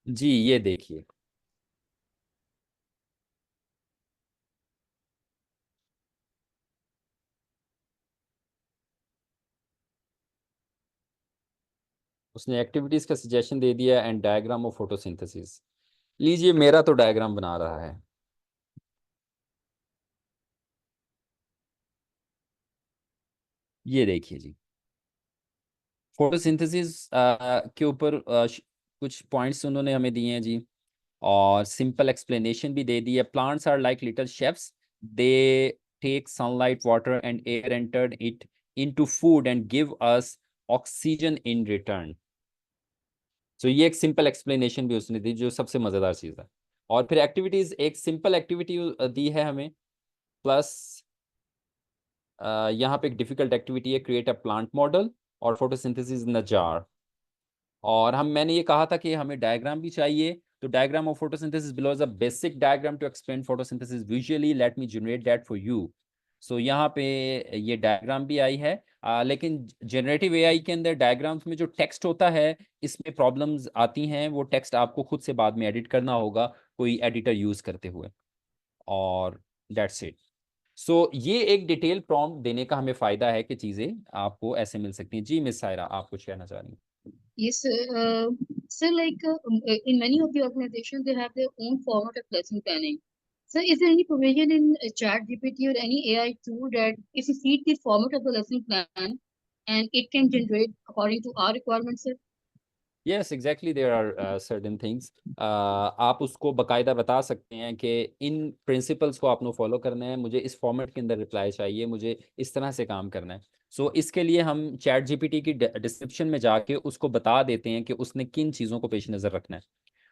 जी ये देखिए, उसने एक्टिविटीज का सजेशन दे दिया एंड डायग्राम ऑफ फोटोसिंथेसिस। लीजिए मेरा तो डायग्राम बना रहा है। ये देखिए जी, फोटोसिंथेसिस के ऊपर कुछ पॉइंट्स उन्होंने हमें दिए हैं जी, और सिंपल एक्सप्लेनेशन भी दे दी है। Plants are like little chefs, they take sunlight water and air and turn it into food and give us oxygen in return. So ये एक सिंपल एक्सप्लेनेशन भी उसने दी, जो सबसे मजेदार चीज है। और फिर एक्टिविटीज, एक सिंपल एक्टिविटी दी है हमें, प्लस यहाँ पे एक डिफिकल्ट एक्टिविटी है, क्रिएट अ प्लांट मॉडल और फोटोसिंथेसिस इन द जार। और मैंने ये कहा था कि हमें डायग्राम भी चाहिए, तो diagram of photosynthesis below is a basic diagram to explain photosynthesis visually, let me generate that for you. So यहाँ पे ये डायग्राम भी आई है। लेकिन जनरेटिव एआई के अंदर डायग्राम्स में जो टेक्स्ट होता है, इसमें प्रॉब्लम्स आती हैं। वो टेक्स्ट आपको खुद से बाद में एडिट करना होगा कोई एडिटर यूज करते हुए। और दैट्स इट। सो ये एक डिटेल प्रॉम्प्ट देने का हमें फायदा है कि चीजें आपको ऐसे मिल सकती हैं। जी मिस सायरा, आप कुछ कहना चाह रही हैं? Yes, so like in many of the organizations, they have their own format of lesson planning. So is there any provision in Chat GPT or any AI tool that if you feed the format of the lesson plan and it can generate according to our requirements, sir? Yes exactly, there are certain things. आप उसको बकायदा बता सकते हैं कि इन principles को आपने follow करना है, मुझे इस फॉर्मेट के अंदर रिप्लाई चाहिए, मुझे इस तरह से काम करना है। सो इसके लिए हम चैट जीपीटी की डिस्क्रिप्शन में जाके उसको बता देते हैं कि उसने किन चीज़ों को पेश नज़र रखना है।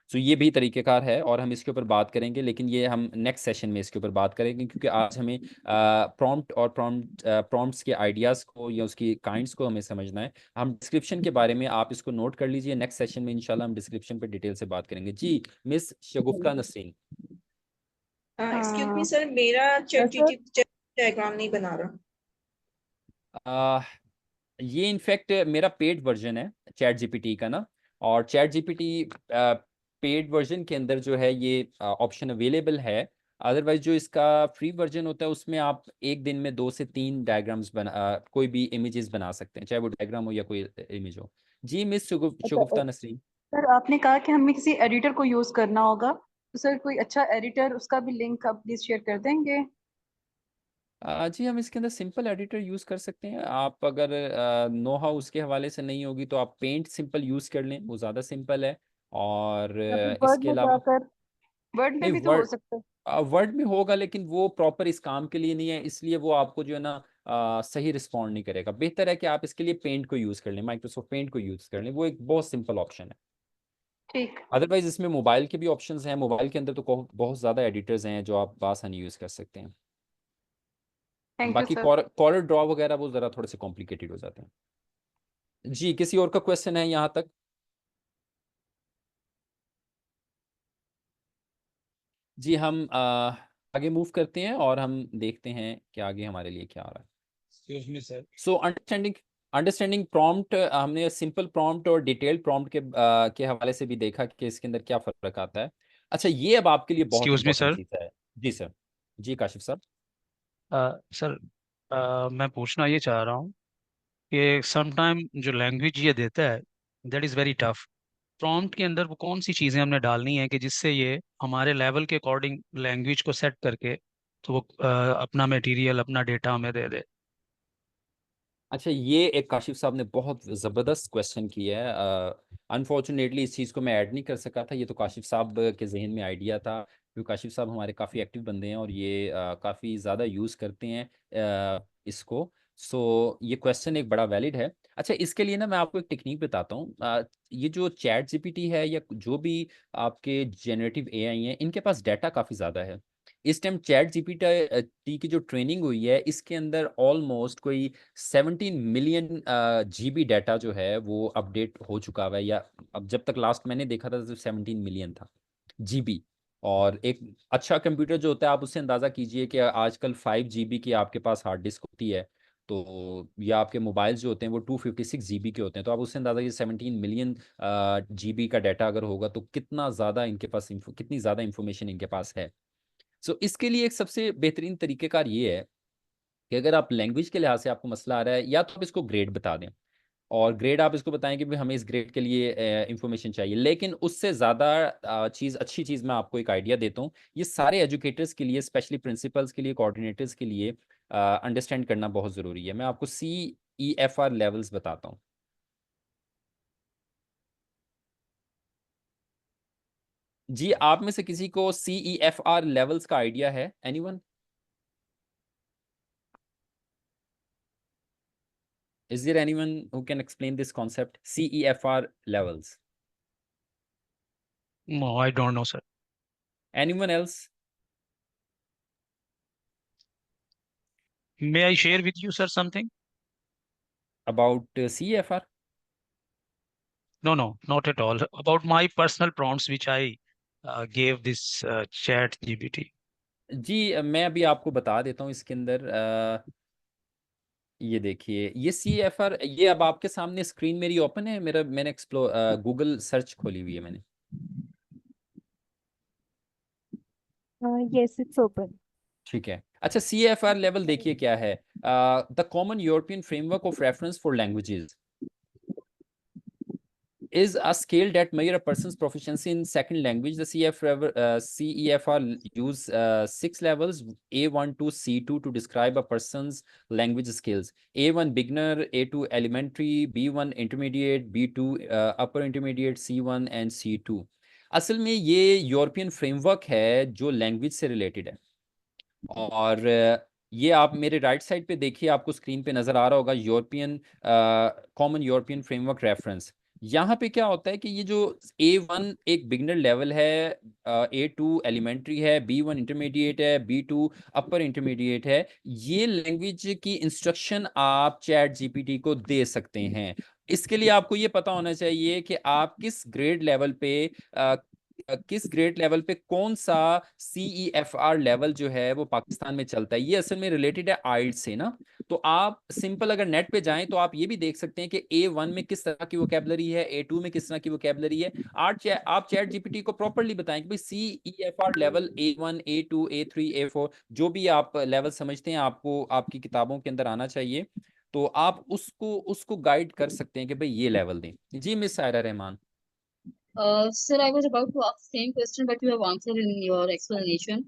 सो ये भी तरीक़ेकार है, और हम इसके ऊपर बात करेंगे, लेकिन ये हम नेक्स्ट सेशन में इसके ऊपर बात करेंगे, क्योंकि आज हमें प्रॉम्प्ट और प्रॉम्प्ट्स के आइडियाज़ को या उसकी काइंड्स को हमें समझना है। हम डिस्क्रिप्शन के बारे में, आप इसको नोट कर लीजिए, नेक्स्ट सेशन में इंशाल्लाह हम डिस्क्रिप्शन पे डिटेल से बात करेंगे। जी मिस शगुफ्ता नसरीन। एक्सक्यूज मी हाँ सर, मेरा yes, chat sir. GPT diagram नहीं बना रहा। आ, ये इनफैक्ट मेरा पेड वर्जन है चैट जीपीटी का ना, और चैट जीपीटी पेड वर्जन के अंदर जो है ये ऑप्शन अवेलेबल है। अदरवाइज जो इसका फ्री वर्जन होता है, उसमें आप एक दिन में 2 से 3 डायग्राम्स कोई भी इमेजेस बना सकते हैं, चाहे वो डायग्राम हो या कोई इमेज हो। जी मिस अच्छा शगुफ्ता नसरीन। सर, आपने कहा कि हमें किसी एडिटर को यूज करना होगा, तो सर कोई अच्छा एडिटर, उसका भी लिंक आप प्लीज शेयर कर देंगे? जी हम इसके अंदर सिंपल एडिटर यूज़ कर सकते हैं। आप अगर नो हाउ उसके हवाले से नहीं होगी, तो आप पेंट सिंपल यूज़ कर लें, वो ज़्यादा सिंपल है। और या फिर वर्ड इसके में अलावा जाकर, वर्ड में नहीं, भी तो हो वर्ड सकता है। वर्ड में होगा, लेकिन वो प्रॉपर इस काम के लिए नहीं है, इसलिए वो आपको जो है ना सही रिस्पॉन्ड नहीं करेगा। बेहतर है कि आप इसके लिए पेंट को यूज़ कर लें, माइक्रोसॉफ्ट पेंट को यूज़ कर लें, वो एक बहुत सिंपल ऑप्शन है। ठीक। अदरवाइज इसमें मोबाइल के भी ऑप्शंस हैं, मोबाइल के अंदर तो बहुत ज़्यादा एडिटर्स हैं जो आप आसानी यूज़ कर सकते हैं। थैंक यू बाकी सर। कॉर्डर ड्रॉ वगैरह वो ज़रा थोड़े से कॉम्प्लिकेटेड हो जाते हैं। जी किसी और का क्वेश्चन है यहाँ तक? जी हम आगे मूव करते हैं और हम देखते हैं कि आगे हमारे लिए क्या आ रहा है। Excuse me sir. So understanding understanding prompt, हमने सिंपल प्रॉम्प्ट और डिटेल्ड प्रॉम्प्ट के हवाले से भी देखा कि इसके अंदर क्या फ़र्क आता है। अच्छा, ये अब आपके लिए बहुत एक्सक्यूज मी इंपॉर्टेंट सर। चीज़ है। जी सर। जी काशिफ साहब। सर, मैं पूछना ये चाह रहा हूँ कि समटाइम जो लैंग्वेज ये देता है that is very tough. Prompt के अंदर वो कौन सी चीज़ें हमने डालनी है कि जिससे ये हमारे लेवल के अकॉर्डिंग लैंग्वेज को सेट करके तो वो अपना मटेरियल, अपना डेटा हमें दे दे। अच्छा, ये एक काशिफ साहब ने बहुत ज़बरदस्त क्वेश्चन किया है। अनफॉर्चुनेटली इस चीज़ को मैं ऐड नहीं कर सका था, ये तो काशिफ साहब के जहन में आइडिया था, क्योंकि काशिफ साहब हमारे काफ़ी एक्टिव बंदे हैं और ये काफ़ी ज़्यादा यूज़ करते हैं इसको। सो ये क्वेश्चन एक बड़ा वैलिड है। अच्छा, इसके लिए ना मैं आपको एक टेक्निक बताता हूँ। ये जो चैट जीपीटी है या जो भी आपके जेनरेटिव एआई हैं, इनके पास डाटा काफ़ी ज़्यादा है। इस टाइम चैट जीपीटी की जो ट्रेनिंग हुई है, इसके अंदर ऑलमोस्ट कोई 17 मिलियन जीबी डाटा जो है वो अपडेट हो चुका हुआ है, या अब जब तक लास्ट मैंने देखा था तो 17 मिलियन था जीबी। और एक अच्छा कंप्यूटर जो होता है, आप उससे अंदाज़ा कीजिए कि आजकल 5 जीबी की आपके पास हार्ड डिस्क होती है, तो या आपके मोबाइल जो होते हैं वो 256 GB के होते हैं, तो आप उससे अंदाज़ा, ये 17 मिलियन GB का डाटा अगर होगा तो कितना ज़्यादा इनके पास कितनी ज़्यादा इंफॉर्मेशन इनके पास है। सो इसके लिए एक सबसे बेहतरीन तरीक़ेकार ये है कि अगर आप लैंग्वेज के लिहाज से आपको मसला आ रहा है, या तो आप इसको ग्रेड बता दें, और ग्रेड आप इसको बताएं कि भाई हमें इस ग्रेड के लिए इंफॉर्मेशन चाहिए। लेकिन उससे ज़्यादा अच्छी चीज़ मैं आपको एक आइडिया देता हूँ, ये सारे एजुकेटर्स के लिए, स्पेशली प्रिंसिपल्स के लिए, कोऑर्डिनेटर्स के लिए अंडरस्टैंड करना बहुत ज़रूरी है। मैं आपको CEFR लेवल्स बताता हूँ। जी, आप में से किसी को CEFR लेवल्स का आइडिया है? Anyone? Is there anyone who can explain this concept? CEFR levels. No, I don't know, sir. Anyone else? May I share with you, sir, something? About CEFR? No, not at all. About my personal prompts, which I gave this chat GPT. जी, मैं अभी आपको बता देता हूँ इसके अंदर। ये देखिए, ये CEFR, ये अब आपके सामने स्क्रीन मेरी ओपन है। मैंने गूगल सर्च खोली हुई है मैंने। Yes, it's open. ठीक है। अच्छा, CEFR लेवल देखिए क्या है। The common European framework of reference for languages is a scale that measure a person's proficiency in second language. The CEFR use 6 levels, A1 to C2, to describe a person's language skills. A1 beginner, A2 elementary, B1 intermediate, B2 upper intermediate, C1 and C2. असल में ये European framework है जो language से related है। और ये आप मेरे राइट साइड पे देखिए, आपको स्क्रीन पे नज़र आ रहा होगा, European common European framework reference. यहाँ पे क्या होता है कि ये जो A1 एक बिगनर लेवल है, A2 एलिमेंट्री है, B1 इंटरमीडिएट है, B2 अपर इंटरमीडिएट है, ये लैंग्वेज की इंस्ट्रक्शन आप चैट GPT को दे सकते हैं। इसके लिए आपको ये पता होना चाहिए कि आप किस ग्रेड लेवल पे कौन सा CEFR लेवल जो है वो पाकिस्तान में चलता है। ये असल में रिलेटेड है आइल्स से ना। तो आप सिंपल अगर नेट पे जाएं तो आप ये भी देख सकते हैं कि A1 में किस तरह की वोकैबलरी है, A2 में किस तरह की वोकैबलरी है। आप चैट GPT को प्रॉपर्ली बताएं कि भाई CEFR level A1, A2, A3, A4, जो भी आप लेवल समझते हैं आपको आपकी किताबों के अंदर आना चाहिए, तो आप उसको गाइड कर सकते हैं कि भाई ये लेवल दें। जी miss Saira Rahman. Sir, I was about to ask the same question, but you have answered in your explanation.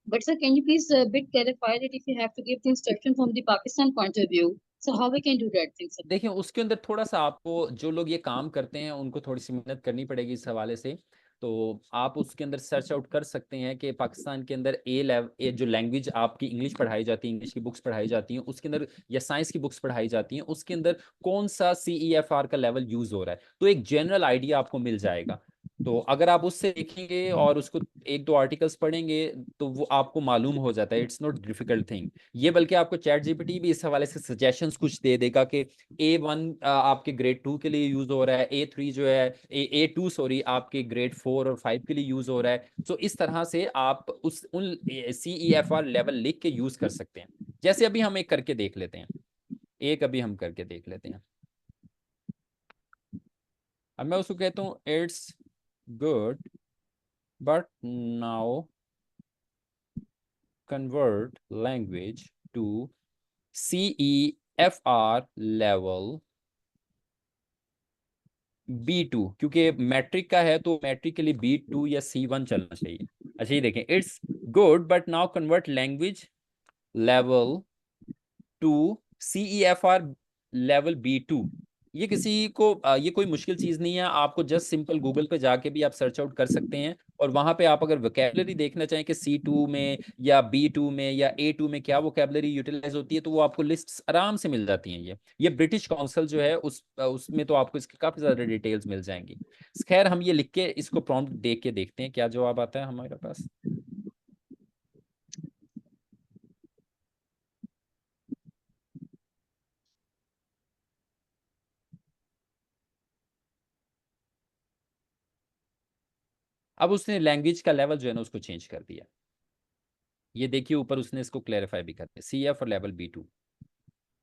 But sir, can you please bit clarify that if you have to give the instruction from the Pakistan point of view, so how we can do that thing, sir? देखिए, उसके अंदर थोड़ा सा आपको, जो लोग ये काम करते हैं उनको थोड़ी सी मेहनत करनी पड़ेगी इस हवाले से। तो आप उसके अंदर सर्च आउट कर सकते हैं कि पाकिस्तान के अंदर जो लैंग्वेज आपकी इंग्लिश पढ़ाई जाती है, इंग्लिश की बुक्स पढ़ाई जाती हैं उसके अंदर, या साइंस की बुक्स पढ़ाई जाती हैं उसके अंदर कौन सा CEFR का लेवल यूज हो रहा है, तो एक जनरल आइडिया आपको मिल जाएगा। तो अगर आप उससे देखेंगे और उसको एक दो आर्टिकल्स पढ़ेंगे तो वो आपको मालूम हो जाता है। इट्स नॉट डिफिकल्ट थिंग ये, बल्कि आपको चैट GPT भी इस हवाले से सजेशंस कुछ दे देगा कि A1 आपके ग्रेड 2 के लिए यूज हो रहा है, A3 जो है A2 सॉरी आपके ग्रेड 4 और 5 के लिए यूज हो रहा है। तो इस तरह से आप उन CEFR लेवल लिख के यूज कर सकते हैं। जैसे अभी हम एक करके देख लेते हैं, अब मैं उसको कहता हूँ it's good but now convert language to CEFR level B2, क्योंकि मैट्रिक का है तो मैट्रिक के लिए B2 या C1 चलना चाहिए। अच्छा, ये देखें, it's good but now convert language level to CEFR level B2। ये कोई मुश्किल चीज नहीं है, आपको जस्ट सिंपल गूगल पे जाके भी आप सर्च आउट कर सकते हैं, और वहां पे आप अगर वोकैबलरी देखना चाहें कि C2 में या B2 में या A2 में क्या वोकैबलरी यूटिलाइज होती है, तो वो आपको लिस्ट्स आराम से मिल जाती हैं। ये ब्रिटिश काउंसिल जो है उसमें तो आपको इसकी काफी ज्यादा डिटेल्स मिल जाएंगी। खैर, हम ये लिख के इसको प्रॉम्प्ट देख के देखते हैं क्या जवाब आता है हमारे पास। अब उसने लैंग्वेज का लेवल जो है ना उसको चेंज कर दिया। ये देखिए ऊपर उसने इसको क्लैरिफाई भी कर दिया, CEFR level B2।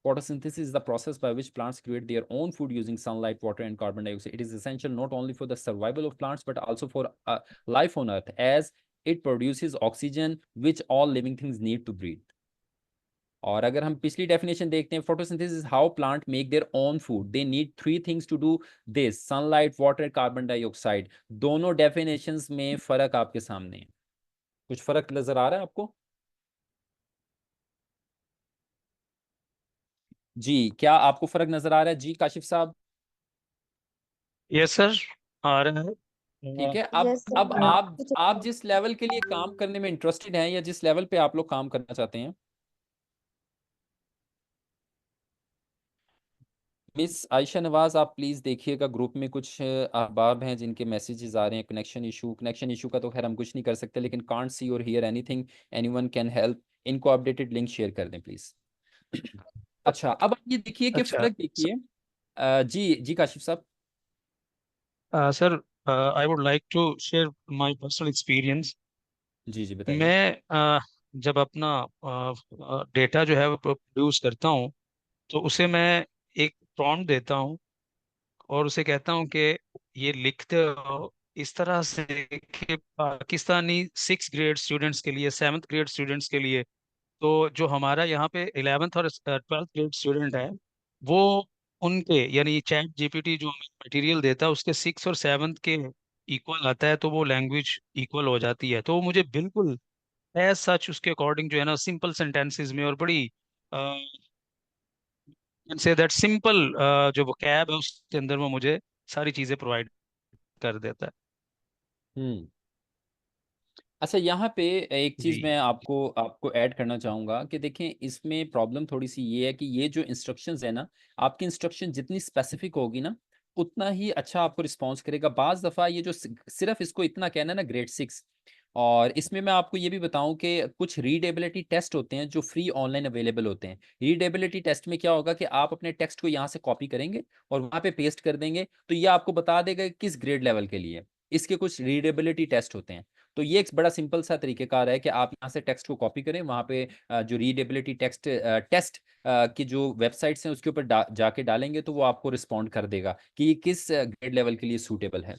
Photosynthesis is the process by which plants create their own food using sunlight, water, and carbon dioxide. It is essential not only for the survival of plants but also for life on Earth, as it produces oxygen which all living things need to breathe. और अगर हम पिछली definition देखते हैं, photosynthesis is how plant make their own food, they need 3 things to do this, sunlight, water, carbon dioxide. दोनों definitions में फर्क आपके सामने है। कुछ फर्क नजर आ रहा है आपको? जी, क्या आपको फर्क नजर आ रहा है? जी काशिफ साहब। यस सर, आ रहा है। ठीक है। अब यस अब सर। आप जिस लेवल के लिए काम करने में इंटरेस्टेड हैं या जिस लेवल पे आप लोग काम करना चाहते हैं, मिस आयशा नवाज, आप प्लीज देखिएगा ग्रुप में कुछ अहबाब हैं जिनके मैसेजेस आ रहे हैं, कनेक्शन इशू का तो खैर हम कुछ नहीं कर सकते, लेकिन कांट सी और hear anything, anyone can help, इनको अपडेटेड लिंक शेयर कर दें प्लीज। अच्छा, अब आप ये देखिए कि अच्छा फर्क देखिए। जी जी काशिफ साहब। Sir, I would like to share my personal experience. जी जी बताइए। मैं जब अपना डेटा जो है वो प्रोड्यूस करता हूँ, तो उसे मैं एक प्रॉम्प्ट देता हूँ और उसे कहता हूँ कि ये लिखते हो इस तरह से कि पाकिस्तानी 6 ग्रेड स्टूडेंट्स के लिए, 7th ग्रेड स्टूडेंट्स के लिए, तो जो हमारा यहाँ पे 11th और 12th ग्रेड स्टूडेंट है, वो उनके यानी चैट जीपीटी जो मटेरियल देता है उसके 6 और 7 के इक्वल आता है, तो वो लैंग्वेज इक्वल हो जाती है। तो वो मुझे बिल्कुल एज सच उसके अकॉर्डिंग जो है ना, सिंपल सेंटेंसेस में और बड़ी से दैट सिंपल जो वो कैब है उसके अंदर वो मुझे सारी चीजें प्रोवाइड कर देता है। हम्म। अच्छा, यहाँ पे एक चीज़ जी मैं आपको आपको ऐड करना चाहूँगा कि देखें, इसमें प्रॉब्लम थोड़ी सी ये है कि ये जो इंस्ट्रक्शंस है ना, आपकी इंस्ट्रक्शन जितनी स्पेसिफिक होगी ना, उतना ही अच्छा आपको रिस्पॉन्स करेगा। बाज़ दफ़ा ये जो सिर्फ इसको इतना कहना है ना ग्रेड 6, और इसमें मैं आपको ये भी बताऊं कि कुछ रीडेबिलिटी टेस्ट होते हैं जो फ्री ऑनलाइन अवेलेबल होते हैं। रीडेबिलिटी टेस्ट में क्या होगा कि आप अपने टेक्स्ट को यहाँ से कॉपी करेंगे और वहाँ पे पेस्ट कर देंगे, तो ये आपको बता देगा कि किस ग्रेड लेवल के लिए। इसके कुछ रीडेबिलिटी टेस्ट होते हैं। तो ये एक बड़ा सिंपल सा तरीकेकार है कि आप यहाँ से टेक्स्ट को कॉपी करें, वहाँ पे जो रीडेबिलिटी टेक्स्ट टेस्ट की जो वेबसाइट्स हैं उसके ऊपर जाके डालेंगे, तो वो आपको रिस्पॉन्ड कर देगा कि ये किस ग्रेड लेवल के लिए सूटेबल है।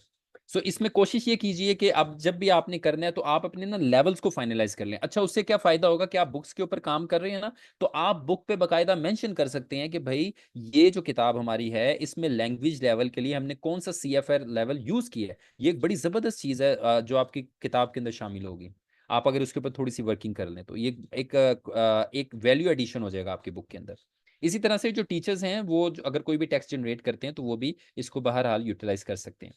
सो इसमें कोशिश ये कीजिए कि अब जब भी आपने करना है तो आप अपने ना लेवल्स को फाइनलाइज कर लें। अच्छा, उससे क्या फायदा होगा कि आप बुक्स के ऊपर काम कर रहे हैं ना, तो आप बुक पे बकायदा मेंशन कर सकते हैं कि भाई ये जो किताब हमारी है इसमें लैंग्वेज लेवल के लिए हमने कौन सा CFR लेवल यूज किया है। ये एक बड़ी जबरदस्त चीज है जो आपकी किताब के अंदर शामिल होगी। आप अगर उसके ऊपर थोड़ी सी वर्किंग कर लें तो ये एक वैल्यू एडिशन हो जाएगा आपकी बुक के अंदर। इसी तरह से जो टीचर्स हैं वो अगर कोई भी टेक्स्ट जनरेट करते हैं तो वो भी इसको बहरहाल यूटिलाइज कर सकते हैं।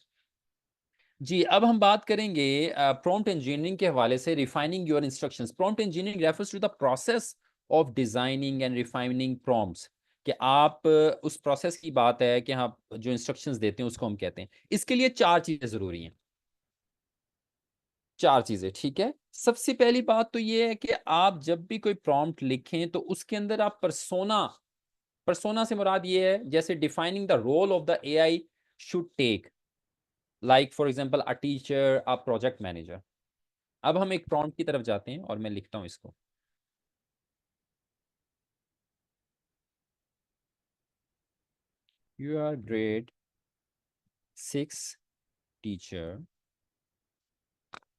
जी, अब हम बात करेंगे प्रॉम्प्ट इंजीनियरिंग के हवाले से, refining your instructions. Prompt engineering refers to the process of designing and refining prompts, कि आप उस प्रोसेस की बात है कि आप जो इंस्ट्रक्शंस देते हैं उसको हम कहते हैं। इसके लिए 4 चीजें जरूरी हैं, 4 चीजें, ठीक है। सबसे पहली बात तो ये है कि आप जब भी कोई प्रॉम्प्ट लिखें तो उसके अंदर आप परसोना, परसोना से मुराद ये है जैसे defining the role of the AI should take, like for example a teacher, a project manager. अब हम एक प्रॉम्प्ट की तरफ जाते हैं और मैं लिखता हूं इसको। यू आर ग्रेड 6 टीचर,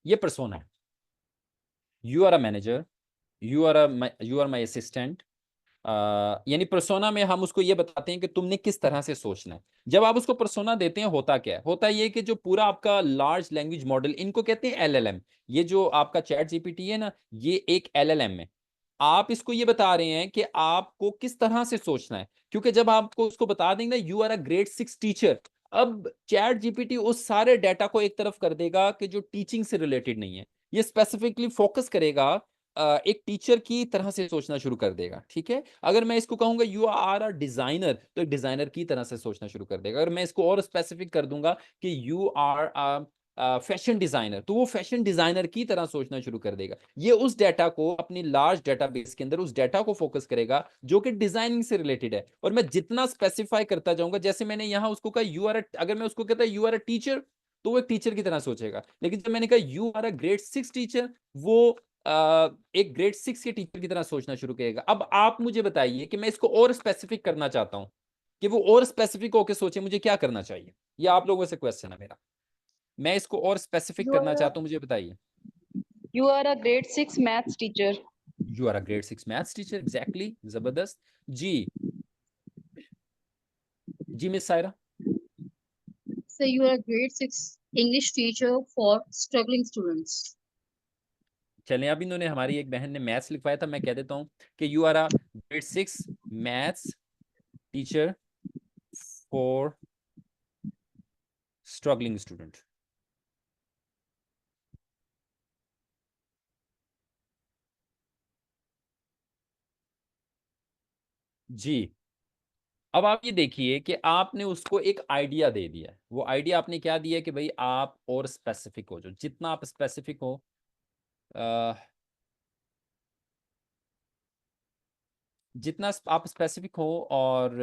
ये पर्सोना है। You are a manager, you are my assistant. यानी पर्सोना में हम उसको ये बताते हैं कि तुमने किस तरह से सोचना है। जब आप उसको पर्सोना देते हैं होता क्या है, होता ये कि जो पूरा आपका लार्ज लैंग्वेज मॉडल, इनको कहते हैं LLM। ये जो आपका चैट जीपीटी है ना, ये एक LLM है। आप इसको ये बता रहे हैं कि आपको किस तरह से सोचना है, क्योंकि जब आपको उसको बता देंगे you are a grade 6 teacher, अब चैट जीपीटी उस सारे डाटा को एक तरफ कर देगा कि जो टीचिंग से रिलेटेड नहीं है। ये स्पेसिफिकली फोकस करेगा, एक टीचर की तरह से सोचना शुरू कर देगा। ठीक है, अगर मैं इसको कहूंगा यू आर अ डिजाइनर, तो एक डिजाइनर की तरह से सोचना शुरू कर देगा। अगर मैं इसको और स्पेसिफिक कर दूंगा कि you are a fashion designer, तो वो फैशन डिजाइनर की तरह सोचना शुरू कर देगा। ये उस डेटा को, अपनी लार्ज डेटाबेस के अंदर उस डेटा को फोकस करेगा जो कि डिजाइनिंग से रिलेटेड है। और मैं जितना स्पेसिफाई करता जाऊंगा, जैसे मैंने यहां उसको कहा यू आर, अगर मैं उसको कहता यू आर अ टीचर, तो वो एक टीचर की तरह सोचेगा। लेकिन जब मैंने कहा you are a grade 6 teacher, वो एक ग्रेड 6 के टीचर की तरह सोचना शुरू करेगा। अब आप मुझे बताइए कि मैं इसको और स्पेसिफिक करना चाहता हूँ, कि वो और स्पेसिफिक होके सोचे मुझे क्या करना चाहिए? ये आप लोगों से क्वेश्चन है मेरा। मैं इसको और स्पेसिफिक You करना are a चाहता हूँ, मुझे बताइए। you are a grade 6 maths teacher. You are a grade 6 maths teacher, exactly, जबरदस्त। जी, जी miss Saira. So you are a grade 6 English teacher for struggling students. चलें, अब इन्होंने, हमारी एक बहन ने मैथ्स लिखवाया था, मैं कह देता हूँ कि you are a grade 6 maths teacher for struggling student. जी, अब आप ये देखिए कि आपने उसको एक आइडिया दे दिया है। वो आइडिया आपने क्या दिया है कि भाई आप और स्पेसिफिक हो, जो जितना आप स्पेसिफिक हो, अ, जितना आप स्पेसिफिक हो और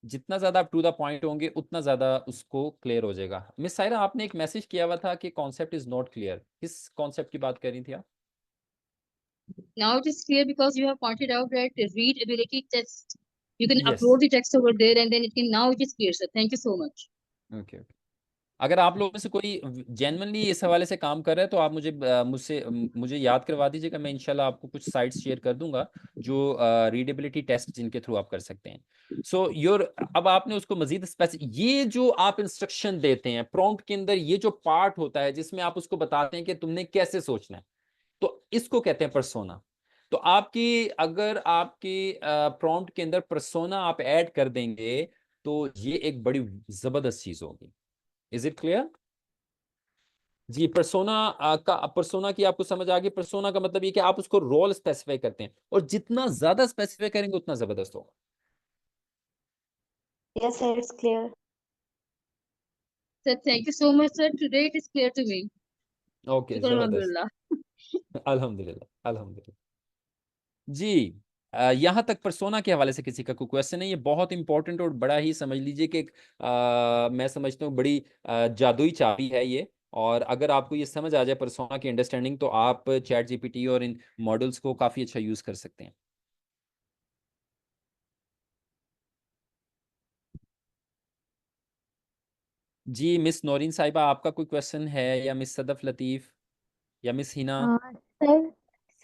जितना ज़्यादा आप टू द पॉइंट होंगे, उतना ज़्यादा उसको क्लियर हो जाएगा। मिस सायरा, आपने एक मैसेज किया हुआ था कि कॉन्सेप्ट इज़ नॉट क्लियर। किस कॉन्सेप्ट की बात कर रही थी आप? Now it is clear because you have pointed out that the readability test, you can yes, upload the text over there and then it can, now it is clear, sir. Thank you so much. Okay, okay. अगर आप लोगों में से कोई genuinely इस हवाले से काम कर रहा है, तो आप मुझे याद करवा दीजिएगा। मैं इंशाल्लाह आपको कुछ साइट्स शेयर कर दूंगा जो रीडेबिलिटी टेस्ट जिनके थ्रू आप कर सकते हैं। सो अब आपने उसको मजीद ये जो आप इंस्ट्रक्शन देते हैं प्रॉम्प्ट के अंदर, ये जो पार्ट होता है जिसमें आप उसको बताते हैं कि तुमने कैसे सोचना है, तो इसको कहते हैं पर्सोना। तो अगर आपकी प्रॉम्प्ट के अंदर पर्सोना आप ऐड कर देंगे, तो ये एक बड़ी जबरदस्त चीज होगी। Is it clear? जी, पर्सोना की आपको समझ आ गई। पर्सोना का मतलब ये कि आप उसको रोल स्पेसिफाई करते हैं, और जितना ज्यादा स्पेसिफाई करेंगे उतना जबरदस्त होगा। Yes, sir, it's clear. Sir, thank you so much, sir. Today it is clear to me. Okay, Shukran, जबरदस्त। alhamdulillah. अल्हम्दुलिल्लाह, अल्हम्दुलिल्लाह। जी, यहाँ तक पर्सोना के हवाले से किसी का कोई क्वेश्चन है? ये बहुत इंपॉर्टेंट और बड़ा ही, समझ लीजिए कि मैं समझता हूँ बड़ी जादुई चाबी है ये। और अगर आपको ये समझ आ जाए पर्सोना की अंडरस्टैंडिंग, तो आप चैट जीपीटी और इन मॉडल्स को काफ़ी अच्छा यूज़ कर सकते हैं। जी, मिस नौरीन साहिबा, आपका कोई क्वेश्चन है, या मिस सदफ लतीफ़, या मिस हिना? सर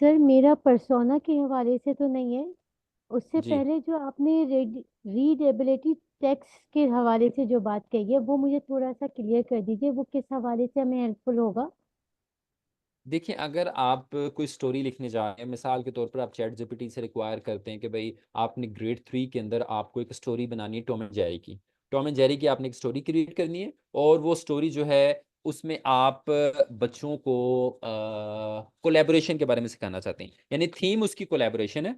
सर मेरा पर्सोना के हवाले से तो नहीं है। उससे जी, पहले जो आपने रीडेबिलिटी टेक्स्ट के हवाले से जो बात कही है वो मुझे थोड़ा सा क्लियर कर दीजिए, वो किस हवाले से हमें हेल्पफुल होगा। देखिए, अगर आप कोई स्टोरी लिखने जा रहे हैं, मिसाल के तौर पर आप चैट जीपीटी से रिक्वायर करते हैं कि भाई आपने ग्रेड 3 के अंदर आपको एक स्टोरी बनानी है टॉम एंड जेरी की। टॉम एंड जेरी की आपने एक स्टोरी क्रिएट करनी है, और वो स्टोरी जो है उसमें आप बच्चों को कोलैबोरेशन के बारे में सिखाना चाहते हैं, यानी थीम उसकी कोलैबोरेशन है,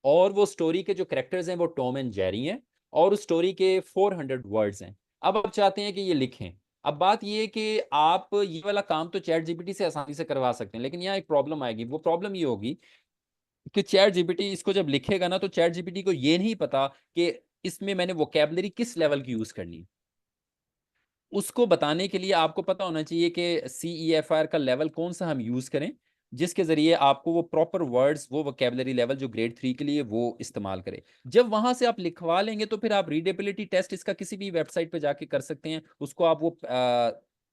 और वो स्टोरी के जो कैरेक्टर्स हैं वो टॉम एंड जेरी हैं, और उस स्टोरी के 400 वर्ड्स हैं। अब आप चाहते हैं कि ये लिखें। अब बात ये है कि आप ये वाला काम तो चैट जीपीटी से आसानी से करवा सकते हैं, लेकिन यहाँ एक प्रॉब्लम आएगी। वो प्रॉब्लम ये होगी कि चैट जीपीटी इसको जब लिखेगा ना, तो चैट जीपीटी को ये नहीं पता कि इसमें मैंने वोकैबुलरी किस लेवल की यूज करनी है। उसको बताने के लिए आपको पता होना चाहिए कि CEFR का लेवल कौन सा हम यूज करें, जिसके जरिए आपको वो प्रॉपर वर्ड्स, वो वोकैबुलरी लेवल जो ग्रेड 3 के लिए वो इस्तेमाल करे। जब वहां से आप लिखवा लेंगे, तो फिर आप रीडेबिलिटी टेस्ट इसका किसी भी वेबसाइट पे जाके कर सकते हैं। उसको आप वो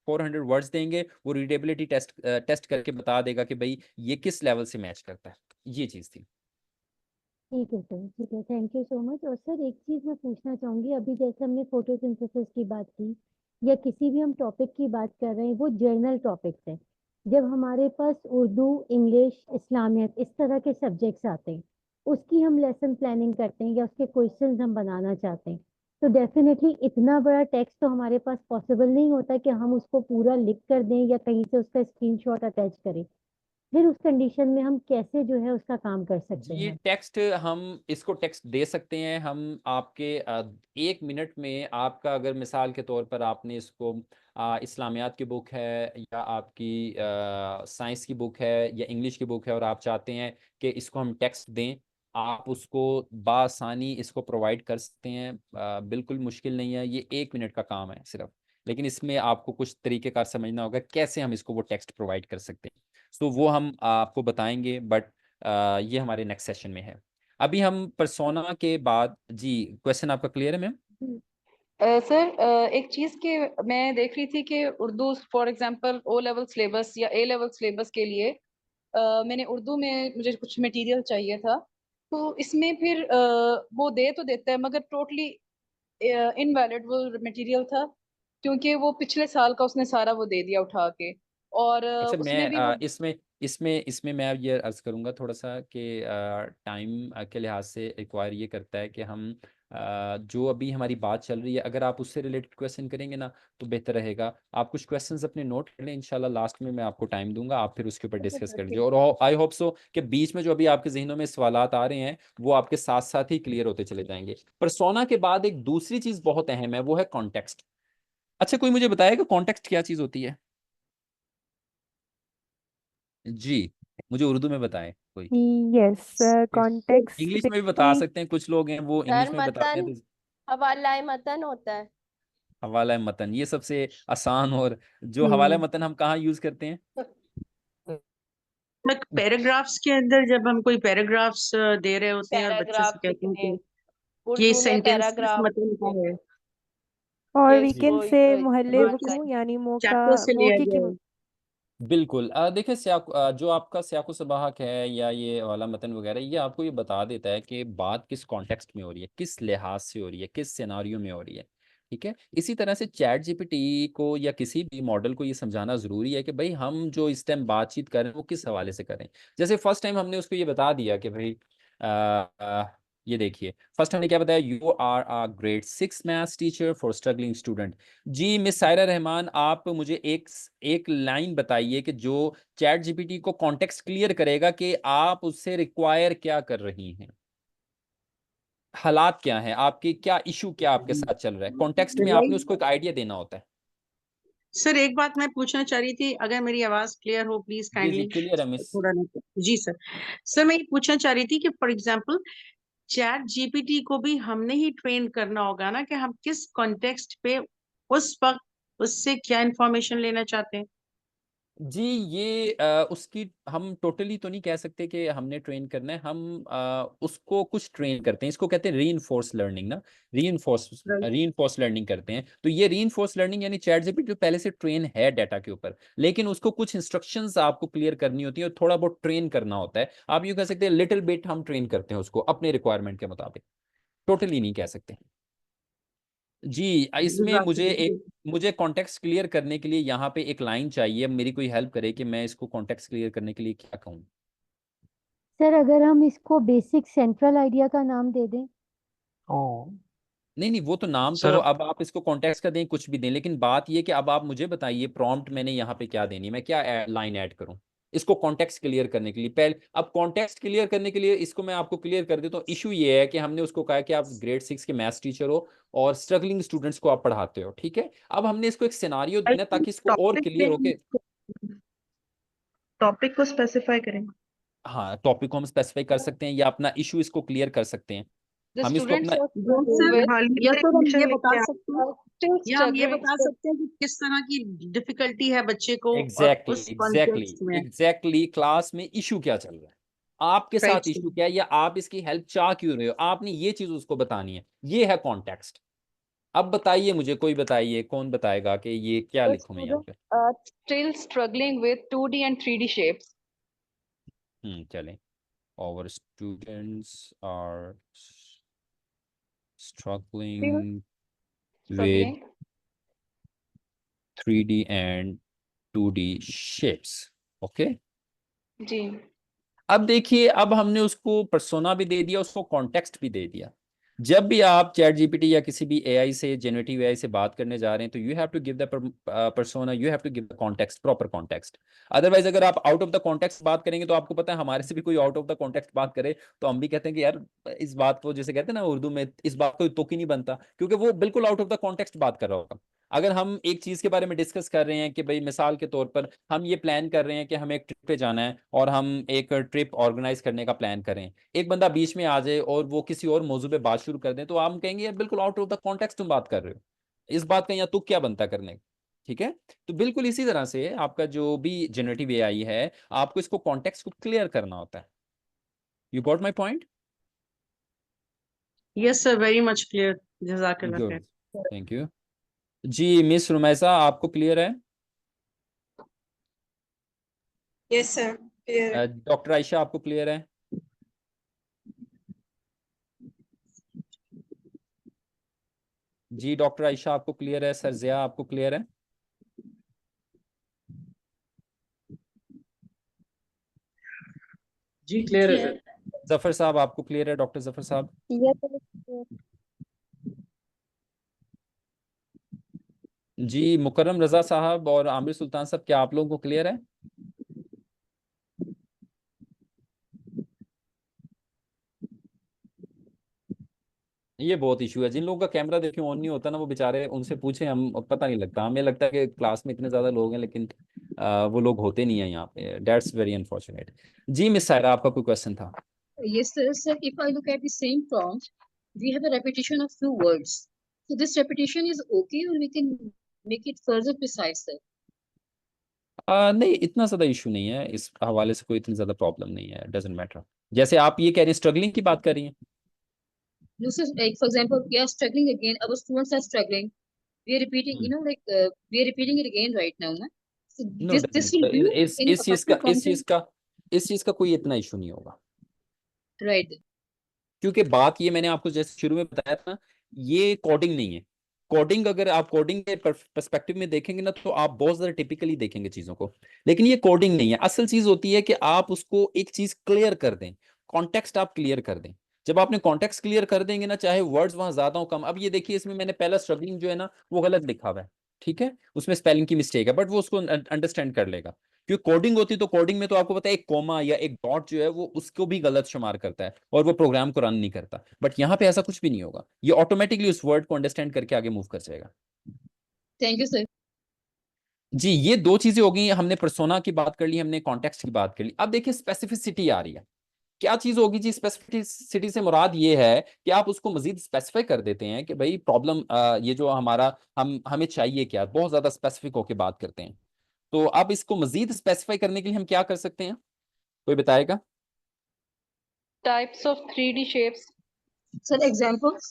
400 वर्ड्स देंगे, वो रीडेबिलिटी टेस्ट करके बता देगा कि भाई ये किस लेवल से मैच करता है। ये चीज थी। ठीक है सर, ठीक है, थैंक यू सो मच। और सर एक चीज़ मैं पूछना चाहूँगी, अभी जैसे हमने फोटोसिंथेसिस की बात की या किसी भी हम टॉपिक की बात कर रहे हैं, वो जर्नल टॉपिक्स हैं। जब हमारे पास उर्दू, इंग्लिश, इस्लामियत इस तरह के सब्जेक्ट्स आते हैं, उसकी हम लेसन प्लानिंग करते हैं या उसके क्वेश्चंस हम बनाना चाहते हैं, तो डेफिनेटली इतना बड़ा टेक्स्ट तो हमारे पास पॉसिबल नहीं होता कि हम उसको पूरा लिख कर दें या कहीं से उसका स्क्रीनशॉट अटैच करें। फिर उस कंडीशन में हम कैसे जो है उसका काम कर सकते ये हैं। टेक्स्ट, हम इसको टेक्स्ट दे सकते हैं। हम आपके 1 मिनट में, आपका अगर मिसाल के तौर पर आपने इसको इस्लामियात की बुक है, या आपकी साइंस की बुक है, या इंग्लिश की बुक है, और आप चाहते हैं कि इसको हम टेक्स्ट दें, आप उसको बासानी इसको प्रोवाइड कर सकते हैं। बिल्कुल मुश्किल नहीं है, ये 1 मिनट का काम है सिर्फ। लेकिन इसमें आपको कुछ तरीकेकार समझना होगा कैसे हम इसको वो टेक्स्ट प्रोवाइड कर सकते हैं। सो वो हम आपको बताएंगे, बट ये हमारे नेक्स्ट सेशन में है। अभी हम पर्सोना के बाद, जी क्वेश्चन आपका क्लियर है मैम? सर एक चीज के मैं देख रही थी कि Urdu for example O level syllabus या ए लेवल सिलेबस के लिए मैंने उर्दू में मुझे कुछ मटेरियल चाहिए था, तो इसमें फिर वो दे तो देता है मगर टोटली इनवैलिड वो मटेरियल था, क्योंकि वो पिछले साल का उसने सारा वो दे दिया उठा के, और अच्छा, उसमें भी मैं वो इसमें मैं ये अर्ज करूंगा थोड़ा सा कि टाइम के लिहाज से रिक्वायर ये करता है कि हम जो अभी हमारी बात चल रही है, अगर आप उससे रिलेटेड क्वेश्चन करेंगे ना तो बेहतर रहेगा। आप कुछ क्वेश्चंस अपने नोट कर लें, इंशाल्लाह लास्ट में मैं आपको टाइम दूंगा, आप फिर उसके ऊपर डिस्कस कर लीजिए। और आई होप सो कि बीच में जो अभी आपके जहनों में सवालात आ रहे हैं वो आपके साथ साथ ही क्लियर होते चले जाएंगे। पर्सोना के बाद एक दूसरी चीज बहुत अहम है, वो है कॉन्टेक्स्ट। अच्छा, कोई मुझे बताएगा कॉन्टेक्स्ट क्या चीज होती है? जी, मुझे उर्दू में बताएं कोई। यस, कॉन्टेक्स्ट इंग्लिश में भी बता बेसिकली सकते हैं, कुछ लोग हैं वो सर इंग्लिश में बताते हैं मतन, तो हवाला मतन होता है। हवाला मतन ये सबसे आसान। और जो हवाला मतन हम कहाँ यूज करते हैं? पैराग्राफ्स के अंदर जब हम कोई पैराग्राफ्स दे रहे होते हैं और बच्चे से पैराग्राफ कहते हैं लिखने, कि ये उर्दू में सेंटेंसेस पैराग्राफ मतलब क्या है, और के वी जी कैन वो से मोहल्ले बात किस वकू, यानी चैप्टर से लिया मौके की। गया है। बिल्कुल। देखिए जो आपका सियाको सबाहक है या ये वाला मतन वगैरह, ये आपको ये बता देता है कि बात किस कॉन्टेक्स्ट में हो रही है, किस लिहाज से हो रही है, किस सिनारियो में हो रही है। ठीक है, इसी तरह से चैट जीपीटी को या किसी भी मॉडल को ये समझाना जरूरी है कि भाई हम जो इस टाइम बातचीत कर रहे हैं वो किस हवाले से करें। जैसे फर्स्ट टाइम हमने उसको ये बता दिया कि भाई ये देखिए, फर्स्ट हमने क्या बताया, you are a grade 6 maths teacher for struggling student. जी मिस सायरा रहमान, आप मुझे एक एक लाइन बताइए कि जो चैट जीपीटी को कॉन्टेक्स्ट क्लियर करेगा कि आप उससे रिक्वायर क्या कर रही हैं, हालात क्या हैं आपके, क्या इशू क्या आपके साथ चल रहा है। कॉन्टेक्स्ट में आपने उसको एक आइडिया देना होता है। सर एक बात मैं पूछना चाह रही थी, अगर मेरी आवाज क्लियर हो प्लीज जी जी, काइंडली क्लियर है मिस। थोड़ा जी सर। सर मैं ये पूछना चाह रही थी कि फॉर एग्जांपल चैट जीपीटी को भी हमने ही ट्रेन करना होगा ना, कि हम किस कॉन्टेक्स्ट पे उस वक्त उससे क्या इंफॉर्मेशन लेना चाहते हैं। जी ये उसकी हम टोटली तो नहीं कह सकते कि हमने ट्रेन करना है, हम उसको कुछ ट्रेन करते हैं, इसको कहते हैं रीइंफोर्स लर्निंग ना। राइट। रीइंफोर्स लर्निंग करते हैं। तो ये रीइंफोर्स लर्निंग यानी चैट जीपीटी जो पहले से ट्रेन है डाटा के ऊपर, लेकिन उसको कुछ इंस्ट्रक्शंस आपको क्लियर करनी होती है और थोड़ा बहुत ट्रेन करना होता है। आप यूँ कह सकते हैं लिटिल बिट हम ट्रेन करते हैं उसको अपने रिक्वायरमेंट के मुताबिक, टोटली नहीं कह सकते। जी इसमें मुझे कॉन्टेक्स्ट क्लियर करने के लिए यहाँ पे एक लाइन चाहिए, मेरी कोई हेल्प करे कि मैं इसको कॉन्टेक्स्ट क्लियर करने के लिए क्या कहूँ। सर अगर हम इसको बेसिक सेंट्रल आइडिया का नाम दे दें। ओ नहीं नहीं, वो तो नाम तो सर, अब आप इसको कॉन्टेक्स्ट का दें कुछ भी दें, लेकिन बात ये कि अब आप मुझे बताइए प्रॉम्प्ट मैंने यहाँ पे क्या देनी है, मैं क्या लाइन ऐड करूँ इसको कॉन्टेक्स्ट क्लियर करने के लिए। पहले अब कॉन्टेक्स्ट क्लियर करने के लिए इसको मैं आपको क्लियर कर देता हूँ। इशू ये है कि हमने उसको कहा कि आप ग्रेड 6 के मैथ्स टीचर हो और स्ट्रगलिंग स्टूडेंट्स को आप पढ़ाते हो। ठीक है, अब हमने इसको एक सिनारियो देना ताकि इसको और टॉपिक क्लियर हो के, टॉपिक को स्पेसिफाई करें। हाँ टॉपिक को हम स्पेसिफाई कर सकते हैं या अपना इशू इसको क्लियर कर सकते हैं। the हम इसको students अपना, are सर with या तो हम ये बता are सकते हैं, still या हम ये struggling. बता सकते हैं कि किस तरह की डिफिकल्टी है बच्चे को और एग्जैक्टली उस एग्जैक्टली कॉन्टेक्स्ट में। एग्जैक्टली क्लास में इशू क्या चल रहा है, आपके राइट साथ इशू क्या है, या आप इसकी हेल्प चाह क्यों रहे हो, आपने ये चीज उसको बतानी है। ये है कॉन्टेक्स्ट। अब बताइए मुझे, कोई बताइए, कौन बताएगा कि ये क्या The लिखूं मैं यहाँ students पे? are still struggling with 2D and 3D shapes. चलें, our students are Still struggling with struggling. 3D and 2D shapes। Okay, जी अब देखिए, अब हमने उसको पर्सोना भी दे दिया, उसको कॉन्टेक्स्ट भी दे दिया। जब भी आप चैट जीपीटी या किसी भी एआई से, जेनरेटिव एआई से बात करने जा रहे हैं तो you have to give the persona, you have to give the context, proper context. Otherwise अगर आप आउट ऑफ द कॉन्टेक्स्ट बात करेंगे तो आपको पता है हमारे से भी कोई आउट ऑफ द कॉन्टेक्स्ट बात करे तो हम भी कहते हैं कि यार इस बात को, जैसे कहते हैं ना उर्दू में, इस बात को तुक ही नहीं बनता, क्योंकि वो बिल्कुल आउट ऑफ द कॉन्टेक्स्ट बात कर रहा होगा। अगर हम एक चीज के बारे में डिस्कस कर रहे हैं कि भाई मिसाल के तौर पर हम ये प्लान कर रहे हैं कि हमें एक ट्रिप पे जाना है और हम एक ट्रिप ऑर्गेनाइज करने का प्लान करें, एक बंदा बीच में आ जाए और वो किसी और मौजू पे बात शुरू कर दें तो हम कहेंगे यार बिल्कुल आउट ऑफ द कॉन्टेक्स्ट तुम बात कर रहे हो, इस बात का यहाँ तुक क्या बनता करने का। ठीक है, तो बिल्कुल इसी तरह से आपका जो भी जनरेटिव एआई है, आपको इसको कॉन्टेक्स्ट को क्लियर करना होता है। You got my point? Yes sir, very much clear, जज़ाकल्लाह गुड, खैर। Thank you. जी मिस रुमैसा, आपको क्लियर है? यस सर, क्लियर है। डॉक्टर आयशा, आपको क्लियर है? जी डॉक्टर आयशा, आपको क्लियर है? सर जिया, आपको क्लियर है? जी क्लियर है सर। जफर साहब, आपको क्लियर है? डॉक्टर जफर साहब? जी मुकर्रम रजा साहब और आमिर सुल्तान साहब, क्या आप लोगों को क्लियर है? ये बहुत इशू है, जिन लोगों का कैमरा देखिए ऑन नहीं होता ना, वो बेचारे, उनसे पूछें, हम पता नहीं लगता, हमें लगता है कि क्लास में इतने ज्यादा लोग हैं, लेकिन वो लोग होते नहीं है यहाँ पे। That's very unfortunate. जी मिस सायरा, आपका कोई क्वेश्चन था? Yes, sir. Sir, if I look at the same prompt, we have a repetition of few words. So this repetition is okay, or we can make it further precise, sir. नहीं, इतना ज्यादा issue नहीं है, इस हवाले से कोई इतनी ज्यादा प्रॉब्लम नहीं है, डजेंट मैटर। जैसे आप ये कह रही हैं, स्ट्रगलिंग की बात कर रही हैं। No, sir, like for example, we are struggling again. Our students are struggling. We are repeating, we are repeating it again right now, na? So no, this will do in इस चीज का affecting content, इस चीज का कोई इतना issue नहीं होगा, right? क्योंकि बात ये मैंने आपको जैसे शुरू में बताया था, ये कोडिंग नहीं है। कोडिंग, अगर आप कोडिंग के पर्सपेक्टिव में देखेंगे ना, तो आप बहुत ज्यादा टिपिकली देखेंगे चीजों को, लेकिन ये कोडिंग नहीं है। असल चीज होती है कि आप उसको एक चीज क्लियर कर दें, कॉन्टेक्स्ट आप क्लियर कर दें। जब आपने कॉन्टेक्स्ट क्लियर कर देंगे ना, चाहे वर्ड्स वहां ज्यादा हो कम। अब ये देखिए, इसमें मैंने पहला स्ट्रगलिंग जो है ना, वो गलत लिखा हुआ है, ठीक है, उसमें स्पेलिंग की मिस्टेक है, बट वो उसको अंडरस्टैंड कर लेगा। क्योंकि कोडिंग होती, तो कोडिंग में तो आपको पता है, एक कोमा या एक डॉट जो है वो उसको भी गलत शुमार करता है और वो प्रोग्राम को रन नहीं करता। बट यहाँ पे ऐसा कुछ भी नहीं होगा, ये ऑटोमेटिकली उस वर्ड को अंडरस्टैंड करके आगे मूव कर जाएगा। Thank you, sir. जी, ये दो चीजें हो गई, हमने पर्सोना की बात कर ली, हमने कॉन्टेक्स्ट की बात कर ली। अब देखिए स्पेसिफिसिटी आ रही है। क्या चीज होगी जी? स्पेसिफिसिटी से मुराद ये है कि आप उसको मजीद स्पेसिफाई कर देते हैं कि भाई प्रॉब्लम, ये जो हमारा, हमें चाहिए क्या, बहुत ज्यादा स्पेसिफिक होकर बात करते हैं। तो अब इसको मजीद स्पेसिफाई करने के लिए हम क्या कर सकते हैं, कोई बताएगा? Types of 3D shapes. Sir, examples.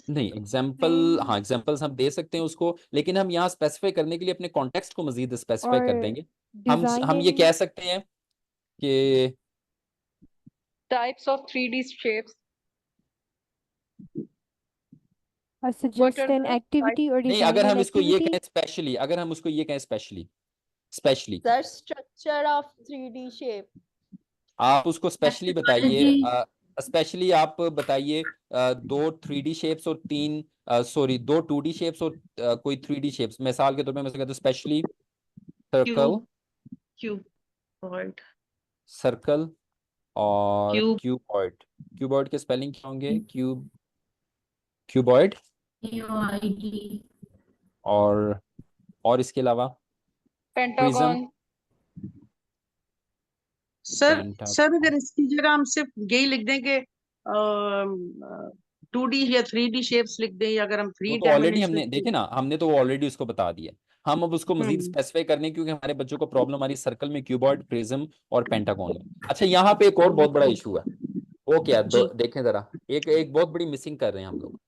नहीं, एग्जाम्पल, हाँ एग्जाम्पल्स हम दे सकते हैं उसको, लेकिन हम यहाँ स्पेसिफाई करने के लिए अपने कॉन्टेक्स्ट को मजीद स्पेसिफाई कर और देंगे। डिजाइन हम ये कह सकते हैं कि Types of 3D shapes. or What suggest are an the activity or नहीं, design अगर an हम इसको ये activity. कहें स्पेशली, अगर हम उसको ये कहें specially, The structure of 3D shape. आप उसको स्पेशली बताइए। स्पेशली आप बताइए, दो 3D शेप्स और तीन, सॉरी, दो 2D शेप्स और कोई 3D शेप्स। मिसाल के तौर पे मैं कहता हूँ स्पेशली सर्कल, क्यूबॉइड, सर्कल और क्यूब, क्यूबॉइड। क्यूबॉइड के स्पेलिंग क्या होंगे? क्यूबॉइड और इसके अलावा प्रिज्म, pentagon. सर अगर इसकी जगह हम सिर्फ यही लिख दें कि 2D या 3D शेप्स लिख दें, या अगर हम वो 3 तो ऑलरेडी हमने डायमेंशनल। देखे ना, हमने तो वो ऑलरेडी उसको बता दिया। हम अब उसको मजीद स्पेसिफाई करने, क्योंकि हमारे बच्चों को प्रॉब्लम आ रही सर्कल में, क्यूबॉइड, प्रिज्म और पेंटागन में। अच्छा, यहाँ पे एक और बहुत बड़ा इशू है, वो क्या है? देखें जरा, एक बहुत बड़ी मिसिंग कर रहे हैं हम लोग।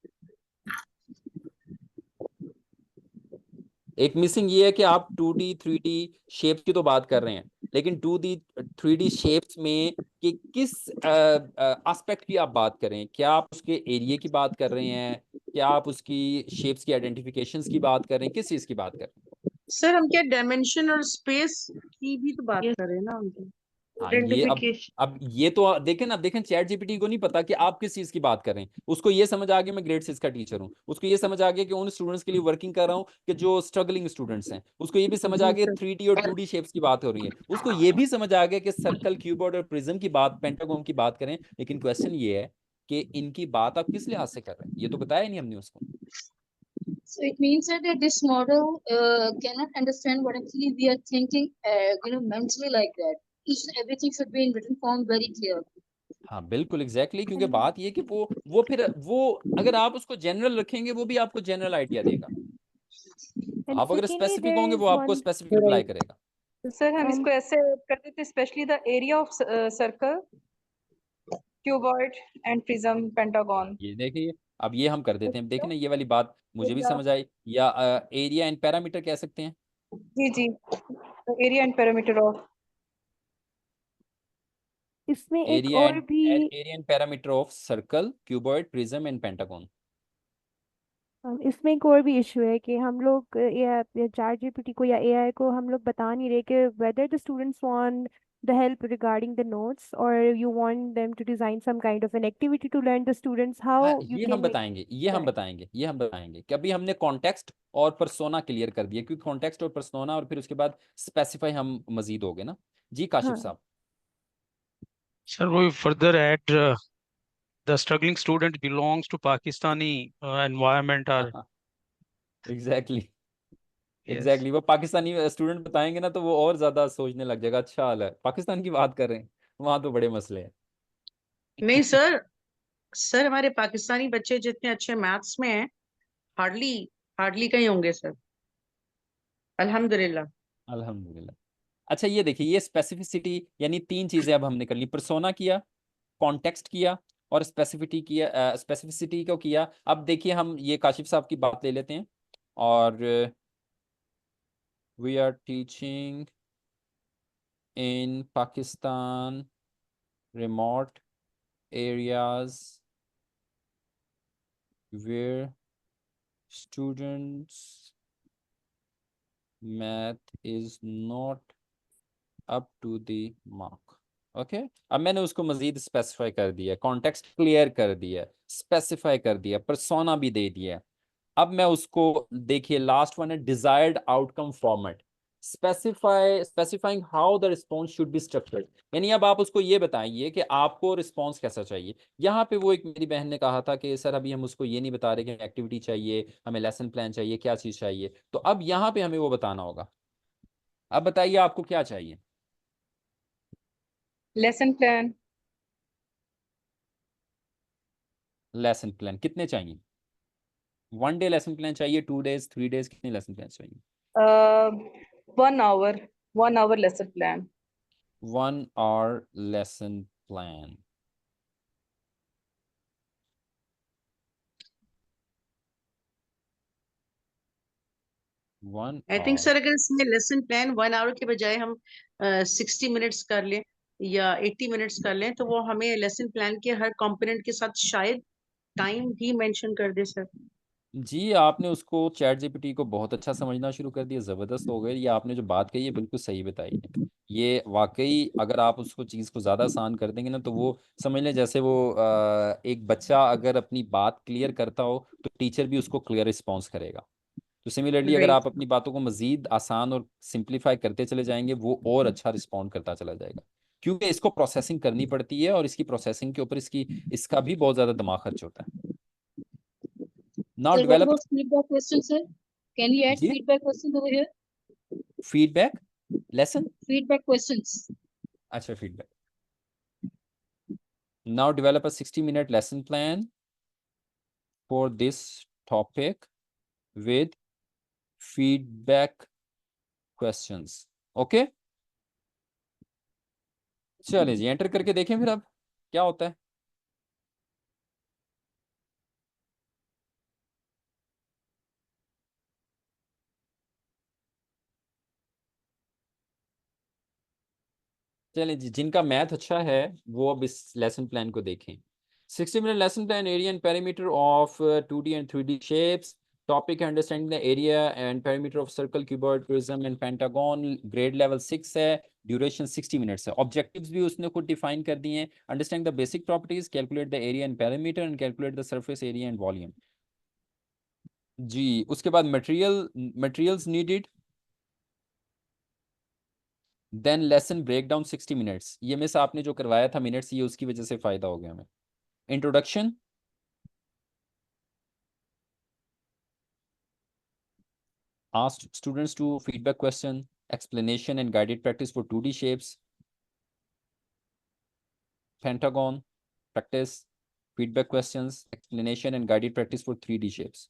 एक मिसिंग ये है कि आप 2D 3D शेप्स की तो बात कर रहे हैं, लेकिन 2D 3D शेप्स में कि किस एस्पेक्ट की आप बात कर रहे हैं? क्या आप उसके एरिया की बात कर रहे हैं? क्या आप उसकी शेप्स की आइडेंटिफिकेशंस की बात कर रहे हैं? किस चीज की बात कर रहे हैं? सर हम क्या डायमेंशन और स्पेस की भी तो बात कर रहे हैं ना उनकी। हाँ, ये अब ये तो देखें ना, देखें चैट जीपीटी को नहीं पता कि आप किस चीज की बात कर रहे हैं। उसको ये समझ आ गया मैं ग्रेड 6 का टीचर हूँ, उसको ये समझ आ गया कि उन स्टूडेंट्स के लिए वर्किंग कर रहा हूँ कि जो स्ट्रगलिंग स्टूडेंट्स हैं। उसको ये भी समझ आ जी गया सर। 3D और 2D शेप्स की बात हो रही है। उसको ये भी समझ आ गया कि सर्कल, क्यूबॉइड और प्रिज्म की बात, पेंटागन की बात करें। लेकिन क्वेश्चन ये है कि इनकी बात आप किस लिहाज से कर रहे हैं, ये तो बताया नहीं हमने उसको। So it means that this model cannot understand what actually we are thinking, mentally like that. Each and everything should be in written form, very clear. हाँ बिल्कुल एग्जैक्टली, क्योंकि बात ये कि वो फिर वो अगर आप उसको जनरल रखेंगे, वो भी आपको जनरल आइडिया देगा। And आप अगर secondly, स्पेसिफिक there होंगे is वो आपको one स्पेसिफिक रिप्लाई करेगा। सर हम um, इसको ऐसे करते थे, specially the area of circle, cuboid and prism, pentagon. ये देखिए अब ये हम कर देते हैं, देखिए ना ये वाली बात मुझे भी समझ आई। या एरिया एंड पैरामीटर कह सकते हैं। जी जी, एरिया एंड पैरामीटर ऑफ, इसमें एक एरिया और एंड भी area and parameter of circle, cuboid, prism and pentagon. इसमें एक और भी इशू है कि हम लोग या चैट जीपीटी को या एआई को हम लोग बता नहीं रहे कि whether the students want the help regarding the notes or you want them to design some kind of an activity to learn the students how you ये हम can make बताएंगे, ये हम that. बताएंगे, ये हम बताएंगे कि अभी हमने कॉन्टेक्स्ट और पर्सोना क्लियर कर दिया, क्योंकि कॉन्टेक्स्ट और पर्सोना और फिर उसके बाद स्पेसिफाई हम मजीद हो गए ना। जी काशिफ हाँ साहब। Sir, we further add the struggling student belongs to Pakistani environment or exactly yes. Exactly वो पाकिस्तानी स्टूडेंट बताएंगे ना तो वो और ज्यादा सोचने लग जाएगा, अच्छा हाल है पाकिस्तान की बात कर रहे हैं, वहां तो बड़े मसले हैं। नहीं सर, सर हमारे पाकिस्तानी बच्चे जितने अच्छे मैथ्स में हैं, हार्डली हार्डली कहीं होंगे सर, अल्हम्दुलिल्लाह। अल्हम्दुलिल्लाह। अच्छा ये देखिए, ये स्पेसिफिसिटी यानी तीन चीजें अब हमने कर ली, पर्सोना किया, कॉन्टेक्स्ट किया और स्पेसिफिटी किया, स्पेसिफिसिटी को किया। अब देखिए हम ये काशिफ साहब की बात ले लेते हैं। और we are teaching in Pakistan remote areas where students math is not up to the mark। Okay अब मैंने उसको मजीद स्पेसिफाई कर दिया, कॉन्टेक्स्ट क्लियर कर दिया, स्पेसिफाई कर दिया, पर्सोना भी दे दिया। अब मैं उसको देखिए लास्ट वन है desired outcome format, specifying how the response should be structured. यानी अब आप उसको ये बताइए कि आपको रिस्पॉन्स कैसा चाहिए। यहाँ पे वो एक मेरी बहन ने कहा था कि सर अभी हम उसको ये नहीं बता रहे कि एक्टिविटी चाहिए, हमें लेसन प्लान चाहिए, क्या चीज़ चाहिए। तो अब यहाँ पे हमें वो बताना होगा। अब बताइए आपको क्या चाहिए। Lesson plan. लेसन प्लान कितने चाहिए? 1 डे लेसन प्लान चाहिए, 2 डेज, 3 डेज, कितने लेसन प्लान चाहिए? 1 hour, 1 hour lesson plan. 1 hour lesson plan. I think sir अगर इसमें लेसन प्लान 1 आवर के बजाय हम 60 मिनट्स कर लें या 80 मिनट्स कर लें, तो वो हमें लेसन प्लान के हर कंपोनेंट के साथ शायद टाइम भी मेंशन कर दे सर। जी आपने उसको चैट जीपीटी को बहुत अच्छा समझना शुरू कर दिया, ज़बरदस्त हो गई। ये आपने जो बात कही है बिल्कुल सही बताई है। ये वाकई अगर आप उसको चीज़ को ज़्यादा आसान कर देंगे ना तो वो समझ लें जैसे वो एक बच्चा अगर अपनी बात क्लियर करता हो तो टीचर भी उसको क्लियर रिस्पॉन्स करेगा। तो सिमिलरली अगर आप राइट। अपनी बातों को मज़ीद आसान और सिंप्लीफाई करते चले जाएंगे वो और अच्छा रिस्पॉन्ड करता चला जाएगा, क्योंकि इसको प्रोसेसिंग करनी पड़ती है और इसकी प्रोसेसिंग के ऊपर इसका भी बहुत ज़्यादा दिमाग खर्च होता है। Now Sir, what develop about feedback questions, sir? Can we add जी feedback questions over here? Feedback lesson. Feedback questions. अच्छा feedback. Now develop a 60-minute lesson plan for this topic with feedback questions। Okay चलिए जी enter करके देखें फिर अब क्या होता है। चलिए जी जिनका मैथ अच्छा है वो अब इस लेसन प्लान को देखें। 60-minute lesson plan, area and perimeter of 2D and 3D shapes. Topic understanding the area and perimeter of circle, cuboid, prism and pentagon. Grade level 6 है, duration 60 minutes है। Objectives भी उसने खुद define कर दिए हैं। Understand the basic properties, calculate the area and perimeter and calculate the surface area and volume। जी उसके बाद materials needed, then lesson breakdown 60 minutes। ये मिस आपने जो करवाया था मिनट्स, ये उसकी वजह से फायदा हो गया हमें। Introduction, asked students to feedback question, explanation and guided practice for 2D shapes, pentagon, practice, feedback questions, explanation and guided practice for 3D shapes।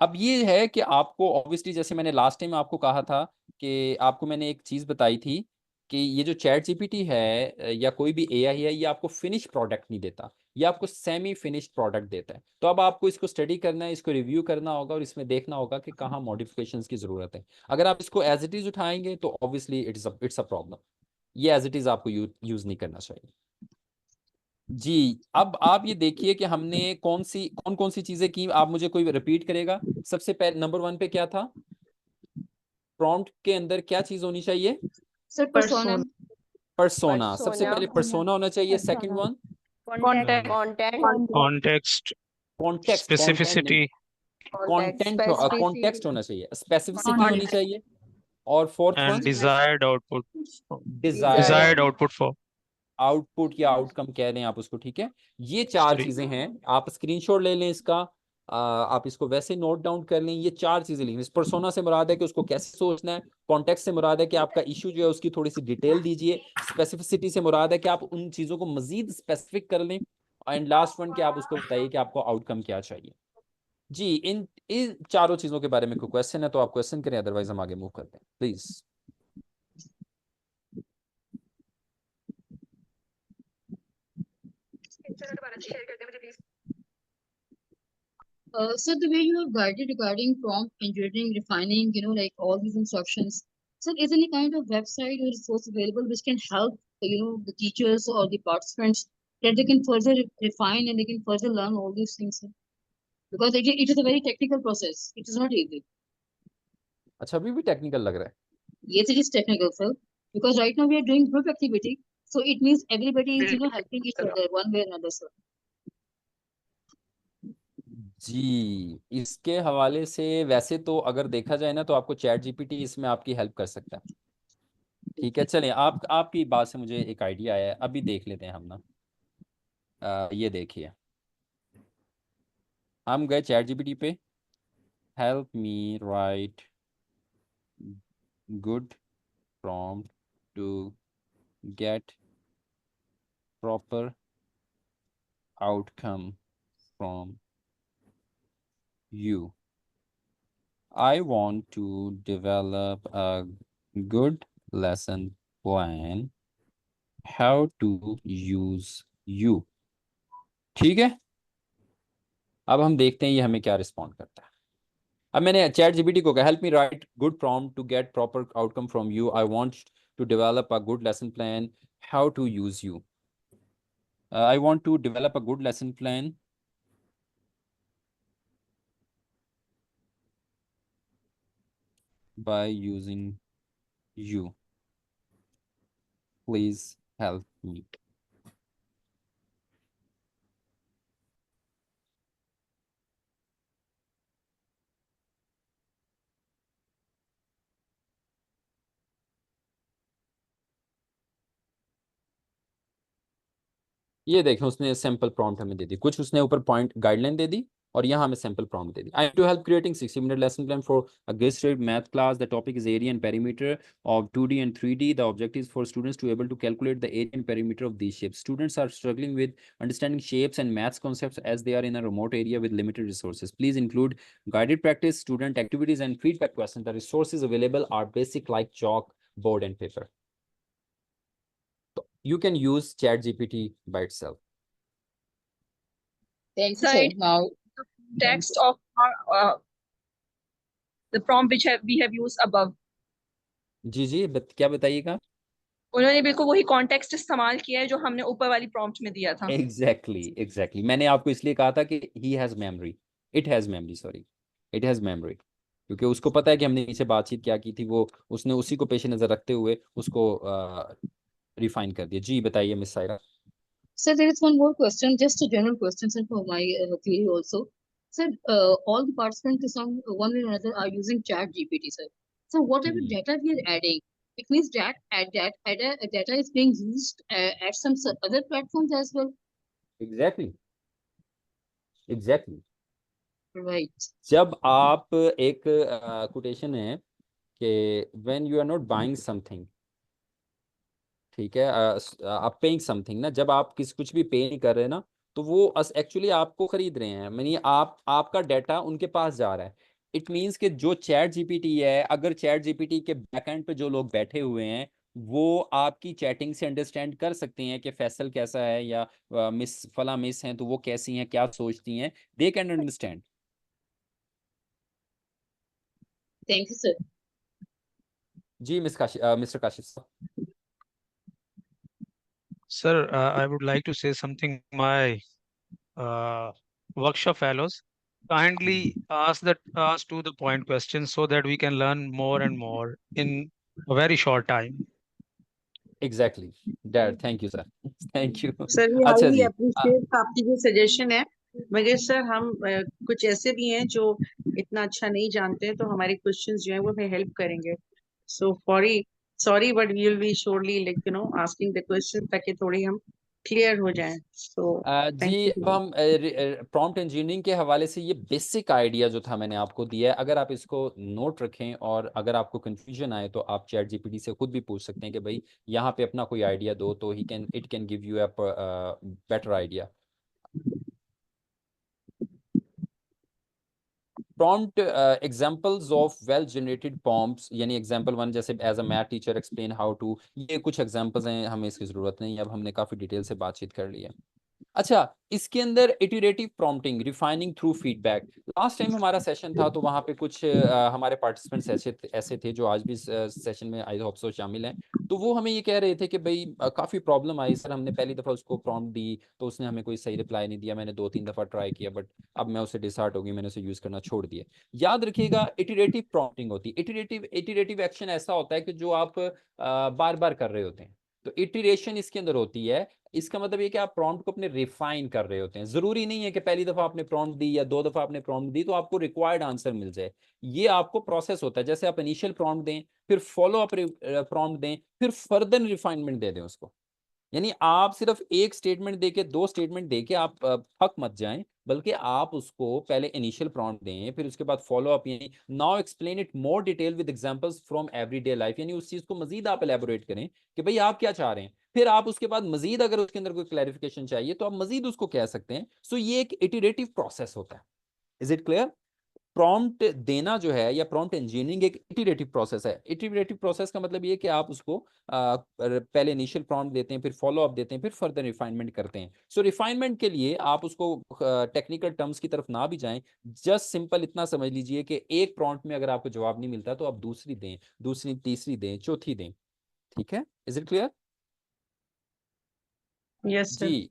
अब ये है कि आपको ऑब्वियसली, जैसे मैंने लास्ट टाइम आपको कहा था कि आपको मैंने एक चीज़ बताई थी कि ये जो चैट जीपीटी है या कोई भी एआई है, ये आपको फिनिश प्रोडक्ट नहीं देता, ये आपको सेमी फिनिश्ड प्रोडक्ट देता है। तो अब आपको इसको स्टडी करना है, इसको रिव्यू करना होगा और इसमें देखना होगा कि कहाँ मॉडिफिकेशंस की ज़रूरत है। अगर आप इसको एज इट इज़ उठाएंगे तो ऑब्वियसली इट्स अ प्रॉब्लम। ये एज इट इज़ आपको यूज़ नहीं करना चाहिए। जी, अब आप ये देखिए कि हमने कौन कौन सी चीजें की। आप मुझे कोई रिपीट करेगा? सबसे पहले नंबर 1 पे क्या था? प्रॉम्प्ट के अंदर क्या चीज होनी चाहिए? Sir, persona. पर्सोना। सबसे Persona. पहले पर्सोना होना चाहिए। Second Persona. One Context. Context. Context, context. Specificity, Context. Context होना चाहिए। स्पेसिफिसिटी होनी Context. चाहिए। और fourth and one desired output, desired desired output for, output या आउटकम कह दें आप उसको, ठीक है। ये 4 सॉरी, चीजें हैं। आप स्क्रीनशॉट ले लें इसका, आप इसको वैसे नोट डाउन कर लें। ये 4 चीजें लिखनी। इस पर्सोना से मुराद है कि उसको कैसे सोचना है। कॉन्टेक्स्ट से मुराद है कि आपका इशू जो है उसकी थोड़ी सी डिटेल दीजिए। स्पेसिफिसिटी से मुराद है कि आप उन चीजों को मजीद स्पेसिफिक कर लें। एंड लास्ट वन कि आप उसको बताइए कि आपको आउटकम क्या चाहिए। जी, इन चारों चीजों के बारे में कोई क्वेश्चन है तो आप क्वेश्चन करें, अदरवाइज हम आगे मूव करते हैं please. So the way you have guided regarding prompt engineering, refining, like all these instructions. So is any kind of website or resource available which can help, the teachers or the participants that they can further refine and they can further learn all these things? Sir? Because it is a very technical process. It is not easy. अच्छा, अभी भी technical लग रहा है। Yes, it is technical, sir. Because right now we are doing group activity. So it means everybody is, helping each other one way or another, sir. जी, इसके हवाले से वैसे तो अगर देखा जाए ना तो आपको चैट जीपीटी इसमें आपकी हेल्प कर सकता है। ठीक है, चलें, आपकी बात से मुझे एक आइडिया आया है, अभी देख लेते हैं हम ना। ये देखिए, हम गए चैट जीपीटी पे। Help me write good prompt to get proper outcome from you. I want to develop a good lesson plan. How to use you. ठीक है, अब हम देखते हैं ये हमें क्या रिस्पॉन्ड करता है। अब मैंने चैट जीपीटी को कहा help me write good prompt to get proper outcome from you. I want to develop a good lesson plan. How to use you. I want to develop a good lesson plan by using you. Please help me. ये देखें, उसने sample prompt हमें दे दी, कुछ उसने ऊपर point guideline दे दी और यहाँ हमें सैंपल प्रॉम्प्ट दे दी। I to help creating 60-minute lesson plan for a guested math class. The topic is area and perimeter of 2D and 3D. The objective is for students to able to calculate the area and perimeter of these shapes. Students are struggling with understanding shapes and maths concepts as they are in a remote area with limited resources. Please include guided practice, student activities, and feedback questions. The resources available are basic like chalk, board, and paper. So you can use ChatGPT by itself. Thank you, sir. Now, Text of the prompt which we have used above. जी जी, क्या बताइएगा? उन्होंने बिल्कुल वही context इस्तेमाल किया है जो हमने ऊपर वाली प्रॉम्प्ट में दिया था। एग्जैक्टली मैंने आपको इसलिए कहा था कि he has memory, it has memory, sorry, it has memory, क्योंकि उसको पता है कि हमने नीचे बातचीत क्या की थी, वो उसने उसी को पेश नजर रखते हुए उसको रिफाइन कर दिया। जी बताइए miss Saira. sir, there is one more question, just a general question, sir, for my theory also. Sir, all the participants to some one way or another are using Chat GPT, sir. So whatever data we are adding, it means data is being used at some other platforms as well. Exactly Right. जब आप एक quotation है कि when you are not buying something, ठीक है, आप paying something ना, जब आप कुछ भी पे नहीं कर रहे ना, तो वो एक्चुअली आपको खरीद रहे हैं, यानी आपका डाटा उनके पास जा रहा है। इट मीन्स कि जो चैट जीपीटी है, अगर चैट जीपीटी के बैकएंड पे जो लोग बैठे हुए हैं वो आपकी चैटिंग से अंडरस्टैंड कर सकते हैं कि फैसल कैसा है या मिस फला मिस हैं तो वो कैसी हैं, क्या सोचती हैं, they can understand. Thank you sir. जी mister Kashif sahab. Sir, I would like to say something. My workshop fellows kindly ask to the point questions so that we can learn more and more in a very short time. Exactly dad, thank you sir. Thank you. Sir we अच्छा highly जी appreciate आपकी जो suggestion है, मगर sir हम कुछ ऐसे भी हैं जो इतना अच्छा नहीं जानते हैं, तो हमारे क्वेश्चंस जो हैं वो हमें हेल्प करेंगे। So sorry but we will be surely like asking the question ताकि थोड़ी हम क्लियर हो जाएं। सो जी, थैंक अब यू। हम प्रॉम्प्ट इंजीनियरिंग के हवाले से ये बेसिक आइडिया जो था मैंने आपको दिया है, अगर आप इसको नोट रखें और अगर आपको कंफ्यूजन आए तो आप चैट जीपीटी से खुद भी पूछ सकते हैं कि भाई यहाँ पे अपना कोई आइडिया दो, तो it can give you a better idea. Prompt examples of well generated prompts, यानी एग्जांपल वन, जैसे as a math teacher explain how to, ये कुछ एग्जांपल्स हैं, हमें इसकी ज़रूरत नहीं है, अब हमने काफ़ी डिटेल से बातचीत कर ली है। अच्छा, इसके अंदर iterative prompting, refining through feedback, last time हमारा सेशन था तो वहाँ पे कुछ हमारे पार्टिसिपेंट्स ऐसे थे जो आज भी सेशन में आई होप सो शामिल हैं। तो वो हमें ये कह रहे थे कि भाई काफ़ी प्रॉब्लम आई सर, हमने पहली दफ़ा उसको प्रॉम्प्ट दी तो उसने हमें कोई सही रिप्लाई नहीं दिया, मैंने 2-3 दफ़ा ट्राई किया बट अब मैं उससे डिसहार्ट हो गई, मैंने उसे यूज़ करना छोड़ दिया। याद रखिएगा, इटरेटिव प्रॉम्प्टिंग होती है। इटरेटिव एक्शन ऐसा होता है कि जो आप बार बार कर रहे होते हैं, तो इटरेशन इसके अंदर होती है। इसका मतलब ये कि आप प्रॉम्प्ट को अपने रिफाइन कर रहे होते हैं। जरूरी नहीं है कि पहली दफा आपने प्रॉम्प्ट दी या 2 दफा आपने प्रॉम्प्ट दी तो आपको रिक्वायर्ड आंसर मिल जाए। ये आपको प्रोसेस होता है, जैसे आप इनिशियल प्रॉम्प्ट दें, फिर फॉलो अप प्रॉम्प्ट दें, फिर फर्दर रिफाइनमेंट दे दें उसको। यानी आप सिर्फ एक स्टेटमेंट देके, 2 स्टेटमेंट देके आप थक मत जाएं, बल्कि आप उसको पहले इनिशियल प्रॉम्प्ट दें, फिर उसके बाद फॉलो अप, यानी now explain it more detail with examples from everyday life, यानी उस चीज को मजीद आप एलैबोरेट करें कि भाई आप क्या चाह रहे हैं। फिर आप उसके बाद मजीद अगर उसके अंदर कोई क्लैरिफिकेशन चाहिए तो आप मजीद उसको कह सकते हैं। सो ये एक इटरेटिव प्रोसेस होता है। Is it clear? प्रॉम्प्ट देना जो है या प्रॉम्प्ट इंजीनियरिंग एक इटरेटिव प्रोसेस है। इटरेटिव प्रोसेस का मतलब ये कि आप उसको पहले इनिशियल प्रॉम्प्ट देते हैं, फिर फॉलो अप देते हैं, फिर फर्दर रिफाइनमेंट करते हैं। सो रिफाइनमेंट के लिए आप उसको टेक्निकल टर्म्स की तरफ ना भी जाएं, जस्ट सिंपल इतना समझ लीजिए कि एक प्रॉम्प्ट में अगर आपको जवाब नहीं मिलता तो आप दूसरी दें, दूसरी तीसरी दें, चौथी दें। ठीक है? Is it clear? Yes sir. जी,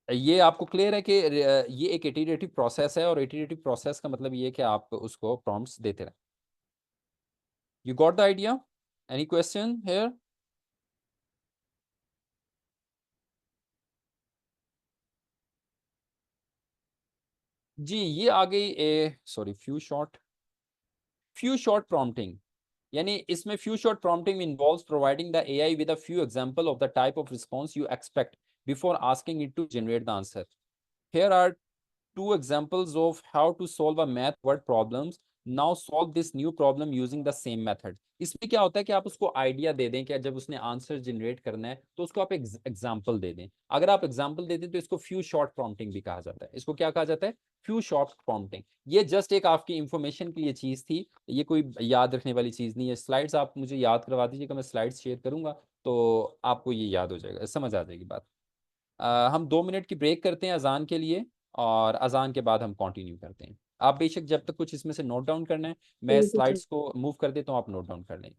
ये आपको क्लियर है कि ये एक इटरेटिव प्रोसेस है, और इटरेटिव प्रोसेस का मतलब ये है कि आप उसको प्रॉम्प्ट्स देते रहें। You got the idea? Any question here? जी, ये आ गई सॉरी फ्यू शॉर्ट प्रॉम्प्टिंग, यानी इसमें few shot prompting involves providing the AI with a few example of the type of response you expect before asking it to generate the answer. Here are two examples of how to solve a math word problems. Now solve this new problem using the same method. इसमें क्या होता है कि आप उसको idea दे दें कि जब उसने आंसर जनरेट करना है तो उसको आप एग्जाम्पल दे दें। अगर आप एग्जाम्पल दे दें तो इसको फ्यू शॉर्ट प्रॉम्प्टिंग भी कहा जाता है। इसको क्या कहा जाता है? Few shot prompting. ये जस्ट एक आपकी इंफॉर्मेशन के लिए चीज थी, ये कोई याद रखने वाली चीज नहीं है। स्लाइड्स आप मुझे याद करवा दीजिएगा, मैं स्लाइड्स शेयर करूंगा तो आपको ये याद हो जाएगा, समझ आ जाएगी बात। हम 2 मिनट की ब्रेक करते हैं अजान के लिए, और अजान के बाद हम कंटिन्यू करते हैं। आप बेशक जब तक कुछ इसमें से नोट डाउन करना है, मैं ठीक है सर। स्लाइड्स को मूव कर देता हूँ, आप नोट डाउन कर लें।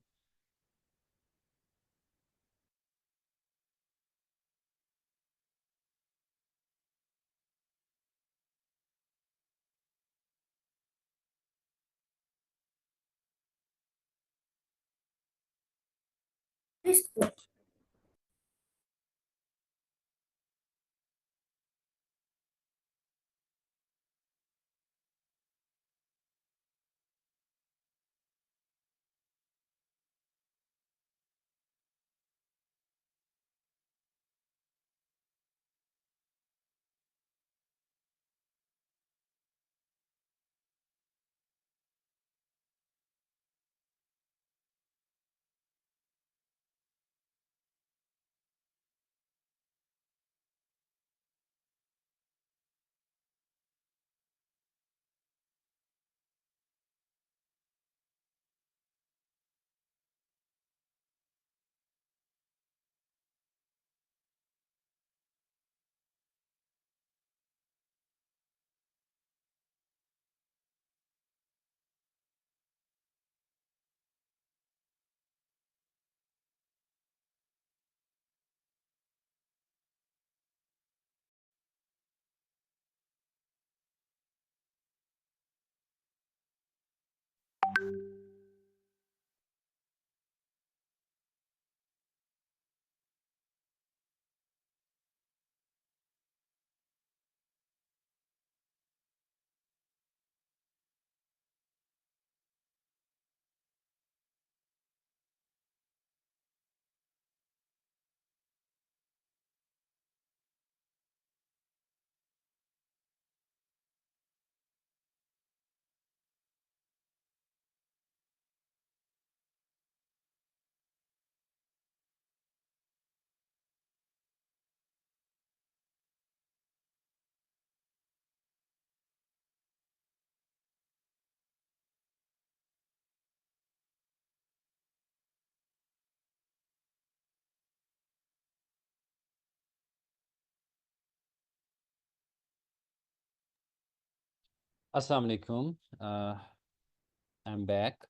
अस्सलाम वालेकुम, आई एम बैक।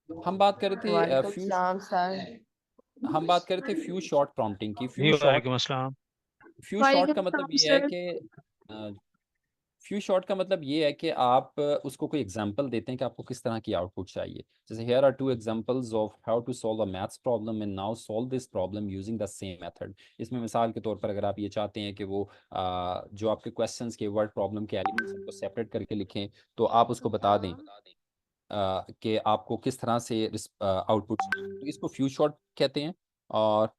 हम बात कर रहे थे वालेकुम फ्यू सलाम सर। हम बात कर रहे थे फ्यू शॉर्ट प्रॉम्प्टिंग की। जी वालेकुम अस्सलाम। फ्यू शॉर्ट का मतलब ये है कि फ्यू शॉर्ट का मतलब ये है कि आप उसको कोई एग्जांपल देते हैं कि आपको किस तरह की आउटपुट चाहिए। जैसे here are two examples of how to solve a maths problem and now solve this problem using the same method. इसमें मिसाल के तौर पर अगर आप ये चाहते हैं कि वो जो आपके क्वेश्चंस के वर्ड प्रॉब्लम के एलिमेंट्स उनको सेपरेट करके लिखें, तो आप उसको बता दें कि आपको किस तरह से आउटपुट, तो इसको फ्यू शॉर्ट कहते हैं। और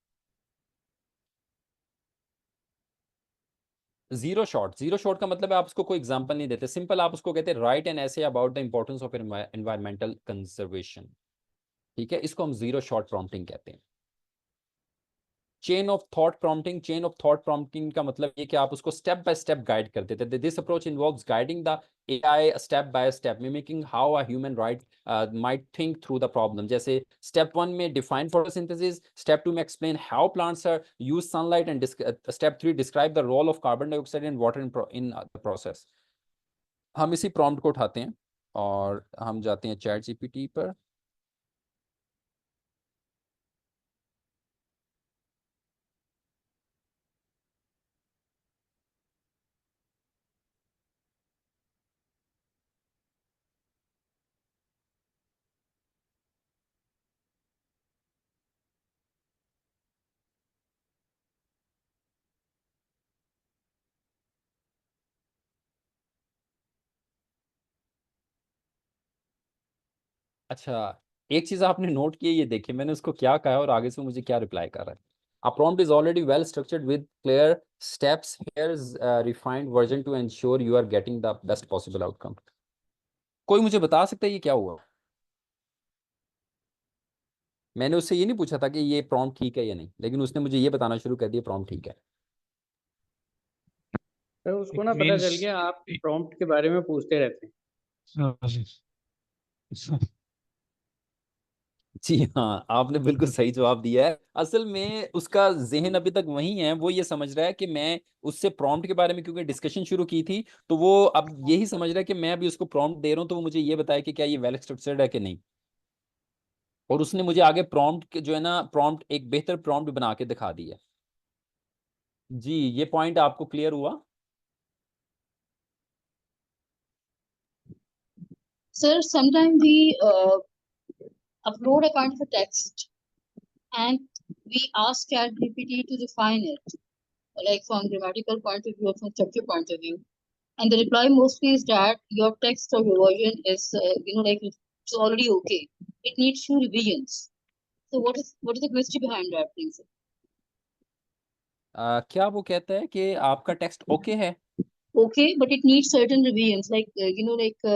जीरो शॉट का मतलब है आप उसको कोई एग्जांपल नहीं देते, सिंपल आप उसको कहते हैं राइट एन ऐसे about the importance of environmental conservation. ठीक है, इसको हम जीरो शॉट प्रॉम्प्टिंग कहते हैं। चेन ऑफ थॉट प्रॉम्प्टिंग का मतलब ये कि आप उसको स्टेप बाय स्टेप गाइड कर देते हैं। This approach involves guiding the AI step by step, mimicking how a human might think through the problem. जैसे स्टेप 1 में डिफाइन फोटोसिंथेसिस, स्टेप 2 में explain how plants are use sunlight, and step 3 describe the role of carbon dioxide and water in the process. हम इसी prompt को उठाते हैं और हम जाते हैं चैट जीपीटी पर। अच्छा, एक चीज आपने नोट की है, ये देखिए मैंने उसको क्या कहा है और आगे से मुझे क्या रिप्लाई कर रहा है। A prompt is already well structured with clear steps. Here's a refined version to ensure you are getting the best possible outcome. कोई मुझे बता सकता है ये क्या हुआ? मैंने उससे ये नहीं पूछा था कि ये प्रॉम्प्ट ठीक है या नहीं, लेकिन उसने मुझे ये बताना शुरू कर दिया प्रॉम्प्ट ठीक है। तो उसको ना It पता चल means गया आप प्रॉम्प्ट के बारे में पूछते रहते हैं। जी हाँ, आपने बिल्कुल सही जवाब दिया है। असल में उसका जहन अभी तक वही है, वो ये समझ रहा है कि मैं उससे प्रॉम्प्ट के बारे में क्योंकि डिस्कशन शुरू की थी, तो वो अब यही समझ रहा है कि मैं अभी उसको प्रॉम्प्ट दे रहा हूँ तो वो मुझे ये बताए कि क्या ये वेल स्ट्रक्चर्ड है कि नहीं। और उसने मुझे आगे प्रॉम्प्ट जो है ना, प्रॉम्प्ट एक बेहतर प्रॉम्प्ट बना के दिखा दिया। जी, ये पॉइंट आपको क्लियर हुआ? Sir, sometimes we upload a kind of a text and we ask ChatGPT to refine it, like from grammatical point of view or from structure point of view. And the reply mostly is that your text or your version is, like it's already okay. It needs few revisions. So what is the question behind that thing, sir? क्या वो कहता है कि आपका text okay है? Okay, but it needs certain revisions, like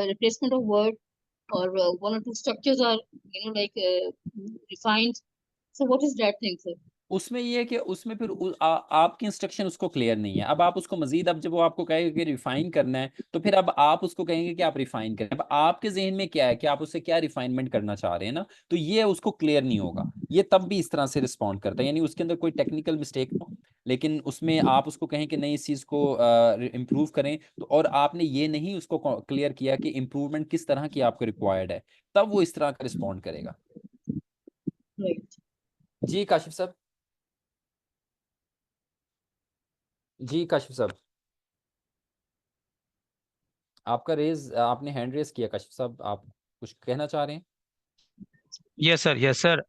replacement of word or one or two structures are refined. So what is that thing, sir? उसमें ये है कि उसमें फिर आपकी इंस्ट्रक्शन उसको क्लियर नहीं है। अब आप उसको मजीद, अब जब वो आपको कहेगा कि रिफाइन करना है, तो फिर अब आप उसको कहेंगे कि आप रिफाइन करें। अब आपके जहन में क्या है कि आप उससे क्या रिफाइनमेंट करना चाह रहे हैं ना, तो ये उसको क्लियर नहीं होगा। ये तब भी इस तरह से रिस्पॉन्ड करता है, यानी उसके अंदर कोई टेक्निकल मिस्टेक हो, लेकिन उसमें आप उसको कहें कि नहीं इस चीज़ को इम्प्रूव करें, तो और आपने ये नहीं उसको क्लियर किया कि इम्प्रूवमेंट किस तरह की आपको रिक्वायर्ड है, तब वो इस तरह का रिस्पॉन्ड करेगा। Right. जी काशिफ साहब। जी काशिफ साहब, आपने हैंड रेज किया। काशिफ साहब, आप कुछ कहना चाह रहे हैं? Yes sir, yes sir.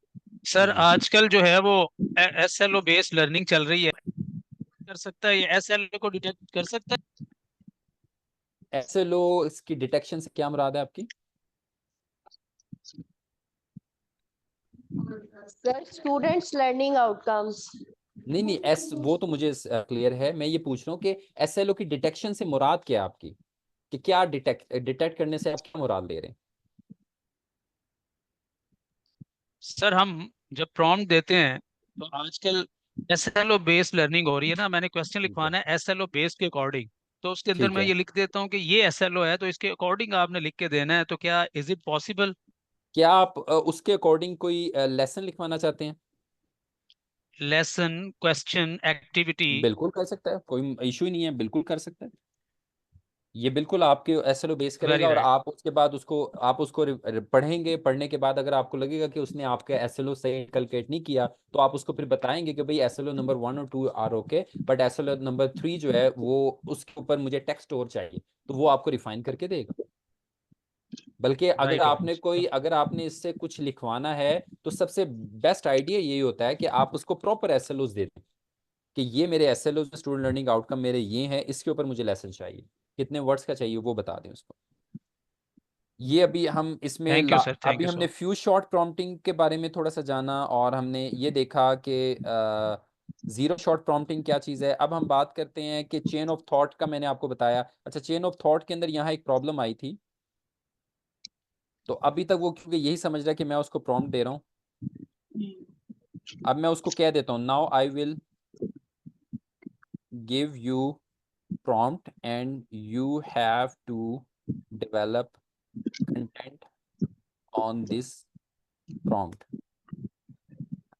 Sir जी, आजकल जो है वो एसएलओ बेस्ड लर्निंग चल रही है, कर सकता है ये एसएलओ को डिटेक्ट कर सकता है? ऐसे लो, इसकी डिटेक्शन से क्या मुराद है आपकी? Sir students learning outcomes. नहीं नहीं, एस वो तो मुझे क्लियर है। मैं ये पूछ रहा हूँ कि एसएलओ की डिटेक्शन से मुराद क्या है आपकी, कि क्या डिटेक्ट करने से आप क्या मुराद ले रहे हैं? सर हम जब प्रॉम्प्ट देते हैं तो आजकल एसएलओ बेस्ड लर्निंग हो रही है ना, मैंने क्वेश्चन ठीक है, लिखवाना है एसएलओ बेस्ड के अकॉर्डिंग, तो उसके अंदर ठीक मैं है। ये लिख देता हूँ कि ये एसएलओ है तो इसके अकॉर्डिंग आपने लिख के देना है, तो क्या इज इट पॉसिबल? क्या आप उसके अकॉर्डिंग कोई लेसन लिखवाना चाहते हैं? Lesson, question, activity. बिल्कुल कर सकता है, कोई इशू ही नहीं है, बिल्कुल कर सकता है। ये बिल्कुल आपके एसएलओ बेस वेरी करेगा और राइट। आप उसके बाद उसको पढ़ेंगे। पढ़ने के बाद अगर आपको लगेगा कि उसने आपका एसएलओ सही कैलकुलेट नहीं किया तो आप उसको फिर बताएंगे कि भाई एसएलओ नंबर 1 और 2 are okay, but SLO number 3 जो है वो उसके ऊपर मुझे टेक्स्ट और चाहिए, तो वो आपको रिफाइन करके देगा। बल्कि राइट अगर आपने इससे कुछ लिखवाना है तो सबसे बेस्ट आइडिया यही होता है कि आप उसको प्रॉपर एसएलओस दे दें कि ये मेरे एसएलओ स्टूडेंट लर्निंग आउटकम मेरे ये हैं, इसके ऊपर मुझे लेसन चाहिए, कितने वर्ड्स का चाहिए वो बता दें उसको। ये अभी हम इसमें थैंक यू सर, थैंक अभी यू हमने सो फ्यू शॉर्ट प्रॉम्प्टिंग के बारे में थोड़ा सा जाना और हमने ये देखा कि जीरो शॉर्ट प्रॉम्प्टिंग क्या चीज़ है। अब हम बात करते हैं कि चेन ऑफ थॉट का मैंने आपको बताया। अच्छा, चेन ऑफ थॉट के अंदर यहाँ एक प्रॉब्लम आई थी, तो अभी तक वो क्योंकि यही समझ रहा है कि मैं उसको प्रॉम्प्ट दे रहा हूँ, अब मैं उसको कह देता हूँ now I will give you prompt and you have to develop content on this prompt।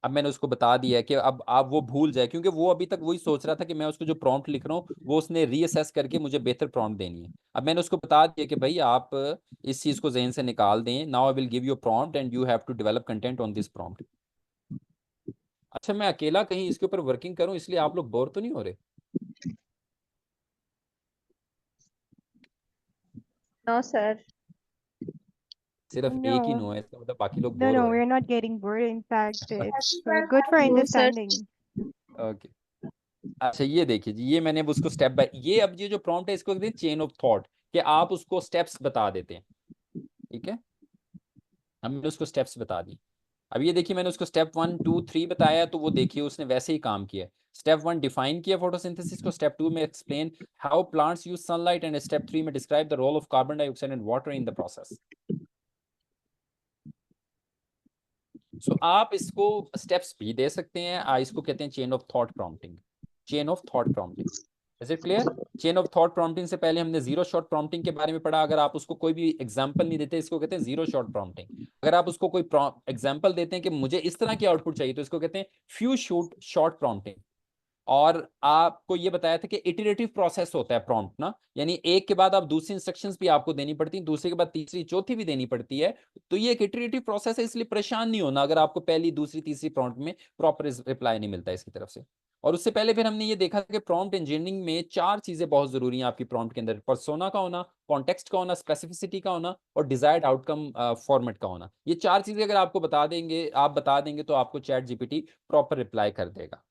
अब मैंने उसको बता दिया है कि अब आप वो भूल जाए, क्योंकि वो अभी तक वही सोच रहा था कि मैं उसको जो प्रॉम्प्ट लिख रहा हूँ वो उसने रीअसेस करके मुझे बेहतर प्रॉम्प्ट देनी है। अब मैंने उसको बता दिया कि भाई आप इस चीज़ को जहन से निकाल दें, now I will give you prompt and you have to develop content on this prompt. अच्छा, मैं अकेला कहीं इसके ऊपर वर्किंग करूँ इसलिए आप लोग बोर तो नहीं हो रहे? No, sir. सिर्फ एक ही No, नो है, इसका मतलब बाकी लोग no, बोर no, हो रहे we're not getting bored. In fact, it's good for No, sir. understanding. हैं। ओके, अच्छा ये देखिए जी, ये मैंने अब उसको स्टेप बाय ये अब ये जो प्रॉम्प्ट है इसको कहते हैं चेन ऑफ थॉट, कि आप उसको स्टेप्स बता देते हैं। ठीक है, हमने उसको स्टेप्स बता दी। अब ये देखिए मैंने उसको स्टेप 1 2 3 बताया, तो वो देखिए उसने वैसे ही काम किया। स्टेप 1 डिफाइन किया फोटोसिंथेसिस को, स्टेप 2 में explain how plants use sunlight, and step 3 में describe the role of carbon dioxide and water in the process. So आप इसको स्टेप्स भी दे सकते हैं, इसको कहते हैं chain of thought prompting. Chain of thought prompting, is it clear? Chain of thought prompting से पहले हमने जीरो शॉट प्रॉम्प्टिंग के बारे में पढ़ा। अगर आप उसको कोई भी एग्जांपल नहीं देते इसको कहते हैं जीरो शॉट प्रॉम्प्टिंग। अगर आप उसको कोई एग्जांपल देते हैं कि मुझे इस तरह की आउटपुट चाहिए तो इसको कहते हैं फ्यू शूट शॉर्ट प्रॉम्प्टिंग। और आपको ये बताया था कि इटरेटिव प्रोसेस होता है प्रॉम्प्ट ना, यानी एक के बाद आप दूसरी इंस्ट्रक्शंस भी आपको देनी पड़ती हैं, दूसरे के बाद तीसरी चौथी भी देनी पड़ती है। तो ये एक इटरेटिव प्रोसेस है, इसलिए परेशान नहीं होना अगर आपको पहली दूसरी तीसरी प्रॉम्प्ट में प्रॉपर रिप्लाई नहीं मिलता इसकी तरफ से। और उससे पहले फिर हमने ये देखा कि प्रॉम्प्ट इंजीनियरिंग में 4 चीजें बहुत जरूरी हैं आपकी प्रॉम्प्ट के अंदर: पर्सोना का होना, कॉन्टेक्स्ट का होना, स्पेसिफिसिटी का होना और डिजायर्ड आउटकम फॉर्मेट का होना। ये 4 चीजें अगर आपको आप बता देंगे तो आपको चैट जीपीटी प्रॉपर रिप्लाई कर देगा।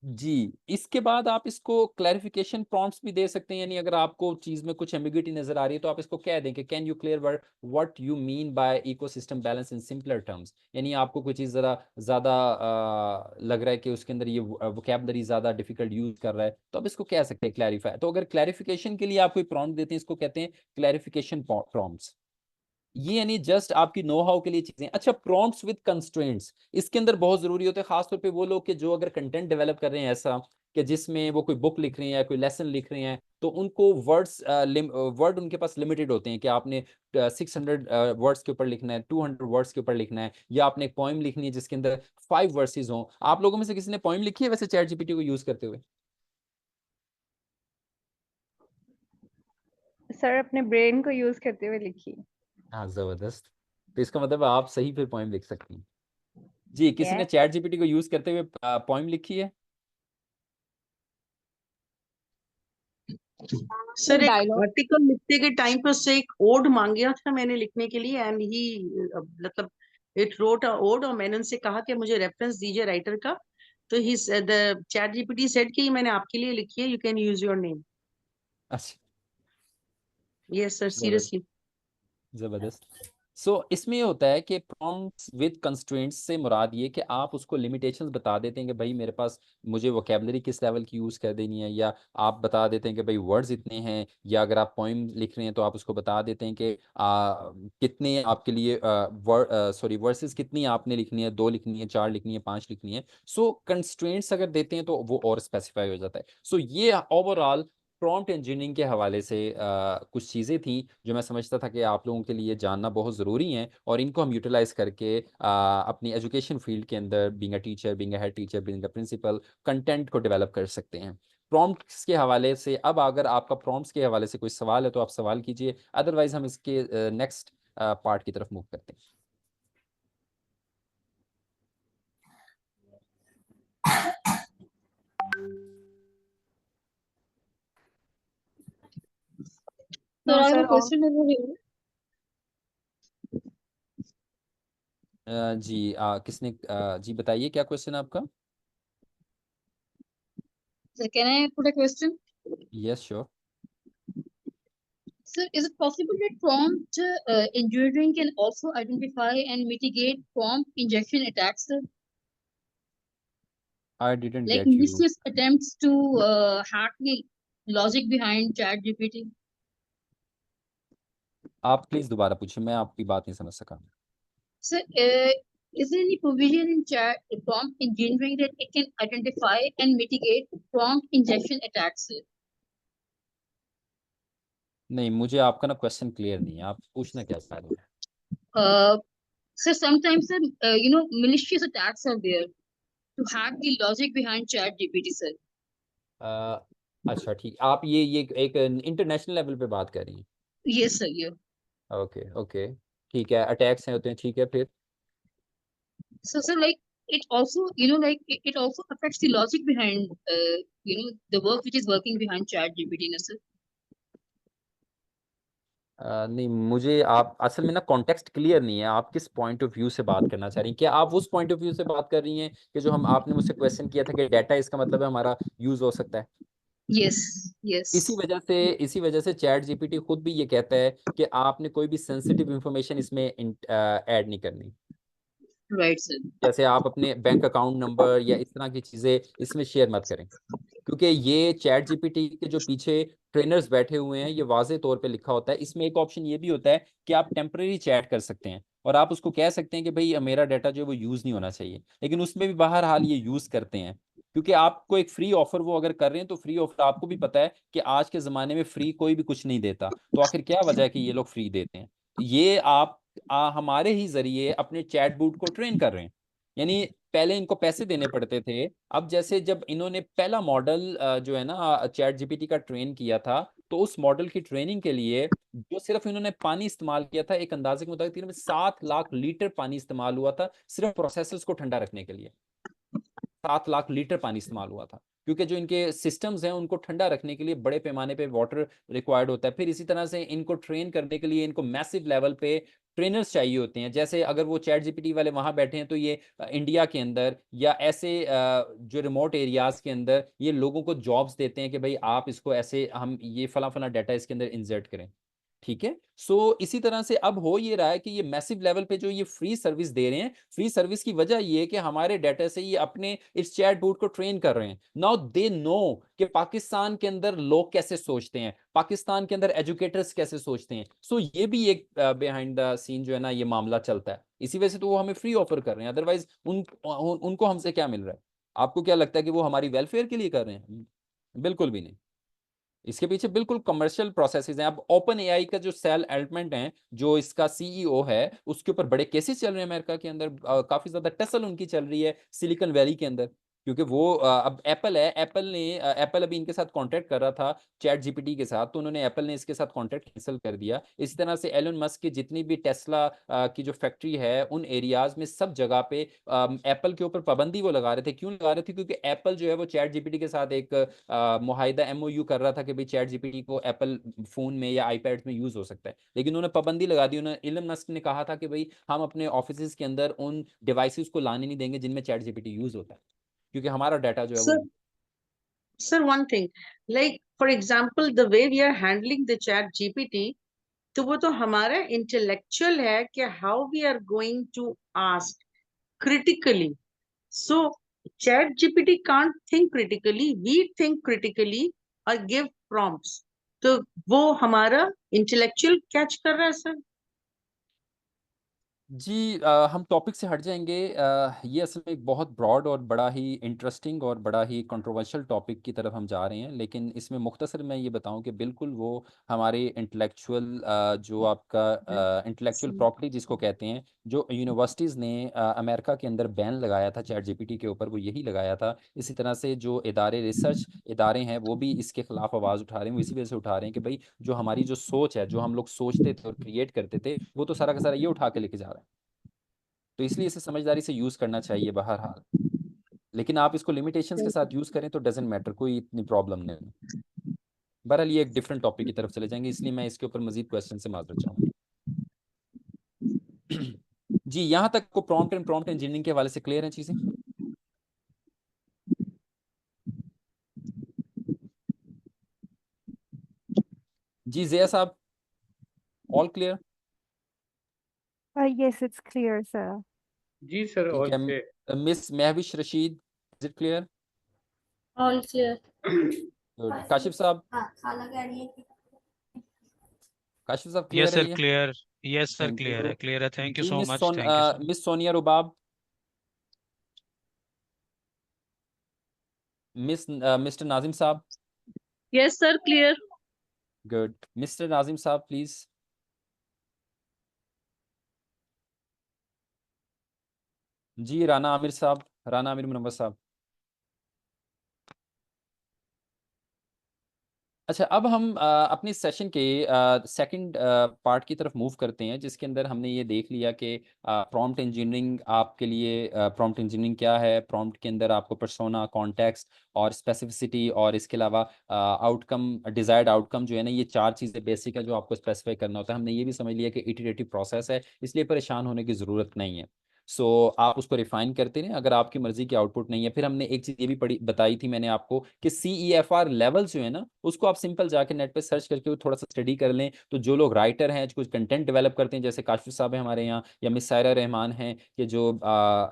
जी, इसके बाद आप इसको क्लैरिफिकेशन प्रॉम्प्ट्स भी दे सकते हैं, यानी अगर आपको चीज में कुछ एम्बिग्युइटी नजर आ रही है तो आप इसको कह दें कि can you clear what you mean by ecosystem balance in simpler terms. यानी आपको कोई चीज जरा ज्यादा लग रहा है कि उसके अंदर ये वोकैबुलरी ज्यादा डिफिकल्ट यूज कर रहा है, तो आप इसको कह सकते हैं क्लैरिफाई। तो अगर क्लैरिफिकेशन के लिए आप कोई प्रॉम्प्ट देते हैं इसको कहते हैं क्लैरिफिकेशन प्रॉम्प्ट्स। ये यानी जस्ट आपकी नो हाउ के लिए चीजें। अच्छा, प्रॉम्प्ट्स विद कंस्ट्रेंट्स इसके अंदर बहुत जरूरी होते हैं, खासतौर पे वो लोग के जो अगर कंटेंट डेवलप कर रहे हैं ऐसा कि जिसमें वो कोई बुक लिख रहे हैं या कोई लेसन लिख रहे हैं, तो उनको वर्ड उनके पास लिमिटेड होते हैं कि आपने 600 वर्ड्स के ऊपर लिखना है, 200 वर्ड्स के ऊपर लिखना है, या आपने एक पोइम लिखनी है जिसके अंदर 5 वर्सेस हों। आप लोगों में से किसी ने पोइम लिखी है वैसे चैट जीपीटी को यूज करते हुए? सर अपने ब्रेन को यूज करते हुए लिखी। हाँ, जबरदस्त। तो इसका मतलब आप सही फिर पोइम लिख सकती हैं। जी, किसी ने Yes. चैट जीपीटी को यूज करते हुए पोइम लिखी है? सर एक डायलॉग आर्टिकल लिखते के टाइम पे उससे एक ओड मांगा था मैंने लिखने के लिए, एंड ही मतलब इट रोट अ ओड, और मैंने उनसे कहा कि मुझे रेफरेंस दीजिए राइटर का, तो ही द चैट जीपीटी सेड कि मैंने आपके लिए लिखी है, you can use your name. अच्छा, यस सर, जबरदस्त। सीरियसली। जबरदस्त। सो इसमें ये होता है कि प्रॉम्प्ट्स विद कंस्ट्रेंट्स से मुराद ये कि आप उसको लिमिटेशंस बता देते हैं कि भाई मेरे पास मुझे वोकेबलरी किस लेवल की यूज़ कर देनी है, या आप बता देते हैं कि भाई वर्ड्स इतने हैं, या अगर आप पोइम लिख रहे हैं तो आप उसको बता देते हैं कि कितने आपके लिए वर्सेस कितनी आपने लिखनी है, 2 लिखनी है, 4 लिखनी है, 5 लिखनी है। सो कंस्ट्रेंट्स अगर देते हैं तो वो और स्पेसिफाई हो जाता है। सो ये ओवरऑल प्रॉम्प्ट इंजीनियरिंग के हवाले से कुछ चीज़ें थी जो मैं समझता था कि आप लोगों के लिए जानना बहुत ज़रूरी हैं, और इनको हम यूटिलाइज़ करके अपनी एजुकेशन फील्ड के अंदर being a teacher, being a head teacher, being a principal, content को डेवलप कर सकते हैं। प्रॉम्प्ट्स के हवाले से अब अगर आपका प्रॉम्प्ट्स के हवाले से कोई सवाल है तो आप सवाल कीजिए, अदरवाइज़ हम इसके नेक्स्ट पार्ट की तरफ मूव करते हैं। So I have sir, a question over here. जी किसने जी बताइए क्या क्वेश्चन है आपका? So can I put a question? Yes sure. Sir, is it possible that prompt engineering can also identify and mitigate prompt injection attacks, sir? I didn't Like get you. malicious attempts to hack the logic behind ChatGPT? आप please दोबारा पूछिए, मैं आपकी बात नहीं समझ सका। Sir, is there any provision in chat prompt engineering that it can identify and mitigate prompt injection attacks, sir? नहीं, मुझे आपका ना क्वेश्चन क्लियर नहीं है, आप पूछना क्या चाह रहे हैं? Sir, sometimes malicious attacks are there to hack the logic behind ChatGPT, sir. अच्छा ठीक, आप ये एक इंटरनेशनल लेवल पे बात कर रही हैं? Yes, sir. Yeah. Okay okay, ठीक है, अटैक्स हैं होते हैं, ठीक है, फिर? So, like it also, it also affects the logic behind, the work which is working behind ChatGPT, no, sir. नहीं, मुझे आप असल में ना कॉन्टेक्स्ट क्लियर नहीं है, आप किस पॉइंट ऑफ व्यू से बात करना चाह रही हैं? क्या आप उस पॉइंट ऑफ व्यू से बात कर रही हैं कि जो हम आपने मुझसे क्वेश्चन किया था कि डाटा इसका मतलब है हमारा यूज हो सकता है? Yes, yes. इसी वजह से चैट जीपीटी खुद भी ये कहता है कि आपने कोई भी सेंसिटिव इंफॉर्मेशन इसमें ऐड नहीं करनी। Right, sir. जैसे आप अपने बैंक अकाउंट नंबर या इस तरह की चीज़ें इसमें शेयर मत करें, क्योंकि ये चैट जीपीटी के जो पीछे ट्रेनर्स बैठे हुए हैं, ये वाज़े तौर पे लिखा होता है। इसमें एक ऑप्शन ये भी होता है कि आप टेम्परेरी चैट कर सकते हैं और आप उसको कह सकते हैं कि भाई मेरा डाटा जो है वो यूज़ नहीं होना चाहिए, लेकिन उसमें भी बहरहाल ये यूज़ करते हैं, क्योंकि आपको एक फ्री ऑफर वो अगर कर रहे हैं तो फ्री ऑफर आपको भी पता है कि आज के ज़माने में फ्री कोई भी कुछ नहीं देता, तो आखिर क्या वजह है कि ये लोग फ्री देते हैं? ये आप हमारे ही ज़रिए अपने चैट बॉट को ट्रेन कर रहे हैं। यानी पहले इनको पैसे देने पड़ते थे, अब जैसे जब इन्होंने पहला मॉडल जो है ना चैट जीपीटी का ट्रेन किया था, तो उस मॉडल की ट्रेनिंग के लिए जो सिर्फ इन्होंने पानी इस्तेमाल किया था, एक अंदाजे के मुताबिक तकरीबन 7 लाख लीटर पानी इस्तेमाल हुआ था सिर्फ प्रोसेसर्स को ठंडा रखने के लिए। 7 लाख लीटर पानी इस्तेमाल हुआ था, क्योंकि जो इनके सिस्टम्स हैं उनको ठंडा रखने के लिए बड़े पैमाने पे वाटर रिक्वायर्ड होता है। फिर इसी तरह से इनको ट्रेन करने के लिए इनको मैसिव लेवल पे ट्रेनर्स चाहिए होते हैं। जैसे अगर वो चैट जीपीटी वाले वहाँ बैठे हैं, तो ये इंडिया के अंदर या ऐसे जो रिमोट एरियाज़ के अंदर ये लोगों को जॉब्स देते हैं कि भाई आप इसको ऐसे हम ये फला-फला डाटा इसके अंदर इंसर्ट करें। ठीक है? सो इसी तरह से अब हो ये रहा है कि ये मैसिव लेवल पे जो ये फ्री सर्विस दे रहे हैं, फ्री सर्विस की वजह ये है कि हमारे डाटा से ये अपने इस चैट बॉट को ट्रेन कर रहे हैं। नाउ दे नो कि पाकिस्तान के अंदर लोग कैसे सोचते हैं, पाकिस्तान के अंदर एजुकेटर्स कैसे सोचते हैं। सो ये भी एक बिहाइंड द सीन जो है ना ये मामला चलता है। इसी वजह से तो वो हमें फ्री ऑफर कर रहे हैं, अदरवाइज़ उनको हमसे क्या मिल रहा है? आपको क्या लगता है कि वो हमारी वेलफेयर के लिए कर रहे हैं? बिल्कुल भी नहीं। इसके पीछे बिल्कुल कमर्शियल प्रोसेसेस हैं। अब ओपन एआई का जो सैल एल्टमैन है, जो इसका सीईओ है, उसके ऊपर बड़े केसेस चल रहे हैं अमेरिका के अंदर। काफ़ी ज़्यादा टसल उनकी चल रही है सिलिकॉन वैली के अंदर, क्योंकि वो अब एप्पल है, एप्पल अभी इनके साथ कॉन्ट्रैक्ट कर रहा था चैट जीपीटी के साथ, तो उन्होंने एप्पल ने इसके साथ कॉन्ट्रैक्ट कैंसल कर दिया। इसी तरह से एलन मस्क की जितनी भी टेस्ला की जो फैक्ट्री है, उन एरियाज़ में सब जगह पे एप्पल के ऊपर पाबंदी वो लगा रहे थे। क्यों लगा रहे थे? क्योंकि एप्पल जो है वो चैट जीपीटी के साथ एक मुआहिदा एमओयू कर रहा था कि भाई चैट जीपीटी को एप्पल फ़ोन में या आईपैड्स में यूज़ हो सकता है। लेकिन उन्होंने पाबंदी लगा दी। एलन मस्क ने कहा था कि भाई हम अपने ऑफिसेज़ के अंदर उन डिवाइसेज़ को लाने नहीं देंगे जिनमें चैट जीपीटी यूज़ होता है, क्योंकि हमारा डाटा जो है वो Sir, one thing, like for example, the way we are handling the chat GPT, तो वो तो हमारा intellectual है कि how we are going to ask critically. So chat GPT can't think critically, we think critically or give prompts. तो वो हमारा intellectual catch कर रहा है sir. जी हम टॉपिक से हट जाएंगे। ये असल में एक बहुत ब्रॉड और बड़ा ही इंटरेस्टिंग और बड़ा ही कंट्रोवर्शियल टॉपिक की तरफ हम जा रहे हैं, लेकिन इसमें मुख्तसर मैं ये बताऊं कि बिल्कुल वो हमारे इंटेलेक्चुअल जो आपका इंटेलेक्चुअल प्रॉपर्टी जिसको कहते हैं, जो यूनिवर्सिटीज़ ने अमेरिका के अंदर बैन लगाया था चैट जीपीटी के ऊपर, वो यही लगाया था। इसी तरह से जो इदारे रिसर्च इदारे हैं वो भी इसके खिलाफ आवाज़ उठा रहे हैं। वो इसी वजह से उठा रहे हैं कि भाई जो हमारी जो सोच है, जो हम लोग सोचते थे और क्रिएट करते थे, वो तो सारा का सारा ये उठा के लेके जा रहे हैं। तो इसलिए इसे समझदारी से यूज़ करना चाहिए बहरहाल। लेकिन आप इसको लिमिटेशंस के साथ यूज़ करें तो डजेंट मैटर, कोई इतनी प्रॉब्लम नहीं है। बहरहाल ये एक डिफरेंट टॉपिक की तरफ चले जाएंगे, इसलिए मैं इसके ऊपर मजीद क्वेश्चन से माजरत चाहूँगा। जी यहाँ तक को प्रॉम्प्ट एंड प्रॉम्प्ट इंजीनियरिंग के हवाले से क्लियर है चीज़ें? जी ज़िया साहब, all clear? Yes, it's clear, sir. जी सर, ठीक और है। Miss Mahvish Rashid, is it clear? All clear. Good. Kashif साहब, काशिफ साहब यस क्लियर है सर ये? Clear, yes sir thank clear है, यू। क्लियर है, थैंक यू जी so much, thank you sir. Miss Sonia Rubab, mister Nazim साहब। Yes sir clear. Good. Mister Nazim साहब please. जी राना आमिर साहब, राना आमिर मुनव्वर साहब। अच्छा, अब हम अपने सेशन के सेकंड पार्ट की तरफ मूव करते हैं, जिसके अंदर हमने ये देख लिया कि प्रॉम्प्ट इंजीनियरिंग आपके लिए, प्रॉम्प्ट इंजीनियरिंग क्या है, प्रॉम्प्ट के अंदर आपको पर्सोना, कॉन्टेक्स्ट और स्पेसिफिसिटी और इसके अलावा आउटकम, डिजायर्ड आउटकम जो है ना, ये चार चीज़ें बेसिक है जो आपको स्पेसिफाई करना होता है। हमने ये भी समझ लिया कि इटरेटिव प्रोसेस है, इसलिए परेशान होने की ज़रूरत नहीं है। सो आप उसको रिफाइन करते रहें, अगर आपकी मर्जी की आउटपुट नहीं है। फिर हमने एक चीज़ ये भी पढ़ी बताई थी मैंने आपको कि CEFR लेवल जो है ना, उसको आप सिंपल जाके नेट पे सर्च करके थोड़ा सा स्टडी कर लें। तो जो लोग राइटर हैं, जो कुछ कंटेंट डेवलप करते हैं, जैसे काशिफ साहब हैं हमारे यहाँ, या मिस सायरा रहमान हैं, कि जो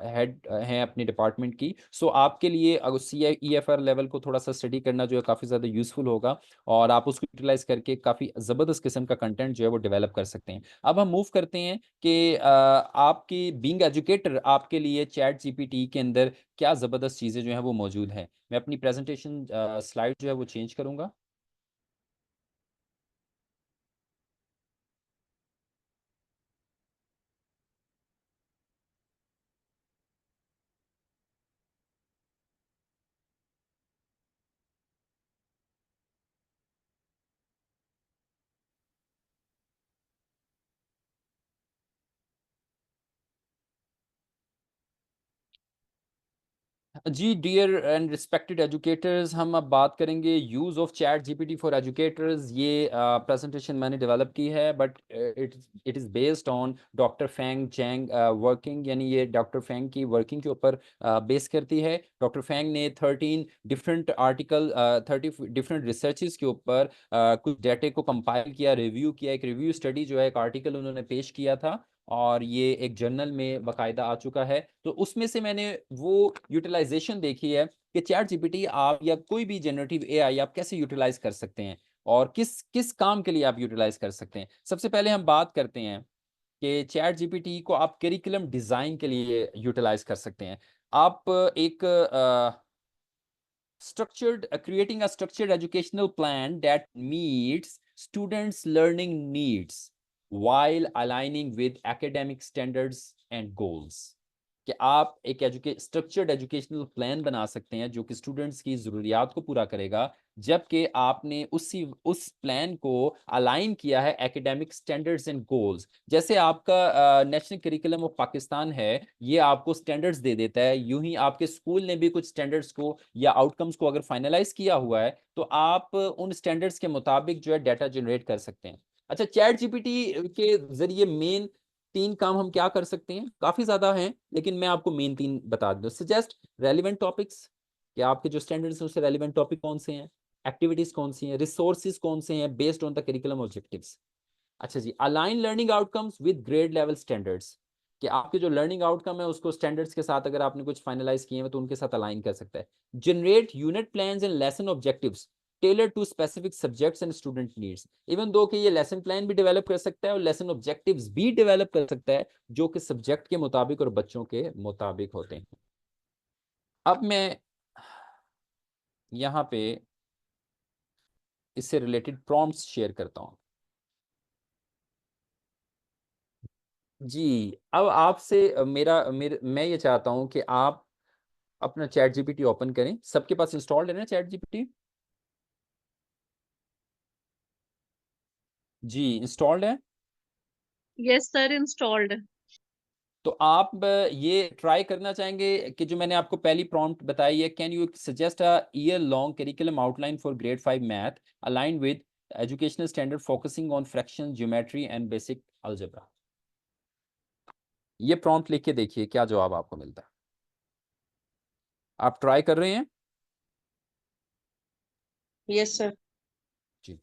हेड हैं अपनी डिपार्टमेंट की, सो आपके लिए अगर CEFR लेवल को थोड़ा सा स्टडी करना जो है काफ़ी ज़्यादा यूजफुल होगा, और आप उसको यूटिलाइज करके काफ़ी ज़बरदस्त किस्म का कंटेंट जो है वो डेवलप कर सकते हैं। अब हम मूव करते हैं कि आपकी बीइंग एजुकेटर आपके लिए चैट जीपीटी के अंदर क्या ज़बरदस्त चीज़ें जो हैं वो मौजूद हैं। मैं अपनी प्रेजेंटेशन स्लाइड जो है वो चेंज करूँगा। जी डियर एंड रिस्पेक्टेड एजुकेटर्स, हम अब बात करेंगे use of ChatGPT for educators. ये प्रेजेंटेशन मैंने डेवलप की है, but it is based on doctor Fang Chang working, यानी ये डॉक्टर फैंग की वर्किंग के ऊपर बेस करती है। डॉक्टर फैंग ने 13 डिफरेंट आर्टिकल, 30 डिफरेंट रिसर्चेस के ऊपर कुछ डेटे को कंपाइल किया, रिव्यू किया, एक रिव्यू स्टडी जो है, एक आर्टिकल उन्होंने पेश किया था, और ये एक जर्नल में बाकायदा आ चुका है। तो उसमें से मैंने वो यूटिलाइजेशन देखी है कि चैट जीपीटी आप या कोई भी जनरेटिव एआई आप कैसे यूटिलाइज कर सकते हैं, और किस किस काम के लिए आप यूटिलाइज कर सकते हैं। सबसे पहले हम बात करते हैं कि चैट जीपीटी को आप करिकुलम डिज़ाइन के लिए यूटिलाइज कर सकते हैं। आप एक creating a structured educational plan that meets students' learning needs while aligning with academic standards and goals। कि आप एक स्ट्रक्चर्ड एजुकेशनल प्लान बना सकते हैं जो कि स्टूडेंट्स की ज़रूरियात को पूरा करेगा, जबकि आपने उस प्लान को अलाइन किया है एकेडमिक स्टैंडर्ड्स एंड गोल्स। जैसे आपका नेशनल करिकुलम ऑफ पाकिस्तान है, ये आपको स्टैंडर्ड्स दे देता है, यूं ही आपके स्कूल ने भी कुछ स्टैंडर्ड्स को या आउटकम्स को अगर फाइनलाइज किया हुआ है, तो आप उन स्टैंडर्ड्स के मुताबिक जो है डाटा जनरेट कर सकते हैं। अच्छा, चैट जीपीटी के जरिए मेन 3 काम हम क्या कर सकते हैं? काफ़ी ज़्यादा हैं, लेकिन मैं आपको मेन 3 बता दूँ। सजेस्ट रेलेवेंट टॉपिक्स, कि आपके जो स्टैंडर्ड्स हैं उससे रेलेवेंट टॉपिक कौन से हैं, एक्टिविटीज़ कौन सी हैं, रिसोर्सेज कौन से हैं based on the curriculum objectives. अच्छा जी, align learning outcomes with grade level standards, कि आपके जो लर्निंग आउटकम है उसको स्टैंडर्ड्स के साथ अगर आपने कुछ फाइनलाइज किए हैं तो उनके साथ अलाइन कर सकता है। Generate unit plans and lesson objectives, tailored to specific subjects and student needs. Even though कि ये लेसन प्लान भी डेवलप कर सकता है और लेसन ऑब्जेक्टिव्स भी डेवलप कर सकता है जो कि सब्जेक्ट के मुताबिक और बच्चों के मुताबिक होते हैं। अब मैं यहाँ पे इससे रिलेटेड प्रॉम्प्ट्स शेयर करता हूँ। जी, अब आपसे मैं ये चाहता हूँ कि आप अपना चैट जीपीटी ओपन करें। सबके पास इंस्टॉल्ड है ना चैट जीपीटी? जी, इंस्टॉल्ड है। Yes sir, installed. तो आप ये ट्राई करना चाहेंगे कि जो मैंने आपको पहली प्रॉम्प्ट बताई है, can you suggest a year long curriculum outline for grade 5 math aligned with educational standard focusing on fraction, geometry and basic algebra. ये प्रॉम्प्ट लिख के देखिए क्या जवाब आपको मिलता है। आप ट्राई कर रहे हैं? Yes sir. जी।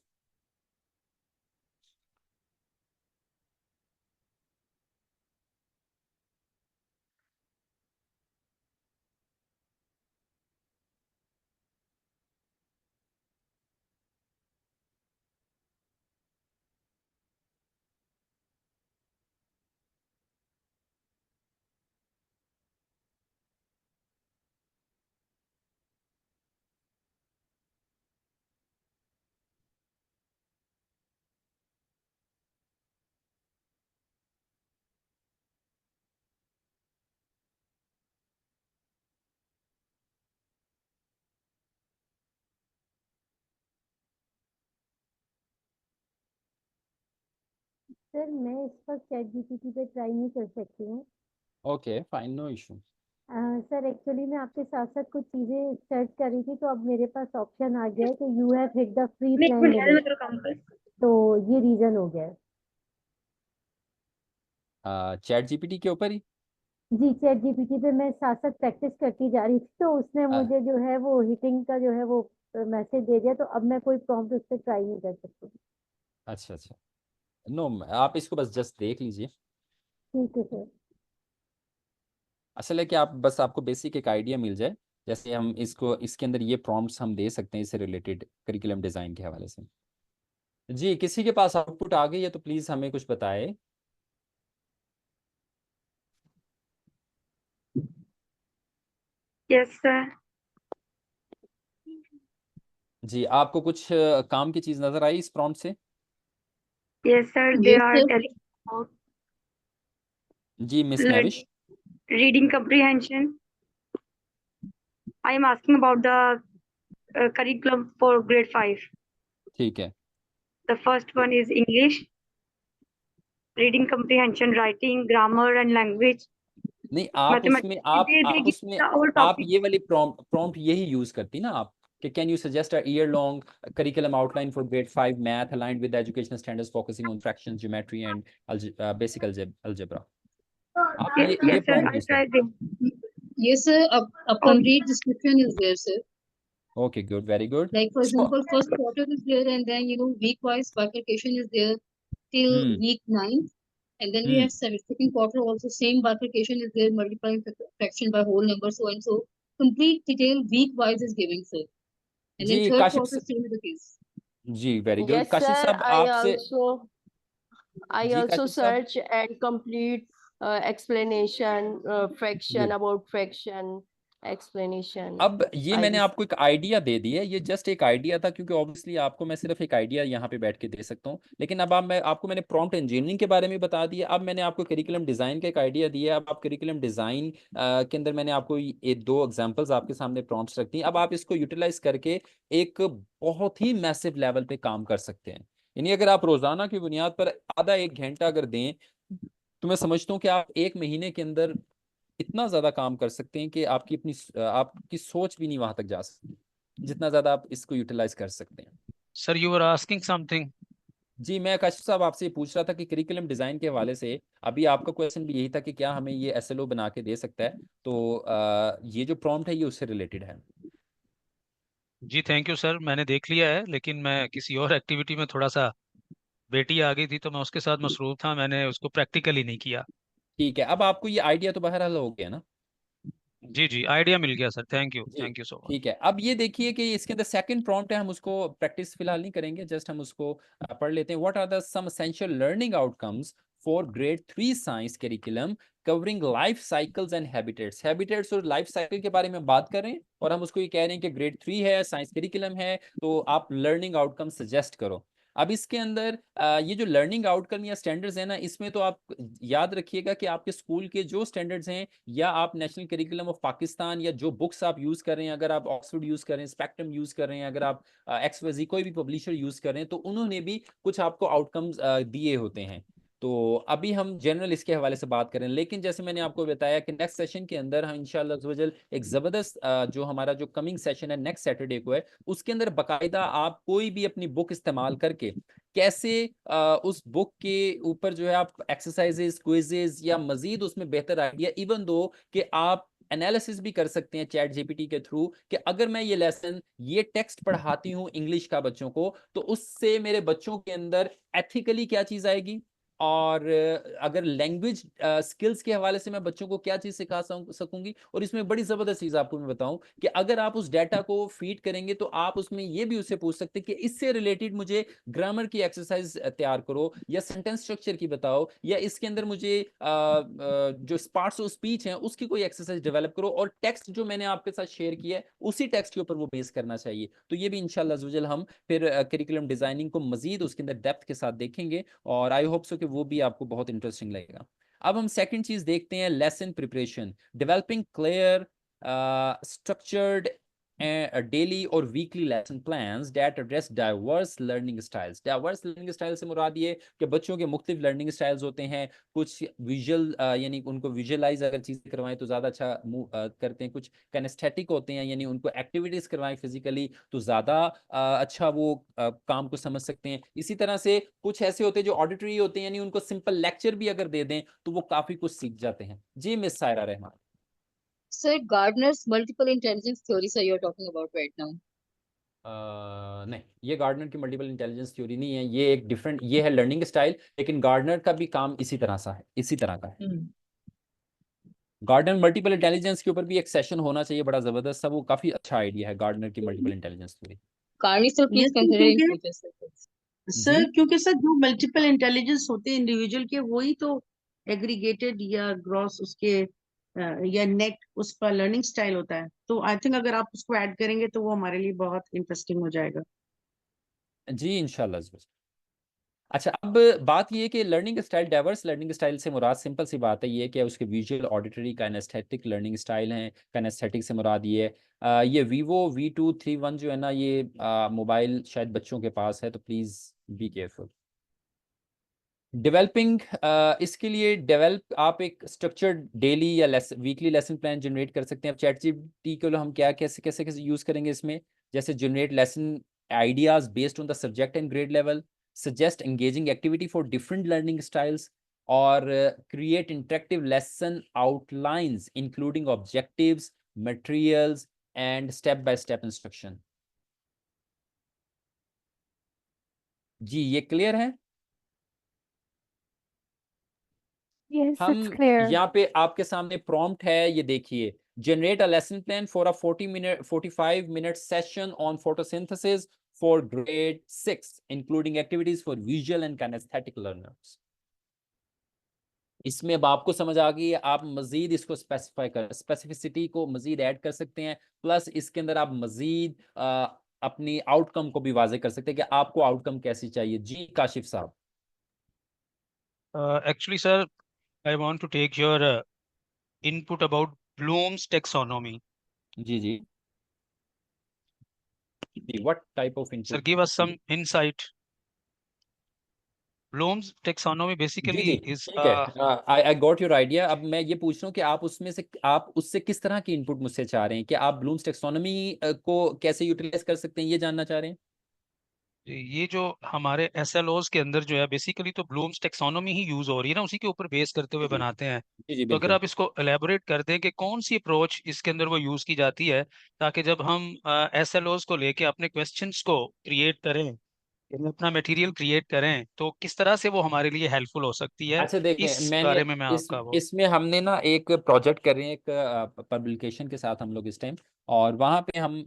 सर मैं इस वक्त चैट जीपीटी पे ट्राई नहीं कर सकती हूँ। Okay, fine, no issue. Sir actually मैं आपके साथ साथ कुछ चीजें सर्च कर रही थी तो अब मेरे पास ऑप्शन आ गया है कि you have hit the free plan limit, तो ये रीजन हो गया है। चैट जीपीटी के ऊपर ही? जी, चैट जीपीटी पे मैं साथ साथ प्रैक्टिस करती जा रही थी तो उसने मुझे जो है वो हिटिंग का जो है वो मैसेज दे दिया, तो अब मैं कोई प्रॉम्प्ट उस पर ट्राई नहीं कर सकती। अच्छा अच्छा, नो, आप इसको बस जस्ट देख लीजिए। ठीक है सर। असल है कि आप बस आपको बेसिक एक आइडिया मिल जाए, जैसे हम इसको इसके अंदर ये प्रॉम्प्ट्स हम दे सकते हैं इससे रिलेटेड करिकुलम डिज़ाइन के हवाले से। जी, किसी के पास आउटपुट आ गई है तो प्लीज़ हमें कुछ बताए। Yes sir. जी, आपको कुछ काम की चीज़ नज़र आई इस प्रॉम्प्ट से? Yes sir, they Yes, are sir. Telling about जी, मिस नैविश। Reading comprehension. I am asking about the curriculum for grade 5. ठीक है। The first one is English, reading comprehension, writing, grammar and language. नहीं, आप Mathematics. उसमें आप They आप give उसमें the whole आप topic. ये वाली प्रॉम्प्ट यही यूज़ करती ना आप, कि can you suggest a year long curriculum outline for grade 5 math aligned with educational standards focusing on fractions, geometry and basic algebra. आप Yes, ये yes sir, prompt I use tried करती। it. Yes, sir. A complete description is there, sir. Okay, good, very good. Like for so example, first quarter is there, and then week-wise bifurcation is there till week 9, and then we have second quarter also same bifurcation is there, multiplying fraction by whole number, so and so. Complete detail week-wise is given, sir. And then जी, third Kashif quarter same is the case. जी, very good. Yes, Kashif sir. साहब आपसे I ji, also Kashif साहब search and complete explanation, fraction good. about fraction explanation. अब ये I मैंने just आपको एक आइडिया दे दिया है, ये जस्ट एक आइडिया था क्योंकि ऑब्वियसली आपको मैं सिर्फ एक आइडिया यहाँ पे बैठ के दे सकता हूँ, लेकिन अब मैंने प्रॉम्प्ट इंजीनियरिंग के बारे में बता दिया। अब मैंने आपको करिकुलम डिज़ाइन का एक आइडिया दिया है। अब आप करिकुलम डिज़ाइन के अंदर मैंने आपको ये 2 एग्जांपल्स आपके सामने प्रॉम्प्ट्स रख दी। अब आप इसको यूटिलाइज करके एक बहुत ही मैसिव लेवल पे काम कर सकते हैं। यानी अगर आप रोज़ाना की बुनियाद पर आधा 1 घंटा अगर दें, तो मैं समझता हूँ कि आप 1 महीने के अंदर इतना ज्यादा काम कर सकते हैं कि आपकी सोच भी नहीं वहां तक जा सकती, जितना ज्यादा आप इसको यूटिलाइज कर सकते हैं। Sir you are asking something. जी, मैं काशिफ साहब आपसे ये पूछ रहा था कि करिकुलम डिजाइन के हवाले से अभी आपका क्वेश्चन भी यही था कि क्या हमें ये एसएलओ बना के दे सकता है, तो ये जो प्रॉम्प्ट है ये उससे रिलेटेड है। जी थैंक यू सर, मैंने देख लिया है, लेकिन मैं किसी और एक्टिविटी में थोड़ा सा, बेटी आ गई थी तो मैं उसके साथ मसरूफ था, मैंने उसको प्रैक्टिकली नहीं किया। ठीक है, अब आपको ये आइडिया तो बहरहाल हो गया ना? जी जी, आइडिया मिल गया सर, जी थैंक यू सो मच। ठीक है। अब ये देखिए कि इसके अंदर सेकंड प्रॉम्प्ट है, हम उसको प्रैक्टिस फिलहाल नहीं करेंगे, जस्ट हम उसको पढ़ लेते हैं। What are the some essential learning outcomes for grade 3 science curriculum covering life cycles and habitats. Habitats और लाइफ साइकिल के बारे में बात कर रहे हैं और हम उसको ये कह रहे हैं कि ग्रेड 3 है, साइंस करिकुलम है, तो आप लर्निंग आउटकम सजेस्ट करो। अब इसके अंदर ये जो लर्निंग आउटकम या स्टैंडर्ड्स है ना, इसमें तो आप याद रखिएगा कि आपके स्कूल के जो स्टैंडर्ड्स हैं या आप नेशनल करिकुलम ऑफ पाकिस्तान या जो बुक्स आप यूज कर रहे हैं, अगर आप ऑक्सफोर्ड यूज कर रहे हैं, स्पेक्ट्रम यूज कर रहे हैं, अगर आप एक्सवाईजी कोई भी पब्लिशर यूज कर रहे हैं, तो उन्होंने भी कुछ आपको आउटकम्स दिए होते हैं। तो अभी हम जनरल इसके हवाले से बात करें, लेकिन जैसे मैंने आपको बताया कि नेक्स्ट सेशन के अंदर हम इंशाल्लाह अज़्ज़ वजल एक ज़बरदस्त जो हमारा जो कमिंग सेशन है नेक्स्ट सैटरडे को है, उसके अंदर बाकायदा आप कोई भी अपनी बुक इस्तेमाल करके कैसे उस बुक के ऊपर जो है आप एक्सरसाइजेस, क्विजेस या मजीद उसमें बेहतर आइडिया, इवन दो कि आप एनालिसिस भी कर सकते हैं चैट जीपीटी के थ्रू कि अगर मैं ये लेसन, ये टेक्स्ट पढ़ाती हूँ इंग्लिश का बच्चों को, तो उससे मेरे बच्चों के अंदर एथिकली क्या चीज़ आएगी, और अगर लैंग्वेज स्किल्स के हवाले से मैं बच्चों को क्या चीज़ सिखा सकूंगी। और इसमें बड़ी ज़बरदस्त चीज़ आपको मैं बताऊं कि अगर आप उस डाटा को फीड करेंगे तो आप उसमें ये भी उससे पूछ सकते हैं कि इससे रिलेटेड मुझे ग्रामर की एक्सरसाइज तैयार करो, या सेंटेंस स्ट्रक्चर की बताओ, या इसके अंदर मुझे जो पार्ट्स ऑफ स्पीच हैं उसकी कोई एक्सरसाइज डेवलप करो, और टेक्स्ट जो मैंने आपके साथ शेयर किया है उसी टेक्स्ट के ऊपर वो बेस करना चाहिए। तो ये भी इंशाल्लाह अज़्ज़ वजल हम फिर करिकुलम डिजाइनिंग को मजीद उसके अंदर डेप्थ के साथ देखेंगे, और आई होप सो कि वो भी आपको बहुत इंटरेस्टिंग लगेगा। अब हम सेकंड चीज देखते हैं, lesson preparation, developing clear structured daily और weekly lesson plans that address diverse learning styles. Diverse learning style से मुराद ये कि बच्चों के मुख्तलिफ लर्निंग स्टाइल्स होते हैं, कुछ विजुअल यानी उनको विजुअलाइज अगर चीज़ें करवाएं तो ज़्यादा अच्छा करते हैं, कुछ कैनेस्थेटिक होते हैं यानी उनको एक्टिविटीज़ करवाएं फिजिकली तो ज़्यादा अच्छा वो काम को समझ सकते हैं। इसी तरह से कुछ ऐसे होते हैं जो ऑडिटरी होते हैं, यानी उनको सिंपल लेक्चर भी अगर दे दें तो वो काफ़ी कुछ सीख जाते हैं। जी miss Saira Rahman. Sir, Gardner's multiple intelligence theory, sir, you're talking about right now. नहीं, ये गार्डनर की मल्टीपल इंटेलिजेंस थ्योरी नहीं है, ये एक डिफरेंट, ये है लर्निंग स्टाइल, लेकिन गार्डनर का भी काम इसी तरह सा है, इसी तरह का है। गार्डनर मल्टीपल इंटेलिजेंस के ऊपर भी एक सेशन होना चाहिए बड़ा जबरदस्त सा, वो काफी अच्छा आइडिया है गार्डनर की multiple intelligence theory. Carney, sir, please Yes, sir, consider in क्योंकि future, sir. सर क्योंकि सर जो मल्टीपल इंटेलिजेंस होते हैं इंडिविजुअल के, वही तो एग्रीगेटेड या ग्रॉस उसके या नेट उसका लर्निंग स्टाइल होता है। तो आई थिंक अगर आप उसको ऐड करेंगे तो वो हमारे लिए बहुत इंटरेस्टिंग हो जाएगा। जी इंशाल्लाह ज़रूर। अच्छा, अब बात ये है कि learning style, diverse learning style से मुराद सिंपल सी बात है, ये कि उसके visual, auditory, kinesthetic learning style हैं। काइनेस्थेटिक से मुराद ये है ये वीवो V231 जो है ना, ये मोबाइल शायद बच्चों के पास है, तो प्लीज़ बी केयरफुल। डेवलपिंग, इसके लिए डेवलप आप एक स्ट्रक्चर्ड डेली या वीकली लेसन प्लान जनरेट कर सकते हैं। अब चैट जीपीटी को हम क्या कैसे कैसे कैसे यूज़ करेंगे इसमें, जैसे generate lesson ideas based on the subject and grade level, suggest engaging activity for different learning styles, और create interactive lesson outlines including objectives, materials and step by step instruction. जी ये क्लियर है? Yes, it's हम clear. यहाँ पे आपके सामने prompt है, ये देखिए, generate a lesson plan for a 45 minute session on photosynthesis for grade 6 including activities for visual and kinesthetic learners. इसमें अब आपको समझ आ गई है, आप मजीद इसको स्पेसिफाई कर, स्पेसिफिसिटी को मजीद ऐड कर सकते हैं, प्लस इसके अंदर आप मजीद अपनी आउटकम को भी वाजे कर सकते हैं कि आपको आउटकम कैसी चाहिए। जी काशिफ साहब। Actually sir, I want to take your input about Bloom's taxonomy. जी जी, what type of Sir, input? give us some insight. Bloom's taxonomy जी basically जी is ठीक है, आई गॉट योर आइडिया। अब मैं ये पूछ रहा हूँ कि आप उसमें से, आप उससे किस तरह की इनपुट मुझसे चाह रहे हैं, कि आप ब्लूम्स टेक्सोनोमी को कैसे यूटिलाइज कर सकते हैं, ये जानना चाह रहे हैं? ये जो हमारे SLOs के अंदर जो है बेसिकली तो ब्लूम्स टेक्सोनोमी ही यूज हो रही है ना, उसी के ऊपर बेस करते हुए जी बनाते हैं। जी जी तो अगर बिल्कुल। आप इसको एलेबोरेट कर दें कि कौन सी अप्रोच इसके अंदर वो यूज की जाती है, ताकि जब हम SLOs को लेके अपने क्वेश्चंस को क्रिएट करें यदि अपना मटेरियल क्रिएट करें तो किस तरह से वो हमारे लिए हेल्पफुल हो सकती है, अच्छा देखें, इस मैंने बारे में मैं इस आपका वो इसमें हमने ना एक प्रोजेक्ट कर रहे हैं, एक पब्लिकेशन के साथ हम लोग इस टाइम, और वहाँ पे हम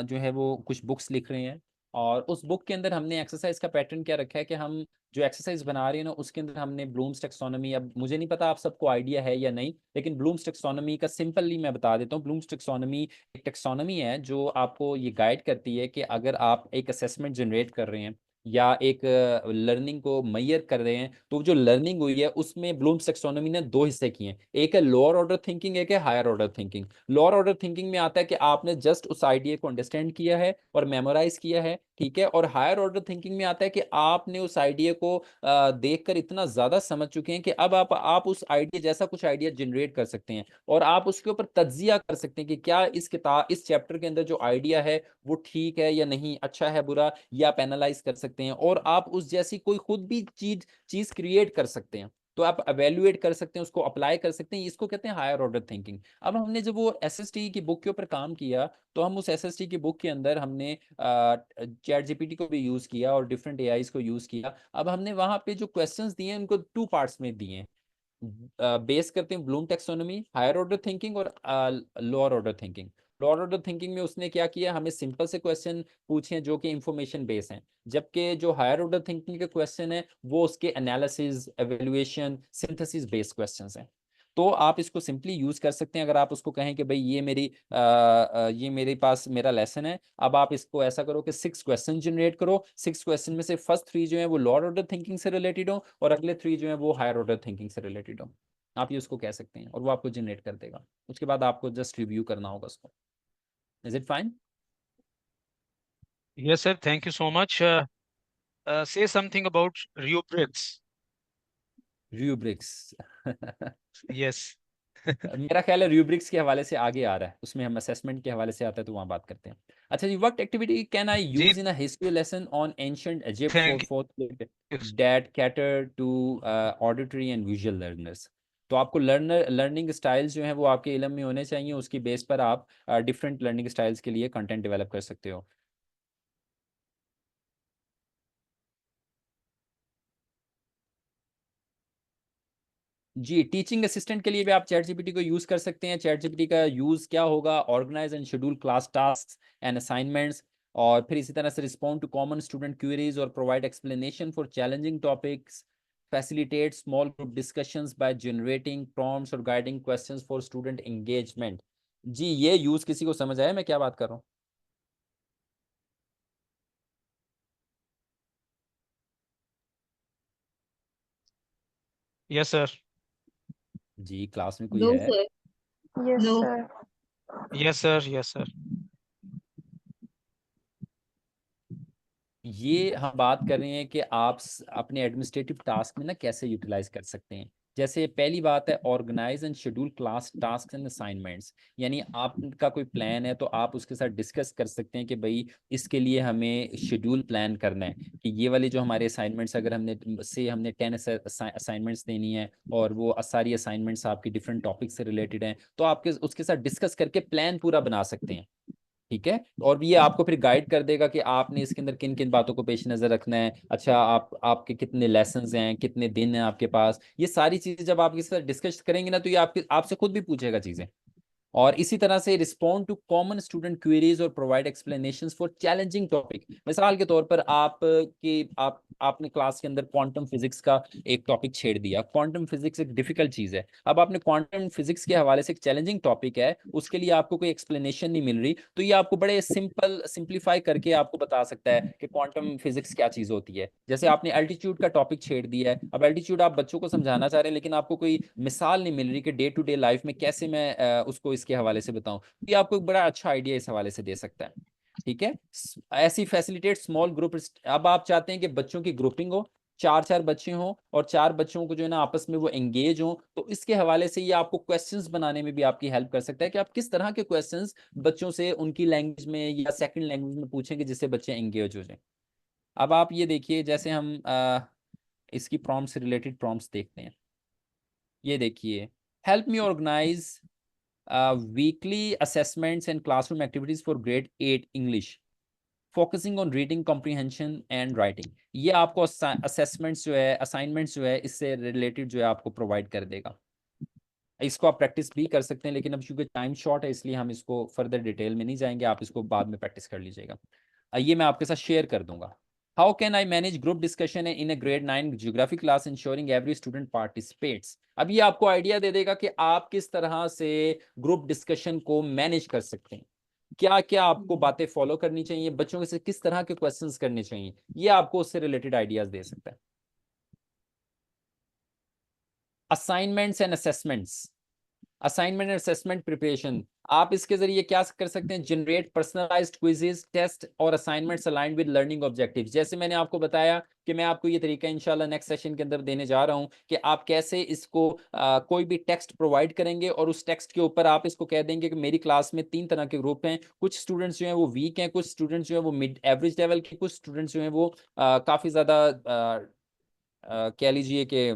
जो है वो कुछ बुक्स लिख रहे हैं। और उस बुक के अंदर हमने एक्सरसाइज का पैटर्न क्या रखा है कि हम जो एक्सरसाइज बना रहे हैं ना, उसके अंदर हमने ब्लूम्स टेक्सोनॉमी, अब मुझे नहीं पता आप सबको आइडिया है या नहीं, लेकिन ब्लूम्स टेक्सोनॉमी का सिंपली मैं बता देता हूँ। ब्लूम्स टेक्सोनॉमी एक टेक्सोनॉमी है जो आपको ये गाइड करती है कि अगर आप एक असेसमेंट जनरेट कर रहे हैं या एक लर्निंग को मेजर कर रहे हैं, तो जो लर्निंग हुई है उसमें ब्लूम्स टैक्सोनॉमी ने दो हिस्से किए हैं, एक है लोअर ऑर्डर थिंकिंग, एक है higher order thinking. Lower order thinking में आता है कि आपने जस्ट उस आइडिया को अंडरस्टैंड किया है और मेमोराइज किया है, ठीक है। और हायर ऑर्डर थिंकिंग में आता है कि आपने उस आइडिया को देखकर इतना ज्यादा समझ चुके हैं कि अब आप उस आइडिया जैसा कुछ आइडिया जनरेट कर सकते हैं, और आप उसके ऊपर तज्जिया कर सकते हैं कि क्या इस चैप्टर के अंदर जो आइडिया है वो ठीक है या नहीं, अच्छा है बुरा, या आप एनालाइज कर सकते हैं, और आप उस जैसी कोई खुद भी चीज चीज क्रिएट कर सकते हैं। तो आप एवेल्युएट कर सकते हैं, उसको अप्लाई कर सकते हैं, इसको कहते हैं हायर ऑर्डर थिंकिंग। अब हमने जब वो एसएसटी की बुक के ऊपर काम किया, तो हम उस एसएसटी की बुक के अंदर हमने चैट जीपीटी को भी यूज किया और डिफरेंट एआईज को यूज किया। अब हमने वहां पे जो क्वेश्चंस दिए हैं उनको टू पार्ट्स में दिए हैं, बेस करते हैं Bloom taxonomy, higher order thinking और lower order thinking. Lower order thinking में उसने क्या किया, हमें सिंपल से क्वेश्चन पूछे जो कि इंफॉर्मेशन बेस हैं, जबकि जो हायर ऑर्डर थिंकिंग के क्वेश्चन है वो उसके analysis, evaluation, synthesis based questions हैं। तो आप इसको सिंपली यूज कर सकते हैं। अगर आप उसको कहें कि भाई ये मेरे पास मेरा लेसन है, अब आप इसको ऐसा करो कि 6 क्वेश्चन जनरेट करो, 6 क्वेश्चन में से फर्स्ट 3 जो है वो लोअर ऑर्डर थिंकिंग से रिलेटेड हो और अगले 3 जो है वो हायर ऑर्डर थिंकिंग से रिलेटेड हो। आप ये उसको कह सकते हैं और वो आपको जनरेट कर देगा। उसके बाद आपको जस्ट रिव्यू करना होगा उसको। Is it fine? Yes sir, thank you so much. से something about rubrics. Rubrics yes. मेरा ख्याल है रूब्रिक्स के हवाले से आगे आ रहा है, उसमें हम असेसमेंट के हवाले से आता है तो वहाँ बात करते हैं। अच्छा जी, व्हाट एक्टिविटी कैन आई जी, use in a history lesson on ancient Egypt for thank fourth you. That cater to auditory and visual learners? तो आपको लर्निंग स्टाइल्स जो हैं वो आपके इल्म में होने चाहिए, उसकी बेस पर आप डिफरेंट लर्निंग स्टाइल्स के लिए कंटेंट डेवलप कर सकते हो। जी, टीचिंग असिस्टेंट के लिए भी आप चैट जीपीटी को यूज कर सकते हैं। चैट जीपीटी का यूज क्या होगा, organise and schedule class task and assignments, और फिर इसी तरह से respond to common student queries और provide explanation for challenging topics, facilitate small group discussions by generating prompts और guiding questions for student engagement। जी, ये यूज किसी को समझ आया मैं क्या बात कर रहा हूँ? Yes sir. जी, क्लास में कोई No, है? sir. Yes, No. sir. Yes sir. Yes sir. ये हम बात कर रहे हैं कि आप अपने एडमिनिस्ट्रेटिव टास्क में ना कैसे यूटिलाइज कर सकते हैं। जैसे पहली बात है organise and schedule class task and assignments, यानी आपका कोई प्लान है तो आप उसके साथ डिस्कस कर सकते हैं कि भाई इसके लिए हमें शेड्यूल प्लान करना है कि ये वाले जो हमारे असाइनमेंट्स, अगर हमने 10 असाइनमेंट्स देनी है और वो सारी असाइनमेंट्स आपकी डिफरेंट टॉपिक से रिलेटेड हैं, तो आपके उसके साथ डिस्कस करके प्लान पूरा बना सकते हैं, ठीक है। और ये आपको फिर गाइड कर देगा कि आपने इसके अंदर किन किन बातों को पेश नजर रखना है। अच्छा, आपके कितने लेसन्स हैं, कितने दिन हैं आपके पास, ये सारी चीजें जब आप इसके साथ डिस्कस करेंगे ना, तो ये आपसे खुद भी पूछेगा चीजें। और इसी तरह से respond to common student queries और provide explanations for challenging topic. मिसाल के तौर पर आपने क्लास के अंदर क्वांटम फिजिक्स का एक टॉपिक छेड़ दिया। क्वांटम फिजिक्स एक डिफिकल्ट चीज है, अब आपने क्वांटम फिजिक्स के हवाले से एक चैलेंजिंग टॉपिक है, उसके लिए आपको कोई एक्सप्लेनेशन नहीं मिल रही, तो ये आपको बड़े सिंप्लीफाई करके आपको बता सकता है कि क्वांटम फिजिक्स क्या चीज होती है। जैसे आपने एल्टीट्यूड का टॉपिक छेड़ दिया है, अब एल्टीट्यूड आप बच्चों को समझाना चाह रहे हैं लेकिन आपको कोई मिसाल नहीं मिल रही कि डे टू डे लाइफ में कैसे मैं उसको इसके हवाले से बताऊं, तो ये आपको एक बड़ा अच्छा आइडिया इस हवाले से दे सकता है, ठीक है। ऐसी फैसिलिटेट स्मॉल ग्रुप। अब आप चाहते हैं कि बच्चों की ग्रुपिंग हो, 4 4 बच्चे हों और 4 बच्चों को जो है ना आपस में वो एंगेज हों, तो इसके हवाले से ये आपको क्वेश्चंस बनाने में भी आपकी हेल्प कर सकता है कि आप किस तरह के क्वेश्चंस बच्चों से उनकी लैंग्वेज में या सेकंड लैंग्वेज में पूछेंगे जिससे बच्चे एंगेज हो जाएं। अब आप ये देखिए, जैसे हम इसकी प्रॉम्प्ट से रिलेटेड प्रॉम्प्ट्स देखते हैं। ये देखिए, help me organise weekly assessments and classroom activities for grade 8 English. Focusing on reading comprehension and writing, ये आपको असेसमेंट्स जो है, असाइनमेंट्स जो है, इससे रिलेटेड जो है आपको प्रोवाइड कर देगा। इसको आप प्रैक्टिस भी कर सकते हैं, लेकिन अब चूंकि टाइम शॉर्ट है इसलिए हम इसको फर्दर डिटेल में नहीं जाएंगे, आप इसको बाद में प्रैक्टिस कर लीजिएगा। ये मैं आपके साथ शेयर कर दूंगा। How can I manage group discussion in A grade 9 geography class ensuring every student participates. अब ये आपको आइडिया दे देगा कि आप किस तरह से ग्रुप डिस्कशन को मैनेज कर सकते हैं, क्या क्या आपको बातें फॉलो करनी चाहिए, बच्चों से किस तरह के क्वेश्चंस करने चाहिए, ये आपको उससे रिलेटेड आइडियाज दे सकता है। Assignments and assessments, assignment and assessment preparation, आप इसके जरिए क्या कर सकते हैं, जनरेट पर्सनलाइज्ड क्विजेस, टेस्ट और assignments aligned with learning objectives. जैसे मैंने आपको बताया कि मैं आपको ये तरीका इंशाल्लाह नेक्स्ट सेशन के अंदर देने जा रहा हूं कि आप कैसे इसको कोई भी टेक्स्ट प्रोवाइड करेंगे और उस टेक्स्ट के ऊपर आप इसको कह देंगे कि मेरी क्लास में 3 तरह के ग्रुप हैं, कुछ स्टूडेंट्स जो हैं वो वीक हैं, कुछ स्टूडेंट्स जो हैं वो मिड एवरेज लेवल के, कुछ स्टूडेंट्स जो हैं वो काफ़ी ज़्यादा कह लीजिए कि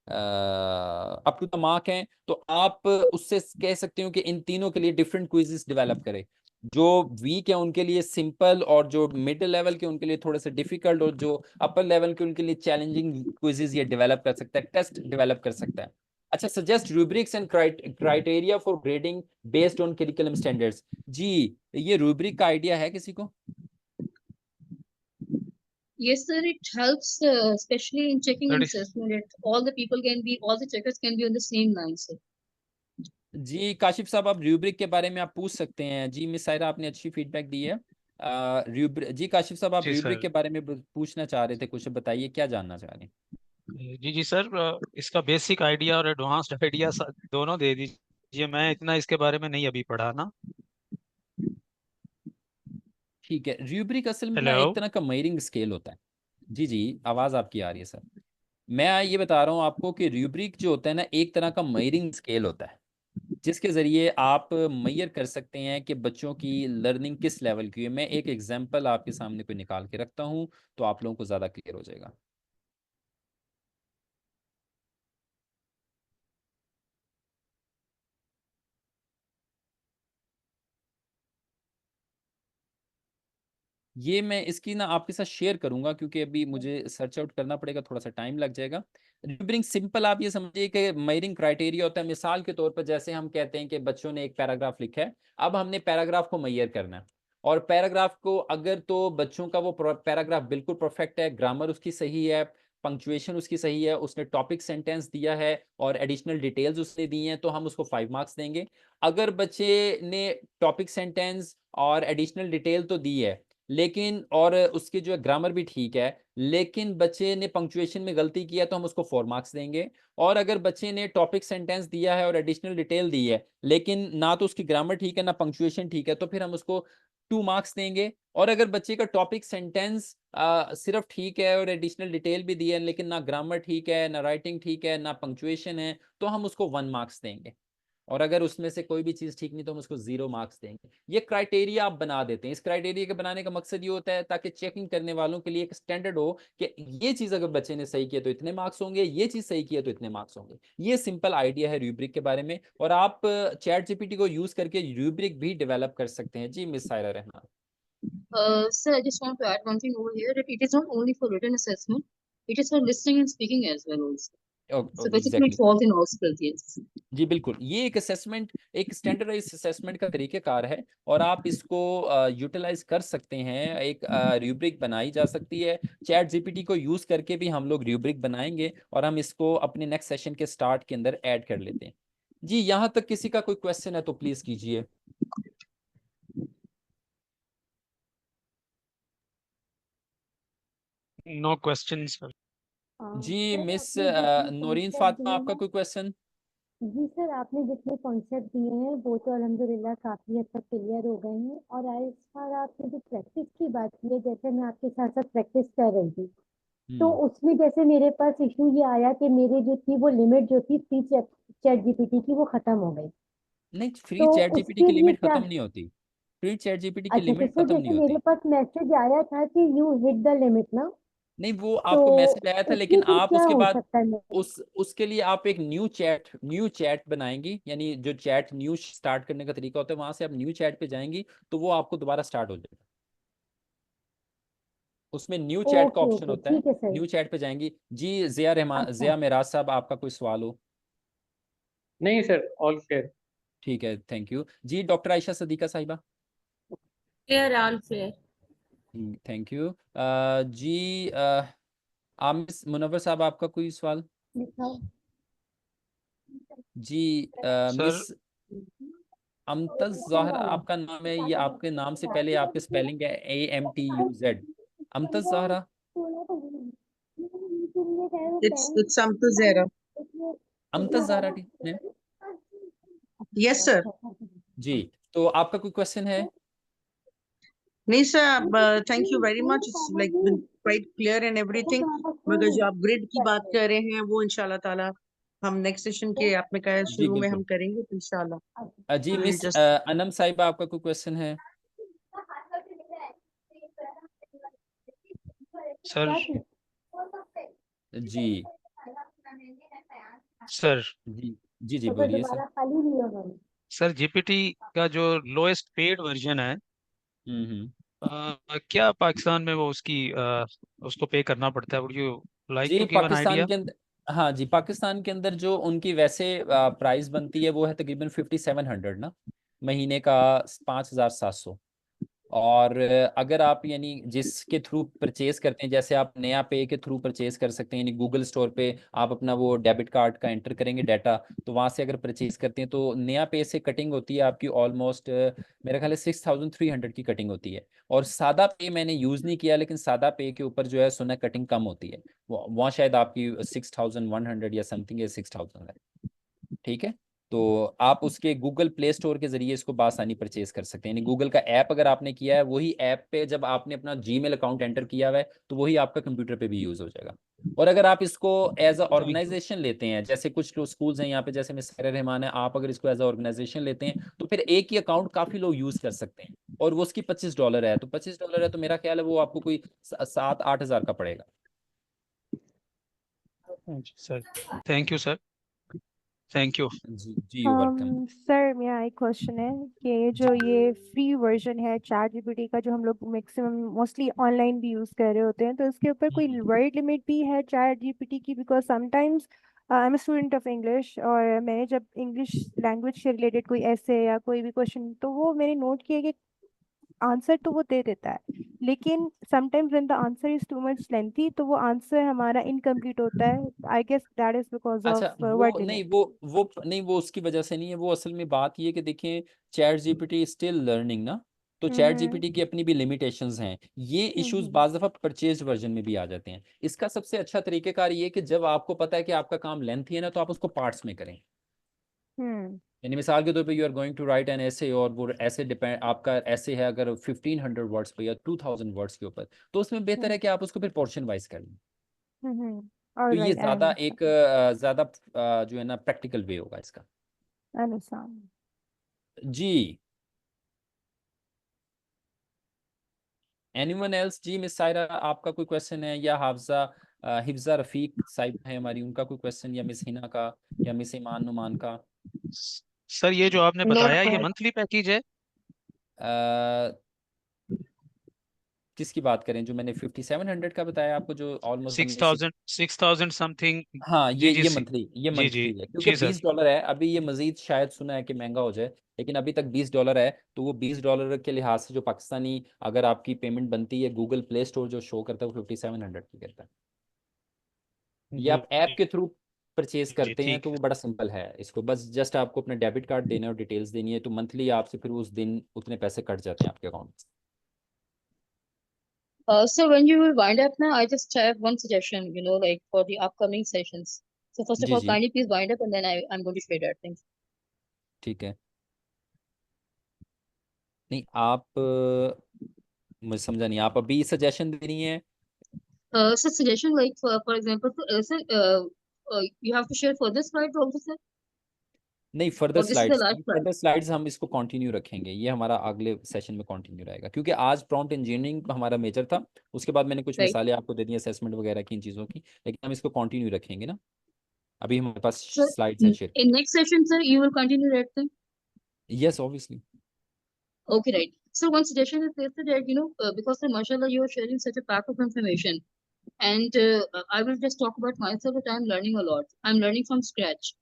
अप टू द मार्क हैं। तो आप उससे कह सकते हो कि इन तीनों के लिए डिफरेंट क्विजेस डेवलप करें, जो वीक है उनके लिए सिंपल, और जो मिडिल लेवल के उनके लिए थोड़े से डिफिकल्ट, और जो अपर लेवल के उनके लिए चैलेंजिंग क्विजेस ये डेवलप कर सकता है, टेस्ट डेवलप कर सकता है। अच्छा, suggest rubrics and criteria for grading based on curriculum standards. जी, ये रूब्रिक का आइडिया है किसी को? Yes, sir, it helps, especially in checking and That is assessment, that all the checkers can be on the same line, sir. जी काशिफ साहब, आप rubric के बारे में आप पूछ सकते हैं। जी मिस सायरा, आपने अच्छी फीडबैक दी है। जी काशिफ साहब, आप जी रूब्रिक सर। के बारे में पूछना चाह रहे थे, कुछ बताइए, क्या जानना चाह रहे हैं? जी जी सर, इसका बेसिक आइडिया और एडवांस्ड आइडिया दोनों दे दीजिए, मैं इतना इसके बारे में नहीं अभी पढ़ा ना। ठीक है, रूब्रिक असल में ना हेलो। एक तरह का मेजरिंग स्केल होता है। जी जी, आवाज़ आपकी आ रही है सर। मैं ये बता रहा हूँ आपको कि रूब्रिक जो होता है ना, एक तरह का मेजरिंग स्केल होता है, जिसके ज़रिए आप मैयर कर सकते हैं कि बच्चों की लर्निंग किस लेवल की है। मैं एक एग्जांपल आपके सामने कोई निकाल के रखता हूँ तो आप लोगों को ज़्यादा क्लियर हो जाएगा। ये मैं इसकी ना आपके साथ शेयर करूंगा, क्योंकि अभी मुझे सर्च आउट करना पड़ेगा, थोड़ा सा टाइम लग जाएगा। रूब्रिक सिंपल आप ये समझिए कि मेजरिंग क्राइटेरिया होता है। मिसाल के तौर पर जैसे हम कहते हैं कि बच्चों ने एक पैराग्राफ लिखा है, अब हमने पैराग्राफ को मेजर करना है, और पैराग्राफ को अगर तो बच्चों का वो पैराग्राफ बिल्कुल परफेक्ट है, ग्रामर उसकी सही है, पंक्चुएशन उसकी सही है, उसने टॉपिक सेंटेंस दिया है और एडिशनल डिटेल्स उसने दी हैं, तो हम उसको 5 मार्क्स देंगे। अगर बच्चे ने टॉपिक सेंटेंस और एडिशनल डिटेल तो दी है, लेकिन और उसके जो है ग्रामर भी ठीक है, लेकिन बच्चे ने पंक्चुएशन में गलती किया, तो हम उसको 4 मार्क्स देंगे। और अगर बच्चे ने टॉपिक सेंटेंस दिया है और एडिशनल डिटेल दी है, लेकिन ना तो उसकी ग्रामर ठीक है ना पंक्चुएशन ठीक है, तो फिर हम उसको 2 मार्क्स देंगे। और अगर बच्चे का टॉपिक सेंटेंस सिर्फ ठीक है और एडिशनल डिटेल भी दी है, लेकिन ना ग्रामर ठीक है, ना राइटिंग ठीक है, ना पंक्चुएशन है, तो हम उसको 1 मार्क्स देंगे। और अगर उसमें से कोई भी चीज़ ठीक नहीं तो हम उसको 0 मार्क्स देंगे। ये क्राइटेरिया आप बना देते हैं। इस क्राइटेरिया के बनाने का मकसद ये होता है ताकि चेकिंग करने वालों के लिए एक स्टैंडर्ड हो कि ये चीज़ अगर बच्चे ने सही किया तो इतने मार्क्स होंगे, ये चीज़ सही किया तो इतने मार्क्स होंगे। ये सिंपल आइडिया है रूब्रिक के बारे में, और आप चैट जीपीटी को यूज़ करके रूब्रिक भी डेवलप कर सकते हैं। जी miss Saira Rahman. Sir, I just want to add one thing over here, that it is not only for written assessment, it is for listening and speaking as well also. So basically it exactly, falls in all skills, yes. जी बिल्कुल, ये एक assessment, एक standardised assessment का तरीक़ेकार है, और आप इसको utilise कर सकते हैं। एक रूब्रिक बनाई जा सकती है। चैट जीपीटी को यूज़ करके भी हम लोग रूब्रिक बनाएँगे, और हम इसको अपने नेक्स्ट सेशन के स्टार्ट के अंदर ऐड कर लेते हैं। जी, यहाँ तक किसी का कोई क्वेश्चन है तो प्लीज़ कीजिए। No question sir. जी सर मिस आपने जितने नौरीन कॉन्सेप्ट फातिमा, दिए आपका हैं, कोई क्वेश्चन? जी सर, आपने जितने कॉन्सेप्ट दिए हैं वो तो अल्हम्दुलिल्लाह काफ़ी हद तक क्लियर हो गए हैं। और आज बार आपने जो प्रैक्टिस की बात की है, जैसे मैं आपके साथ साथ प्रैक्टिस कर रही थी, तो उसमें जैसे मेरे पास इशू ये आया कि मेरे जो थी वो लिमिट जो थी फ्री चैट जीपीटी की, वो ख़त्म हो गई। नहीं, फ्री तो चैट जीपीटी उसके की लिए लिमिट क्या? खत्म नहीं होती। फ्री चैट जीपीटी की अच्छा, तो लिमिट सर खत्म नहीं जैसे मेरे होती। पास मैसेज आया था कि यू हिट द लिमिट ना, नहीं, वो तो आपको मैसेज आया था, लेकिन उसमें फिर आप क्या उसके हो बाद सकता है मेरा? उसके लिए आप एक न्यू चैट बनाएंगी, यानी जो चैट न्यू स्टार्ट करने का तरीका होता है, वहां से आप न्यू चैट पे जाएंगी तो वो आपको दोबारा स्टार्ट हो जाएगा। उसमें न्यू चैट का ओके ऑप्शन ओके होता है, ठीक है सर। न्यू चैट पे जाएंगी जी। जिया रहमान, अच्छा जिया मेराज साहब, आपका कोई सवाल हो? नहीं सर, ऑल क्लियर। ठीक है, थैंक यू जी। डॉक्टर आयशा सदीका साहिबा, Clear, all clear. Thank you जी। आमिर मुनव्वर साहब, आपका कोई सवाल? दिखाओ। जी सर मिस अमतज ज़हरा आपका नाम है, ये आपके नाम से पहले आपके स्पेलिंग है AMTUZ, अमतज Zahra. It's Amtu Zehra. अमतज Zahra ठीक है Yes, sir. जी। तो आपका कोई क्वेश्चन है? नहीं sir, thank you very much, it's like been quite clear and everything. मगर जो आप ग्रिड की बात कर रहे हैं वो इंशाल्लाह ताला हम नेक्स्ट सेशन के आपने कहा है जी शुरू में हम बिल्कुल। करेंगे तो इंशाल्लाह जी we'll मिस just अनम साहिबा, आपका कोई क्वेश्चन है? सर जी सर जी जी जी तो बोलिए सर। दोबारा खाली नहीं होगा। सर जीपीटी का जो लोएस्ट पेड वर्जन है, हम्म। क्या पाकिस्तान में वो उसको पे करना पड़ता है? वुड यू लाइक जी to give an Pakistan idea? के अंदर, हाँ जी, पाकिस्तान के अंदर जो उनकी वैसे प्राइस बनती है वो है तकरीबन 5700 ना, महीने का 5700। और अगर आप यानी जिसके थ्रू परचेज करते हैं, जैसे आप नया पे के थ्रू परचेज कर सकते हैं, यानी गूगल स्टोर पे आप अपना वो डेबिट कार्ड का एंटर करेंगे डाटा, तो वहाँ से अगर परचेज करते हैं तो नया पे से कटिंग होती है आपकी ऑलमोस्ट मेरा ख्याल है 6300 की कटिंग होती है। और सादा पे मैंने यूज़ नहीं किया, लेकिन सादा पे के ऊपर जो है सुना कटिंग कम होती है, वहाँ शायद आपकी 6100 या समथिंग या 6000 है। ठीक है, तो आप उसके गूगल प्ले स्टोर के जरिए इसको बासानी परचेज कर सकते हैं। यानी गूगल का ऐप अगर आपने किया है, वही ऐप पे जब आपने अपना जीमेल अकाउंट एंटर किया हुआ है तो वही आपका कंप्यूटर पे भी यूज हो जाएगा। और अगर आप इसको as a thank you. Organisation लेते हैं, जैसे कुछ लोग स्कूल्स हैं यहाँ पे, जैसे मिस सायरा रहमान है, आप अगर इसको एज अ ऑर्गेनाइजेशन लेते हैं तो फिर एक ही अकाउंट काफी लोग यूज कर सकते हैं। और वो उसकी $25 है, तो $25 है तो मेरा ख्याल है वो आपको कोई 7-8 हज़ार का पड़ेगा। Sir thank you sir, thank you. जी जी, यू वेलकम। सर मेरा एक क्वेश्चन है कि जो ये फ्री वर्जन है चैट जीपीटी का, जो हम लोग मैक्सिमम मोस्टली ऑनलाइन भी यूज कर रहे होते हैं, तो इसके ऊपर कोई वर्ड लिमिट भी है चैट जीपीटी की? Because sometimes I am student of English, और मैंने जब इंग्लिश लैंग्वेज से रिलेटेड कोई ऐसे या कोई भी क्वेश्चन, तो वो मैंने नोट किया कि आंसर तो वो दे देता है, लेकिन sometimes when the answer is too much lengthy तो वो आंसर हमारा इनकम्प्लीट होता है। I guess that is because अच्छा, ऑफ वर्ड वो नहीं, लिमिट। वो नहीं, वो उसकी वजह से नहीं है। वो असल में बात ये है कि देखिए, चैट जीपीटी स्टिल लर्निंग ना, तो चैट हम्म जीपीटी की अपनी भी लिमिटेशंस हैं। ये इश्यूज हम्म बाज दफा परचेज वर्जन में भी आ जाते हैं। इसका सबसे अच्छा तरीकेकार ये है कि जब आपको पता है कि आपका काम लेंथी है ना, तो आप उसको पार्ट्स में करें। हम्म यानी मिसाल के तौर पे you are going to write an essay, और वो ऐसे डिपेंड, आपका ऐसे है अगर 1500 वर्ड्स पे या 2000 वर्ड्स के ऊपर, तो उसमें बेहतर है कि आप उसको फिर पोर्शन वाइज कर लें। तो ये ऑलराइट, आई ज्यादा एक अंडरस्टैंड। ज्यादा जो है ना प्रैक्टिकल वे होगा इसका। अंडरस्टैंड। जी, एनीवन एल्स? जी मिस सायरा, आपका कोई क्वेश्चन है? या हाफजा हिफ्जा रफीक साहिब है हमारी, उनका कोई क्वेश्चन, या मिस हिना का, या मिस ईमान नुमान का? सर ये जो आपने No, बताया ये sir. मंथली पैकेज है? अ, किसकी बात करें? जो मैंने 5700 का बताया आपको, जो ऑलमोस्ट हमने 6,000 समथिंग? हाँ, जी जी ये सी, मंथली, ये जी जी मंथली है, क्योंकि जी सर। $20 है। अभी ये मजीद शायद सुना है कि महंगा हो जाए, लेकिन अभी तक $20 है। तो वो $20 के लिहाज से जो पाकिस्तानी अगर आपकी पेमेंट बनती है, गूगल प्ले स्टोर जो शो करता है वो 5700 की करता है। ये जी आप ऐप के थ्रू परचेज जी करते हैं ठीक तो है। वो बड़ा सिंपल है। इसको बस जस्ट आपको अपना डेबिट कार्ड देना है और डिटेल्स देनी है, तो मंथली आपसे फिर उस दिन उतने पैसे कट जाते हैं आपके अकाउंट से। So when you will wind up now, I just have one suggestion, like for the upcoming sessions. So first of ji all, ji, kindly please wind up, and then I'm going to share that. Thanks. ठीक है। नहीं, आप मुझे समझा नहीं, आप अभी suggestion दे रही हैं? So suggestion like for example, you have to share further slides also, sir, नहीं, further or this is the slides last नहीं, slide. फर्दर स्लाइड्स हम इसको कंटिन्यू रखेंगे, ये हमारा अगले सेशन में कंटिन्यू रहेगा, क्योंकि आज प्रॉम्प्ट इंजीनियरिंग हमारा मेजर था। उसके बाद मैंने कुछ Right. मिसालें आपको दे दी असेसमेंट वगैरह की, इन चीज़ों की, लेकिन हम इसको कंटिन्यू रखेंगे ना। अभी हमारे पास So स्लाइड्स हैं शेयर in करने। next session, sir, you will continue that thing. Yes obviously. Okay, right. So one suggestion is this, that because mashallah you are sharing such a pack of information, and I will just talk about myself that I'm learning a lot. I'm learning from scratch.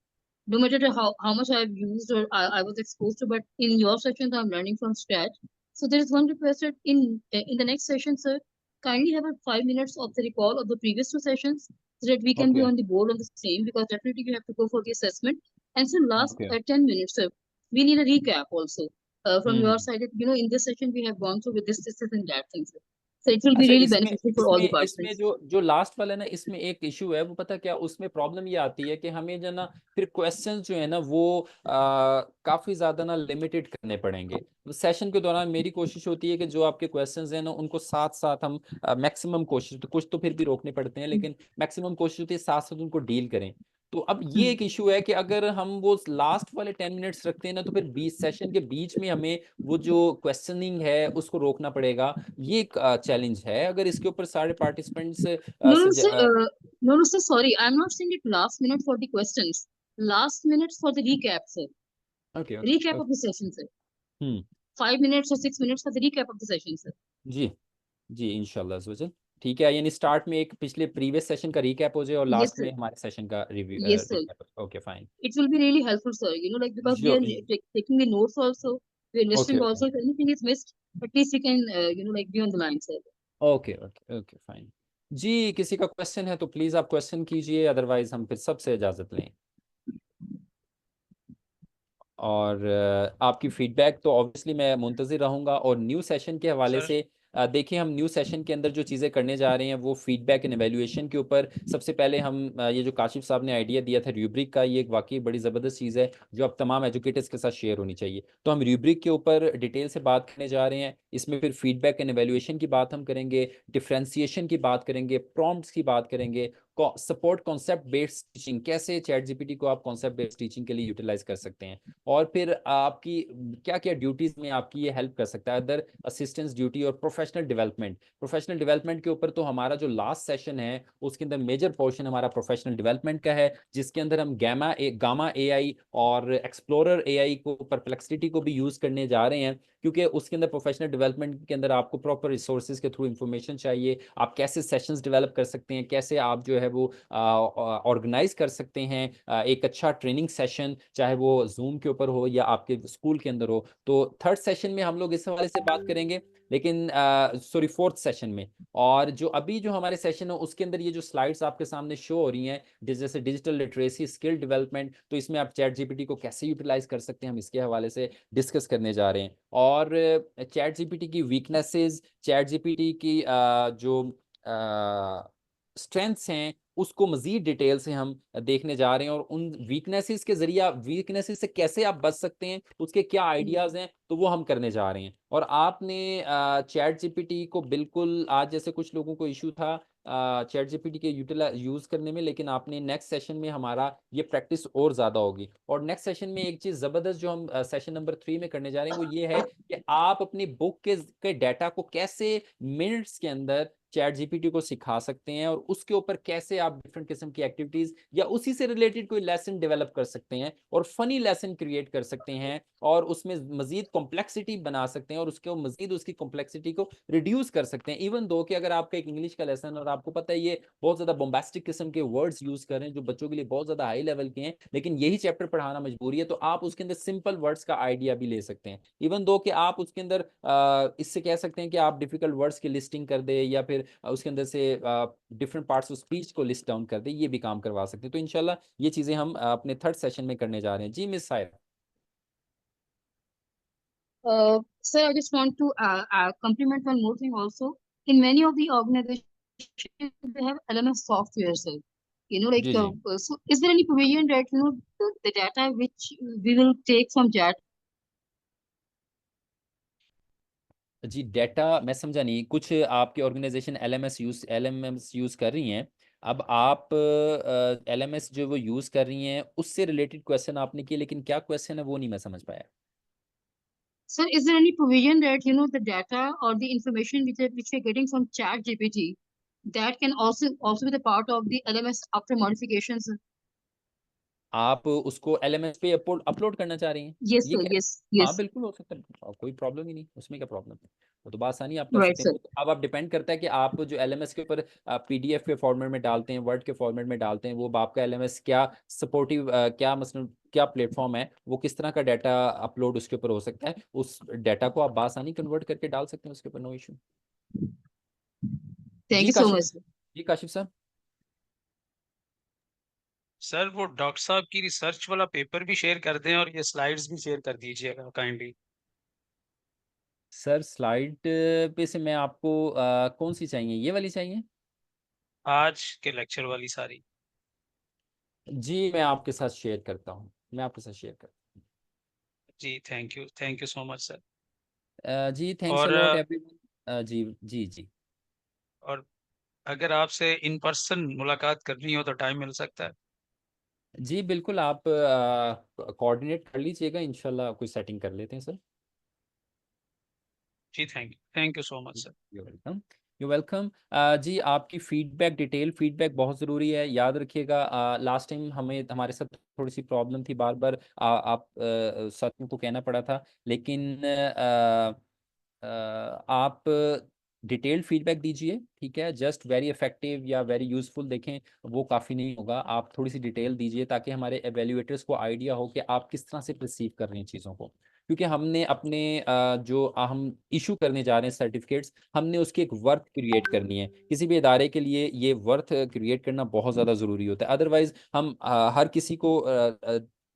No matter how much I've used or I was exposed to, but in your sessions I'm learning from scratch. So there is one request that in the next session, sir, kindly have a 5 minutes of the recall of the previous two sessions so that we can be Okay. on the board on the same, because definitely you have to go for the assessment. And so last Okay. 10 minutes, sir, we need a recap also from your hmm side. That, in this session we have gone through with this and that thing, sir. So it will be अच्छा really इसमें beneficial for all the इसमें इसमें participants. जो जो last वाला है ना, इसमें एक इशू है, वो पता क्या, उसमें प्रॉब्लम ये आती है कि हमें जो ना फिर क्वेश्चंस जो है ना वो काफी ज्यादा ना लिमिटेड करने पड़ेंगे। सेशन के दौरान मेरी कोशिश होती है कि जो आपके क्वेश्चंस हैं ना उनको साथ साथ हम मैक्सिमम कोशिश, तो कुछ तो फिर भी रोकने पड़ते हैं, लेकिन मैक्सिमम कोशिश होती है साथ साथ उनको डील करें। तो अब ये एक इशू है कि अगर हम वो लास्ट वाले 10 मिनट्स रखते हैं ना, तो फिर 20 सेशन के बीच में हमें वो जो क्वेश्चनिंग है उसको रोकना पड़ेगा। ये एक चैलेंज है। अगर इसके ऊपर सारे participants No, no, sir. No, no, sir. Sorry, I'm not saying it last minute for the questions. Last minutes for the recap, sir. Okay Recap of the session, sir. Hmm 5 minutes or 6 minutes for the recap of the session, sir. जी जी इंशाल्लाह अज़्ज़ ठीक है, यानी start में एक पिछले previous session का recap हो जाए और Yes, लास्ट sir. में हमारे सेशन का review Yes, sir. Recap. Okay fine. It will be really helpful, sir. Because we जो are taking the notes also, we are okay listening okay also. If anything is missed, at least we can, be on the line, sir. Okay okay okay fine. जी किसी का question है तो please आप question कीजिए, otherwise हम फिर सबसे इजाजत लें। और आपकी फीडबैक तो ऑब्वियसली मैं मुंतज़िर रहूँगा। और न्यू सेशन के हवाले सर से देखिए, हम न्यू सेशन के अंदर जो चीज़ें करने जा रहे हैं वो फीडबैक एंड एवेल्यूएशन के ऊपर। सबसे पहले हम ये जो काशिफ साहब ने आइडिया दिया था रूब्रिक का, ये एक वाकई बड़ी ज़बरदस्त चीज़ है जो अब तमाम एजुकेटर्स के साथ शेयर होनी चाहिए। तो हम रूब्रिक के ऊपर डिटेल से बात करने जा रहे हैं। इसमें फिर फीडबैक एंड एवेल्यूएशन की बात हम करेंगे, डिफ्रेंसिएशन की बात करेंगे, प्रॉम्प्ट्स की बात करेंगे, सपोर्ट कॉन्सेप्ट बेस्ड टीचिंग, कैसे चैट जीपीटी को आप कॉन्सेप्ट बेस्ड टीचिंग के लिए यूटिलाइज कर सकते हैं, और फिर आपकी क्या क्या ड्यूटीज में आपकी ये हेल्प कर सकता है, अदर असिस्टेंस ड्यूटी, और प्रोफेशनल डेवलपमेंट। प्रोफेशनल डेवलपमेंट के ऊपर तो हमारा जो लास्ट सेशन है उसके अंदर मेजर पोर्शन हमारा प्रोफेशनल डेवलपमेंट का है, जिसके अंदर हम गामा एआई और एक्सप्लोरर एआई को, परप्लेक्सिटी को भी यूज करने जा रहे हैं, क्योंकि उसके अंदर प्रोफेशनल डेवलपमेंट के अंदर आपको प्रॉपर रिसोर्सेज के थ्रू इंफॉर्मेशन चाहिए। आप कैसे सेशंस डेवलप कर सकते हैं, कैसे आप जो है वो ऑर्गेनाइज कर सकते हैं एक अच्छा ट्रेनिंग सेशन, चाहे वो जूम के ऊपर हो या आपके स्कूल के अंदर हो। तो थर्ड सेशन में हम लोग इस हवाले से बात करेंगे, लेकिन सॉरी फोर्थ सेशन में। और जो अभी जो हमारे सेशन है उसके अंदर ये जो स्लाइड्स आपके सामने शो हो रही हैं, जैसे डिजिटल लिटरेसी, स्किल डेवलपमेंट, तो इसमें आप चैट जीपीटी को कैसे यूटिलाइज कर सकते हैं, हम इसके हवाले से डिस्कस करने जा रहे हैं। और चैट जीपीटी की वीकनेसेस, चैट जीपीटी की जो स्ट्रेंथ्स हैं, उसको मजीद डिटेल से हम देखने जा रहे हैं, और उन वीकनेसेस के जरिए, वीकनेसेस से कैसे आप बच सकते हैं, उसके क्या आइडियाज हैं, तो वो हम करने जा रहे हैं। और आपने चैट जीपीटी को बिल्कुल, आज जैसे कुछ लोगों को इशू था चैट जीपीटी के यूज करने में, लेकिन आपने नेक्स्ट सेशन में हमारा ये प्रैक्टिस और ज्यादा होगी। और नेक्स्ट सेशन में एक चीज जबरदस्त जो हम सेशन नंबर 3 में करने जा रहे हैं वो ये है कि आप अपनी बुक के डाटा को कैसे मिनट्स के अंदर चैट जीपीटी को सिखा सकते हैं, और उसके ऊपर कैसे आप डिफरेंट किस्म की एक्टिविटीज या उसी से रिलेटेड कोई लेसन डेवलप कर सकते हैं, और फनी लेसन क्रिएट कर सकते हैं, और उसमें मजीद कॉम्प्लेक्सिटी बना सकते हैं, और उसके मजीद उसकी कॉम्प्लेक्सिटी को रिड्यूस कर सकते हैं। इवन दो कि अगर आपका एक इंग्लिश का लेसन, और आपको पता है ये बहुत ज्यादा बोम्बास्टिक किस्म के वर्ड्स यूज कर रहे हैं जो बच्चों के लिए बहुत ज्यादा हाई लेवल के हैं, लेकिन यही चैप्टर पढ़ाना मजबूरी है, तो आप उसके अंदर सिंपल वर्ड्स का आइडिया भी ले सकते हैं। इवन दो कि आप उसके अंदर इससे कह सकते हैं कि आप डिफिकल्ट वर्ड्स की लिस्टिंग कर दे, या फिर उसके अंदर से डिफरेंट पार्ट्स ऑफ स्पीच को लिस्ट डाउन कर दे, ये भी काम करवा सकते हैं। तो इंशाल्लाह ये चीजें हम अपने थर्ड सेशन में करने जा रहे हैं। जी miss Saira. Sir, I just want to compliment one more thing also. In many of the organizations, they have LMS software, sir. जी जी So is there any provision that, the data which we will take from chat? जी data मैं समझा नहीं, कुछ आपकी organisation LMS use कर रही हैं। अब आप एलएमएस जो वो यूज कर रही हैं उससे रिलेटेड क्वेश्चन आपने किए, लेकिन क्या क्वेश्चन है वो नहीं मैं समझ पाया। Sir, is there any provision that, the data or the information which we're getting from chat GPT, that can also be the part of the LMS after modifications? आप उसको LMS पे अपलोड करना चाह रही हैं, Yes, ये sir. कह Yes, हाँ yes. बिल्कुल हो सकता है, कोई प्रॉब्लम ही नहीं, उसमें क्या प्रॉब्लम है, वो तो बासानी आप कर Right, सकते हैं। sir. वो तो अब आप डिपेंड करता है कि आप जो LMS के ऊपर PDF के फॉर्मेट में डालते हैं, वर्ड के फॉर्मेट में डालते हैं, वो आपका LMS क्या सपोर्टिव क्या मतलब क्या प्लेटफॉर्म है, वो किस तरह का डाटा अपलोड उसके ऊपर हो सकता है, उस डाटा को आप बासानी कन्वर्ट करके डाल सकते हैं उसके ऊपर, नो इशू। Thank जी you so Kashif much, sir. जी काशिफ साहब। सर वो डॉक्टर साहब की रिसर्च वाला पेपर भी शेयर कर दें और ये स्लाइड्स भी शेयर कर दीजिएगा काइंडली। सर स्लाइड पे से मैं आपको कौन सी चाहिए, ये वाली चाहिए? आज के लेक्चर वाली सारी। जी मैं आपके साथ शेयर करता हूँ, मैं आपके साथ शेयर करता जी thank you so much sir. हूँ। जी थैंक्स अ और लॉट एवरीवन। जी जी जी और अगर आपसे इन पर्सन मुलाकात करनी हो तो टाइम मिल सकता है? जी बिल्कुल, आप कोऑर्डिनेट कर लीजिएगा, इंशाल्लाह कोई सेटिंग कर लेते हैं सर। जी thank you so much sir. You welcome, you welcome. जी आपकी फीडबैक, डिटेल फीडबैक बहुत ज़रूरी है, याद रखिएगा। लास्ट टाइम हमारे साथ थोड़ी सी प्रॉब्लम थी, बार बार आप साथियों को कहना पड़ा था, लेकिन आप डिटेल्ड फीडबैक दीजिए, ठीक है। जस्ट वेरी इफेक्टिव या वेरी यूजफुल देखें, वो काफ़ी नहीं होगा, आप थोड़ी सी डिटेल दीजिए ताकि हमारे एवेल्यूएटर्स को आइडिया हो कि आप किस तरह से परसीव कर रहे हैं चीज़ों को। क्योंकि हमने अपने जो हम इशू करने जा रहे हैं सर्टिफिकेट्स, हमने उसकी एक वर्थ क्रिएट करनी है। किसी भी इदारे के लिए ये वर्थ क्रिएट करना बहुत ज़्यादा ज़रूरी होता है, अदरवाइज हम हर किसी को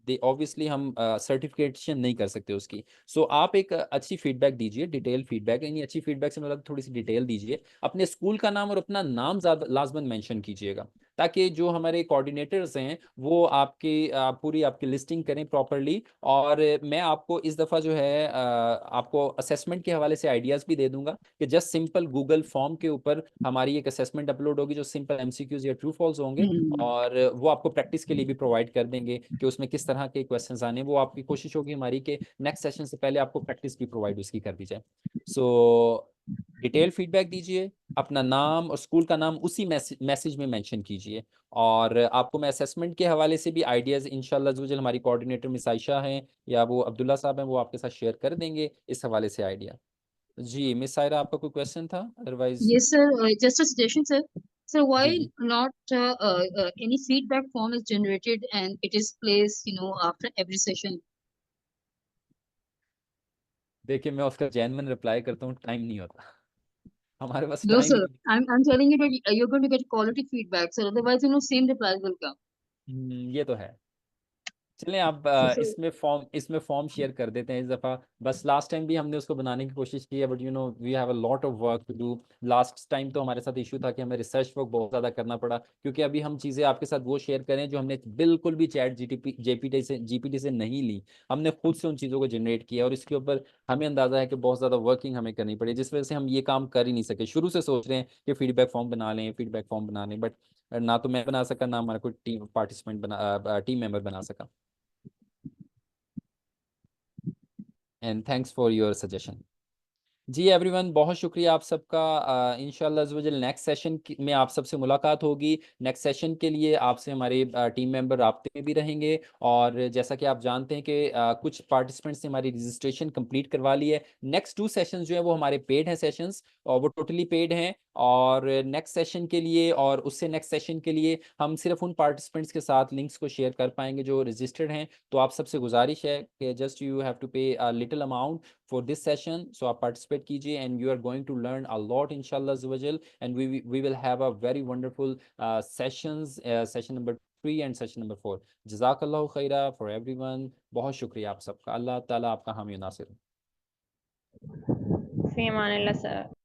ऑब्वियसली हम सर्टिफिकेशन नहीं कर सकते उसकी। सो आप एक अच्छी फीडबैक दीजिए, डिटेल फीडबैक, यानी अच्छी फीडबैक से मतलब थोड़ी सी डिटेल दीजिए। अपने स्कूल का नाम और अपना नाम ज़्यादा लाजमन मेंशन कीजिएगा, ताकि जो हमारे कोऑर्डिनेटर्स हैं वो पूरी आपकी लिस्टिंग करें प्रॉपरली। और मैं आपको इस दफ़ा जो है आपको असेसमेंट के हवाले से आइडियाज़ भी दे दूंगा कि जस्ट सिंपल गूगल फॉर्म के ऊपर हमारी एक असेसमेंट अपलोड होगी जो सिंपल MCQs या ट्रू फॉल्स होंगे, और वो आपको प्रैक्टिस के लिए भी प्रोवाइड कर देंगे कि उसमें किस तरह के क्वेश्चंस आने। वो आपकी कोशिश होगी हमारी कि नेक्स्ट सेशन से पहले आपको प्रैक्टिस भी प्रोवाइड उसकी कर दी जाए। सो डिटेल फीडबैक दीजिए, अपना नाम और स्कूल का नाम उसी मैसेज में मेंशन कीजिए। और आपको मैं असेसमेंट के हवाले से भी आइडियाज़ इंशाल्लाह ज़ुजल, हमारी कोऑर्डिनेटर मिस आयशा हैं या वो अब्दुल्ला साहब हैं, वो आपके साथ शेयर कर देंगे इस हवाले से आइडिया। जी मिस सायरा, आपका कोई क्वेश्चन था? Otherwise Yes, sir. Just a suggestion, sir. So why जी जी not any feedback form is generated and it is placed, after every session? देखिए मैं उसका जेन्युइन रिप्लाई करता हूँ, टाइम नहीं होता, हमारे पास No, टाइम ही sir. नहीं। I'm telling you that you're going to get quality feedback, sir. Otherwise, same replies will come. ये तो है। चलें आप So, इसमें फॉर्म शेयर कर देते हैं इस दफ़ा। बस लास्ट टाइम भी हमने उसको बनाने की कोशिश की है, but we have a lot of work to do. Last time तो हमारे साथ इशू था कि हमें रिसर्च वर्क बहुत ज़्यादा करना पड़ा, क्योंकि अभी हम चीज़ें आपके साथ वो शेयर करें जो हमने बिल्कुल भी चैट GPT से नहीं ली, हमने खुद से उन चीज़ों को जनरेट किया, और इसके ऊपर हमें अंदाज़ा है कि बहुत ज़्यादा वर्किंग हमें करनी पड़ी, जिस वजह से हम ये काम कर ही नहीं सके। शुरू से सोच रहे हैं कि फीडबैक फॉर्म बना लें, बट ना तो मैं बना सका, ना हमारा कोई टीम मेंबर बना सका। And thanks for your suggestion. जी एवरीवन, बहुत शुक्रिया आप सबका। इंशाल्लाह अज़्ज़ वजल नेक्स्ट सेशन में आप सबसे मुलाकात होगी। नेक्स्ट सेशन के लिए आपसे हमारे टीम मेंबर राब्ते में भी रहेंगे। और जैसा कि आप जानते हैं कि कुछ पार्टिसिपेंट्स ने हमारी रजिस्ट्रेशन कंप्लीट करवा ली है। नेक्स्ट 2 सेशंस जो है वो हमारे पेड हैं सेशंस, और वो टोटली पेड हैं। और नेक्स्ट सेशन के लिए और उससे नेक्स्ट सेशन के लिए हम सिर्फ उन पार्टिसिपेंट्स के साथ लिंक्स को शेयर कर पाएंगे जो रजिस्टर्ड हैं। तो आप सबसे गुजारिश है कि जस्ट यू हैव टू पे a little amount for this session, so आप participate कीजिए, and you are going to learn a lot inshallah azza wa jal, and we will have a very wonderful session number 3 and session number 4. जज़ाकल्लाहु खैरा for everyone, बहुत शुक्रिया आप सबका। अल्लाह ताला आपका हामी नासिर। फी अमानिल्लाह सर।